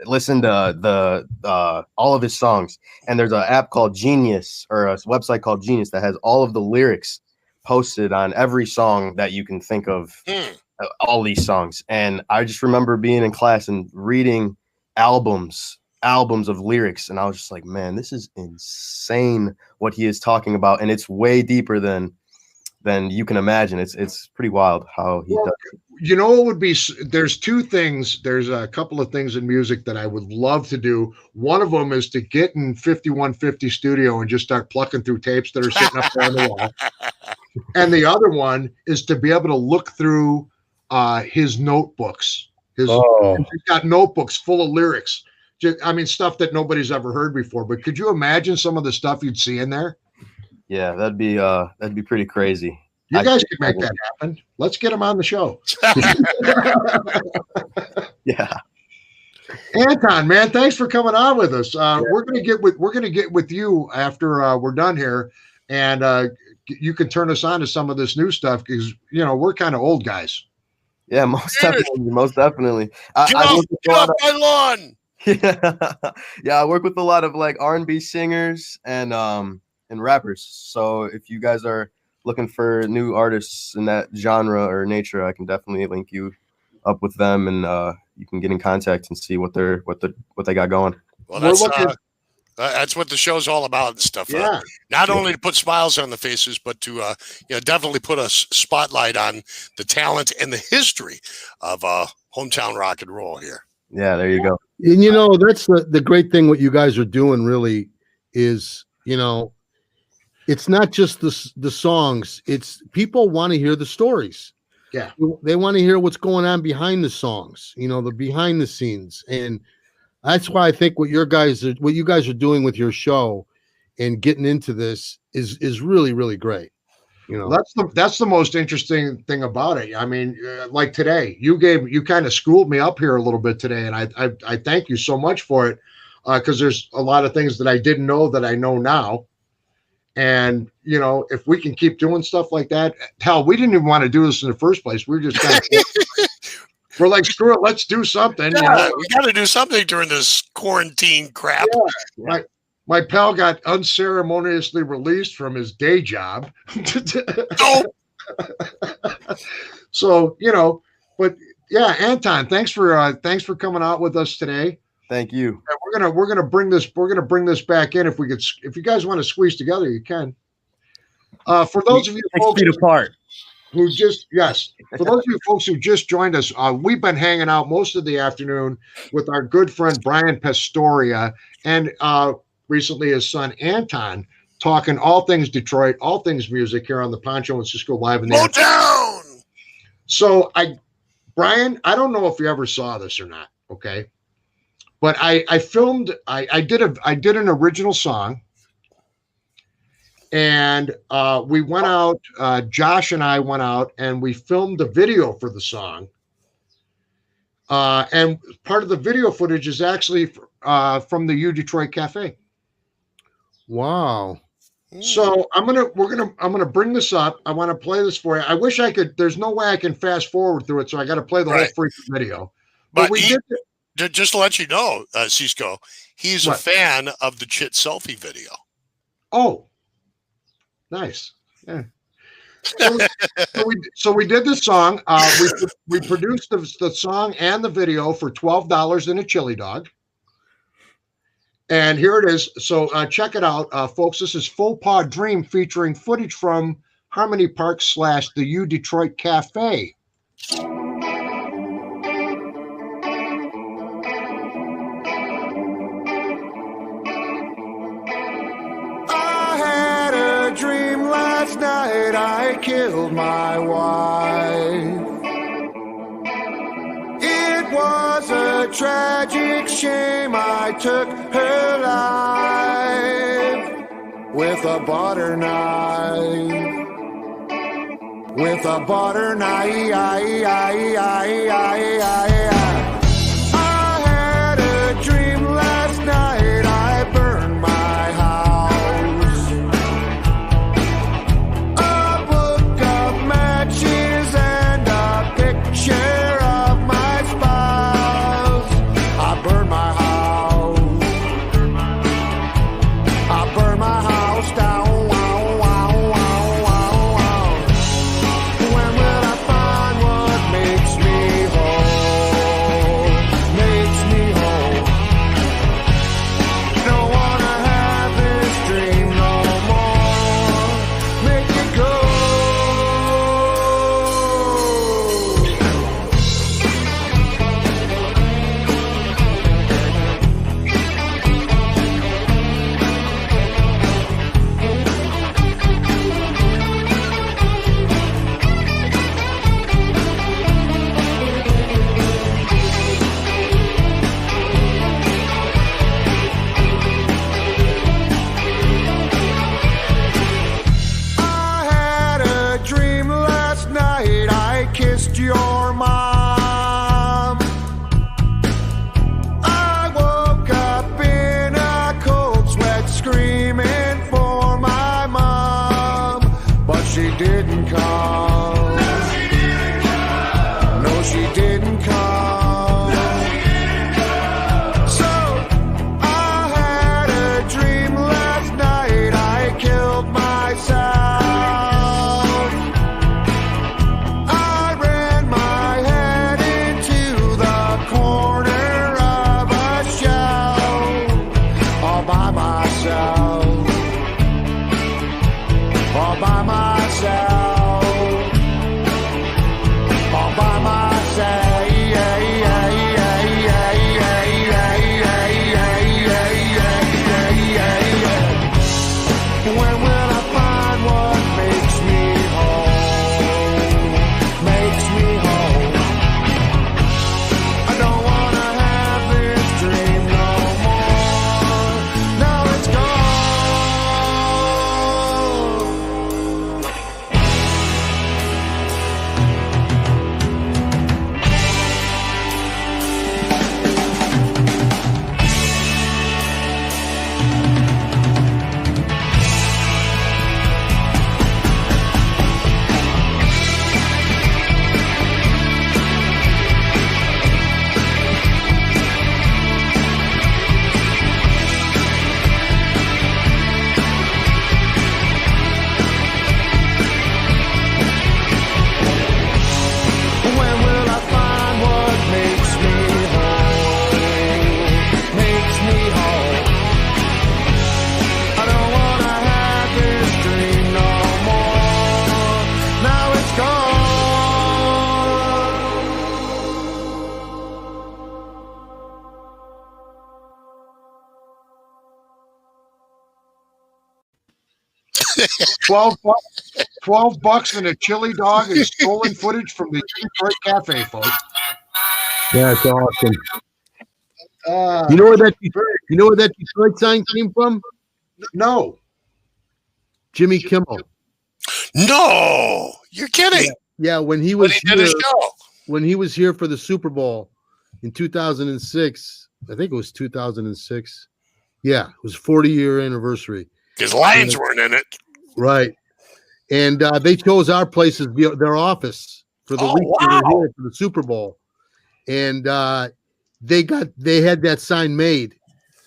listen to the all of his songs. And there's an app called Genius, or a website called Genius, that has all of the lyrics posted on every song that you can think of. All these songs. And I just remember being in class and reading albums of lyrics, and I was just like, man, this is insane what he is talking about, and it's way deeper than then you can imagine. It's pretty wild how he does.
You know, it would be, there's two things. There's a couple of things in music that I would love to do. One of them is to get in 5150 studio and just start plucking through tapes that are sitting up there on the wall. And the other one is to be able to look through his notebooks. He's got notebooks full of lyrics. I mean, stuff that nobody's ever heard before. But could you imagine some of the stuff you'd see in there?
Yeah, that'd be pretty crazy.
You guys can make that happen. Let's get him on the show.
Yeah.
Anton, man, thanks for coming on with us. We're gonna get with you after we're done here, and you can turn us on to some of this new stuff because we're kind of old guys.
Yeah, most definitely.
Get off my lawn.
Yeah, I work with a lot of like R&B singers and rappers. So if you guys are looking for new artists in that genre or nature, I can definitely link you up with them, and you can get in contact and see what they got going.
Well, that's what the show's all about and stuff.
Yeah.
Not only to put smiles on the faces, but to definitely put a spotlight on the talent and the history of hometown rock and roll here.
Yeah, there you go.
And that's the great thing. What you guys are doing really is, it's not just the songs. It's people want to hear the stories.
Yeah,
they want to hear what's going on behind the songs. The behind the scenes, and that's why I think what you guys are doing with your show and getting into this is really, really great.
That's the most interesting thing about it. I mean, like today, you kind of schooled me up here a little bit today, and I thank you so much for it because there's a lot of things that I didn't know that I know now. And, if we can keep doing stuff like that, hell, we didn't even want to do this in the first place. We were just kind of, we're like, screw it, let's do something.
Yeah, we got to do something during this quarantine crap.
Yeah. My pal got unceremoniously released from his day job.
Oh.
So, but yeah, Anton, thanks for coming out with us today.
Thank you.
And we're gonna bring this back in if you guys want to squeeze together, you can. For those of you folks for those of you folks who just joined us, we've been hanging out most of the afternoon with our good friend Brian Pastoria and recently his son Anton, talking all things Detroit, all things music here on the Poncho and Cisco Live in the
Motown.
So Brian, I don't know if you ever saw this or not, okay? But I filmed, I did an original song, and we went out, Josh and I went out and we filmed the video for the song. And part of the video footage is actually from the U Detroit Cafe.
Wow.
So I'm gonna bring this up. I want to play this for you. I wish I could. There's no way I can fast forward through it, so I got to play the whole freaking video.
But we did. Just to let you know, Cisco, he's a fan of the Chit selfie video.
Oh, nice. Yeah. So we did this song. We produced the song and the video for $12 in a chili dog. And here it is. So check it out, folks. This is Full Paw Dream featuring footage from Harmony Park / the U Detroit Cafe.
Last night I killed my wife. It was a tragic shame. I took her life with a butter knife. With a butter knife. I had a dream last night. I burned my house. When will I find what makes me whole? come. No, she didn't come. So I had a dream last night. I killed myself. I ran my head into the corner of a shell all by myself. All by myself, all by myself. When will I find what makes me whole? Makes me whole. I don't wanna have this dream no more. Now it's gone. When will I find what makes me whole? Makes me whole. I don't wanna have this dream no more. Now it's gone.
$12 and a chili dog and stolen footage from the Detroit Cafe, folks.
That's awesome.
Uh,
You know where that Detroit sign came from?
no.
Jimmy Kimmel.
No, you're kidding.
Yeah, when he
When
was
he did
here,
a show.
when he was here for the Super Bowl in 2006, I think it was 2006. Yeah, it was 40-year anniversary.
Because Lions weren't in it.
Right. And they chose our place as their office for the
Oh,
week we were
wow.
here for the Super Bowl. And they had that sign made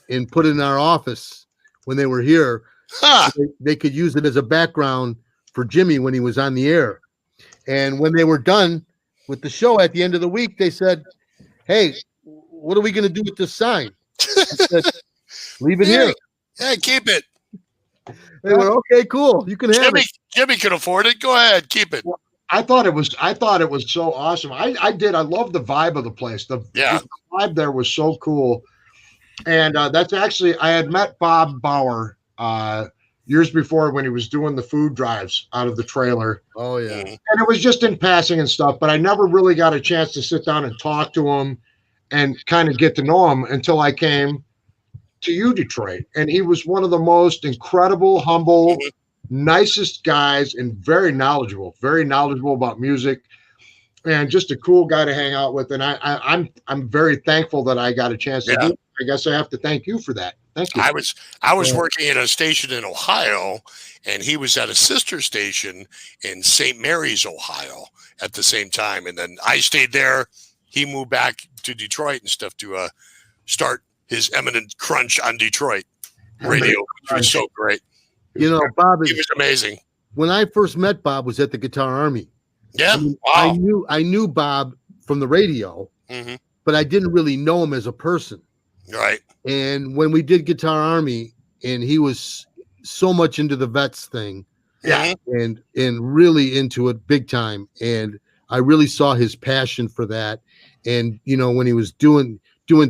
and put in our office when they were here.
Huh.
They could use it as a background for Jimmy when he was on the air. And when they were done with the show at the end of the week, they said, "Hey, what are we going to do with this sign?" I said, "Leave it here."
Yeah, keep it.
They went, "Okay, cool. You can have it."
Jimmy can afford it. Go ahead, keep it.
I thought it was so awesome. I love the vibe of the place. The vibe there was so cool. And that's actually, I had met Bob Bauer years before when he was doing the food drives out of the trailer.
Oh, yeah.
And it was just in passing and stuff, but I never really got a chance to sit down and talk to him and kind of get to know him until I came to you, Detroit. And he was one of the most incredible, humble, nicest guys and very knowledgeable about music and just a cool guy to hang out with. And I'm very thankful that I got a chance to do it. I guess I have to thank you for that. Thank you.
I was working at a station in Ohio, and he was at a sister station in St. Mary's, Ohio at the same time. And then I stayed there. He moved back to Detroit and stuff to start his eminent crunch on Detroit radio, which was so great.
You know, Bob
He was amazing.
When I first met Bob was at the Guitar Army.
Yeah.
I mean,
Wow.
I knew Bob from the radio, but I didn't really know him as a person.
Right.
And when we did Guitar Army, and he was so much into the vets thing, and really into it big time, and I really saw his passion for that. And you know, when he was doing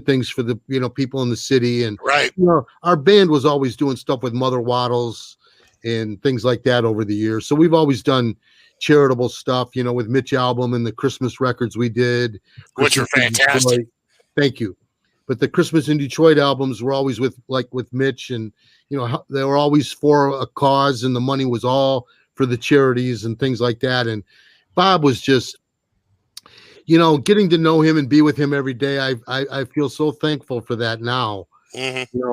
things for the people in the city, and our band was always doing stuff with Mother Waddles and things like that over the years. So we've always done charitable stuff, with Mitch album and the Christmas records we did,
which are fantastic.
Thank you. But the Christmas in Detroit albums were always with Mitch, and they were always for a cause, and the money was all for the charities and things like that. And Bob was just, getting to know him and be with him every day. I feel so thankful for that now.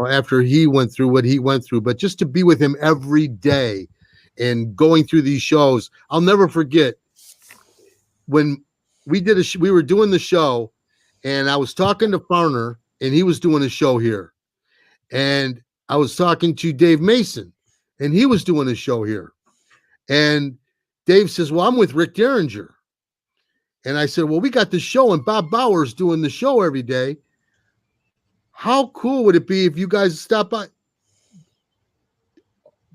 After he went through what he went through, but just to be with him every day and going through these shows. I'll never forget when we did we were doing the show, and I was talking to Farner, and he was doing a show here, and I was talking to Dave Mason, and he was doing a show here, and Dave says, "Well, I'm with Rick Derringer," and I said, "Well, we got the show, and Bob Bauer's doing the show every day. How cool would it be if you guys stop by?"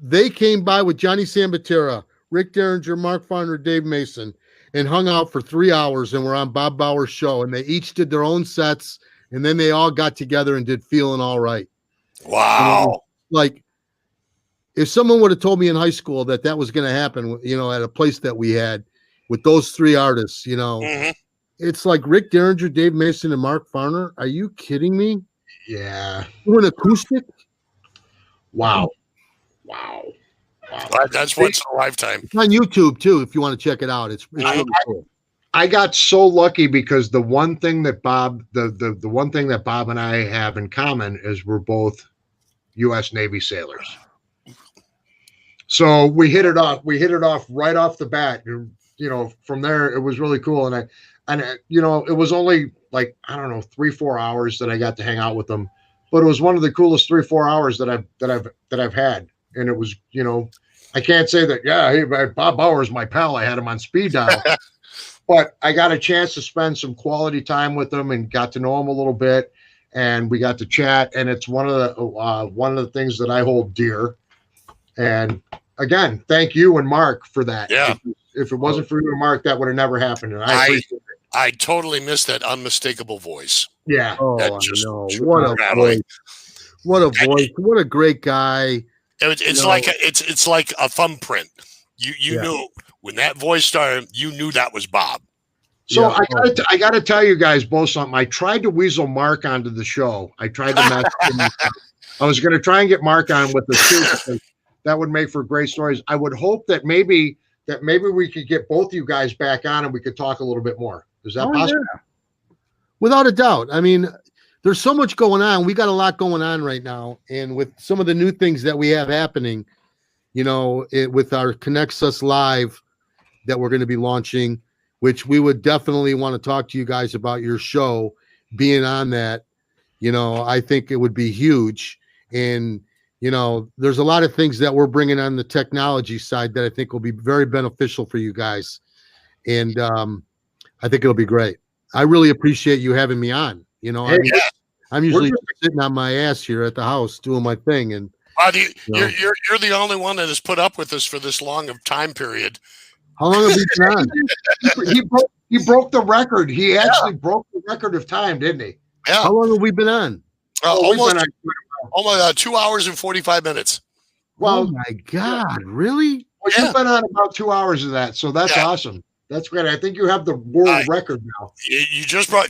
They came by with Johnny Sambatera, Rick Derringer, Mark Farner, Dave Mason, and hung out for 3 hours and were on Bob Bauer's show. And they each did their own sets, and then they all got together and did Feeling All Right.
Wow.
Like, if someone would have told me in high school that that was going to happen, you know, at a place that we had with those 3 artists, you know, it's like Rick Derringer, Dave Mason, and Mark Farner. Are you kidding me?
Yeah.
Doing acoustic?
Wow.
That's once in a lifetime.
It's on YouTube too, if you want to check it out. It's really cool.
I got so lucky because the one thing that Bob, the one thing that Bob and I have in common is we're both U.S. Navy sailors. So we hit it off. We hit it off right off the bat. You know, from there it was really cool. And you know, it was only like, I don't know, 3-4 hours that I got to hang out with them, but it was one of the coolest 3-4 hours that I've had. And it was, you know, I can't say that, yeah, hey, Bob Bauer's my pal. I had him on speed dial. But I got a chance to spend some quality time with him and got to know him a little bit, and we got to chat. And it's one of the things that I hold dear. And again, thank you and Mark for that.
Yeah.
If it wasn't for you and Mark, that would have never happened. And I appreciate it.
I totally miss that unmistakable voice.
Yeah.
Oh, I know. What a voice! What a voice! What a great guy!
It's like a thumbprint. You knew when that voice started, you knew that was Bob.
So I got to tell you guys both something. I tried to weasel Mark onto the show. I tried to mess him. I was going to try and get Mark on with the too, because that would make for great stories. I would hope that maybe we could get both you guys back on and we could talk a little bit more. Is that possible?
Yeah. Without a doubt. I mean, there's so much going on. We got a lot going on right now. And with some of the new things that we have happening, you know, with our Connects Us Live that we're going to be launching, which we would definitely want to talk to you guys about your show being on that. You know, I think it would be huge. And, you know, there's a lot of things that we're bringing on the technology side that I think will be very beneficial for you guys. And I think it'll be great. I really appreciate you having me on. You know, I'm usually sitting on my ass here at the house doing my thing. And
you're the only one that has put up with us for this long of time period.
How long have we been on?
He broke the record. He actually broke the record of time, didn't he?
Yeah.
How long have we been on?
Almost 2 hours and 45 minutes.
Well,
oh my God, really?
Well, you've been on about 2 hours of that, so that's awesome. That's great. I think you have the world record now.
You just brought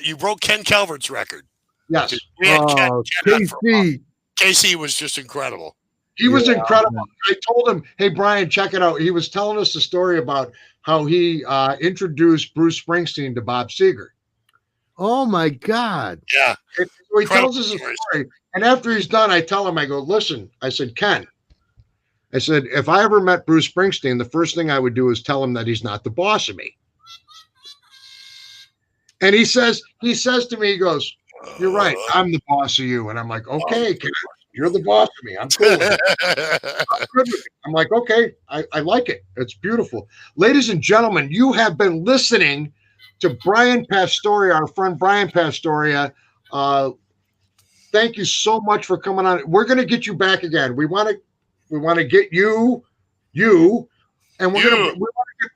you broke Ken Calvert's record.
Yes.
KC
was just incredible.
He was incredible. I told him, hey, Brian, check it out. He was telling us the story about how he introduced Bruce Springsteen to Bob Seger.
Oh, my God.
Yeah.
And so he tells us a story. And after he's done, I tell him, I go, listen, I said, Ken, I said, if I ever met Bruce Springsteen, the first thing I would do is tell him that he's not the boss of me. And he says to me, he goes, you're right. I'm the boss of you. And I'm like, okay, Ken, you're the boss of me. I'm cool with it. I'm good with it. I'm like, okay, I like it. It's beautiful. Ladies and gentlemen, you have been listening to Brian Pastoria, our friend Brian Pastoria. Thank you so much for coming on. We're going to get you back again. We want to get you, and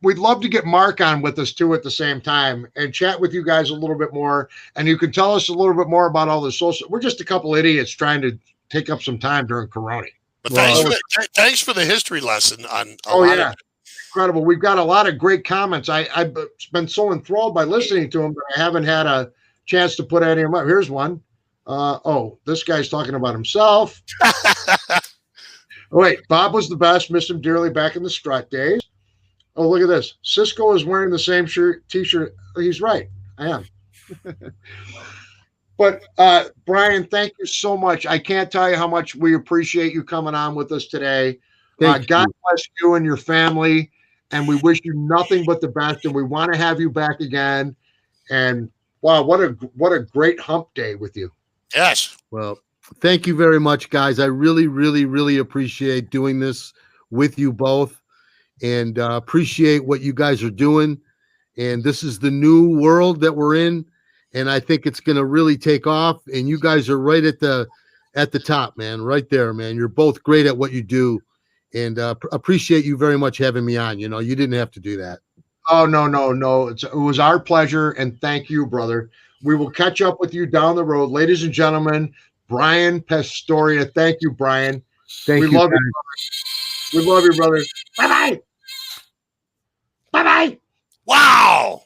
we'd love to get Mark on with us too at the same time and chat with you guys a little bit more. And you can tell us a little bit more about all the social. We're just a couple idiots trying to take up some time during Corona.
But thanks for the history lesson on.
Incredible. We've got a lot of great comments. I've been so enthralled by listening to them, but I haven't had a chance to put any of them up. Here's one. This guy's talking about himself. Wait, Bob was the best. Missed him dearly back in the strut days. Oh, look at this. Cisco is wearing the same t-shirt. He's right. I am. But Brian, thank you so much. I can't tell you how much we appreciate you coming on with us today.
Thank
God
you.
bless you and your family, and we wish you nothing but the best. And we want to have you back again. And wow, what a great hump day with you.
Yes.
Well, thank you very much, guys. I really, really, really appreciate doing this with you both, and appreciate what you guys are doing. And this is the new world that we're in, and I think it's going to really take off. And you guys are right at the top, man, right there, man. You're both great at what you do, and appreciate you very much having me on. You know, you didn't have to do that.
Oh, no. It was our pleasure, and thank you, brother. We will catch up with you down the road. Ladies and gentlemen, Brian Pastoria. Thank you, Brian.
Thank
We
you.
love
Guys.
you, brother. We love you, brother. Bye-bye. Bye-bye.
Wow.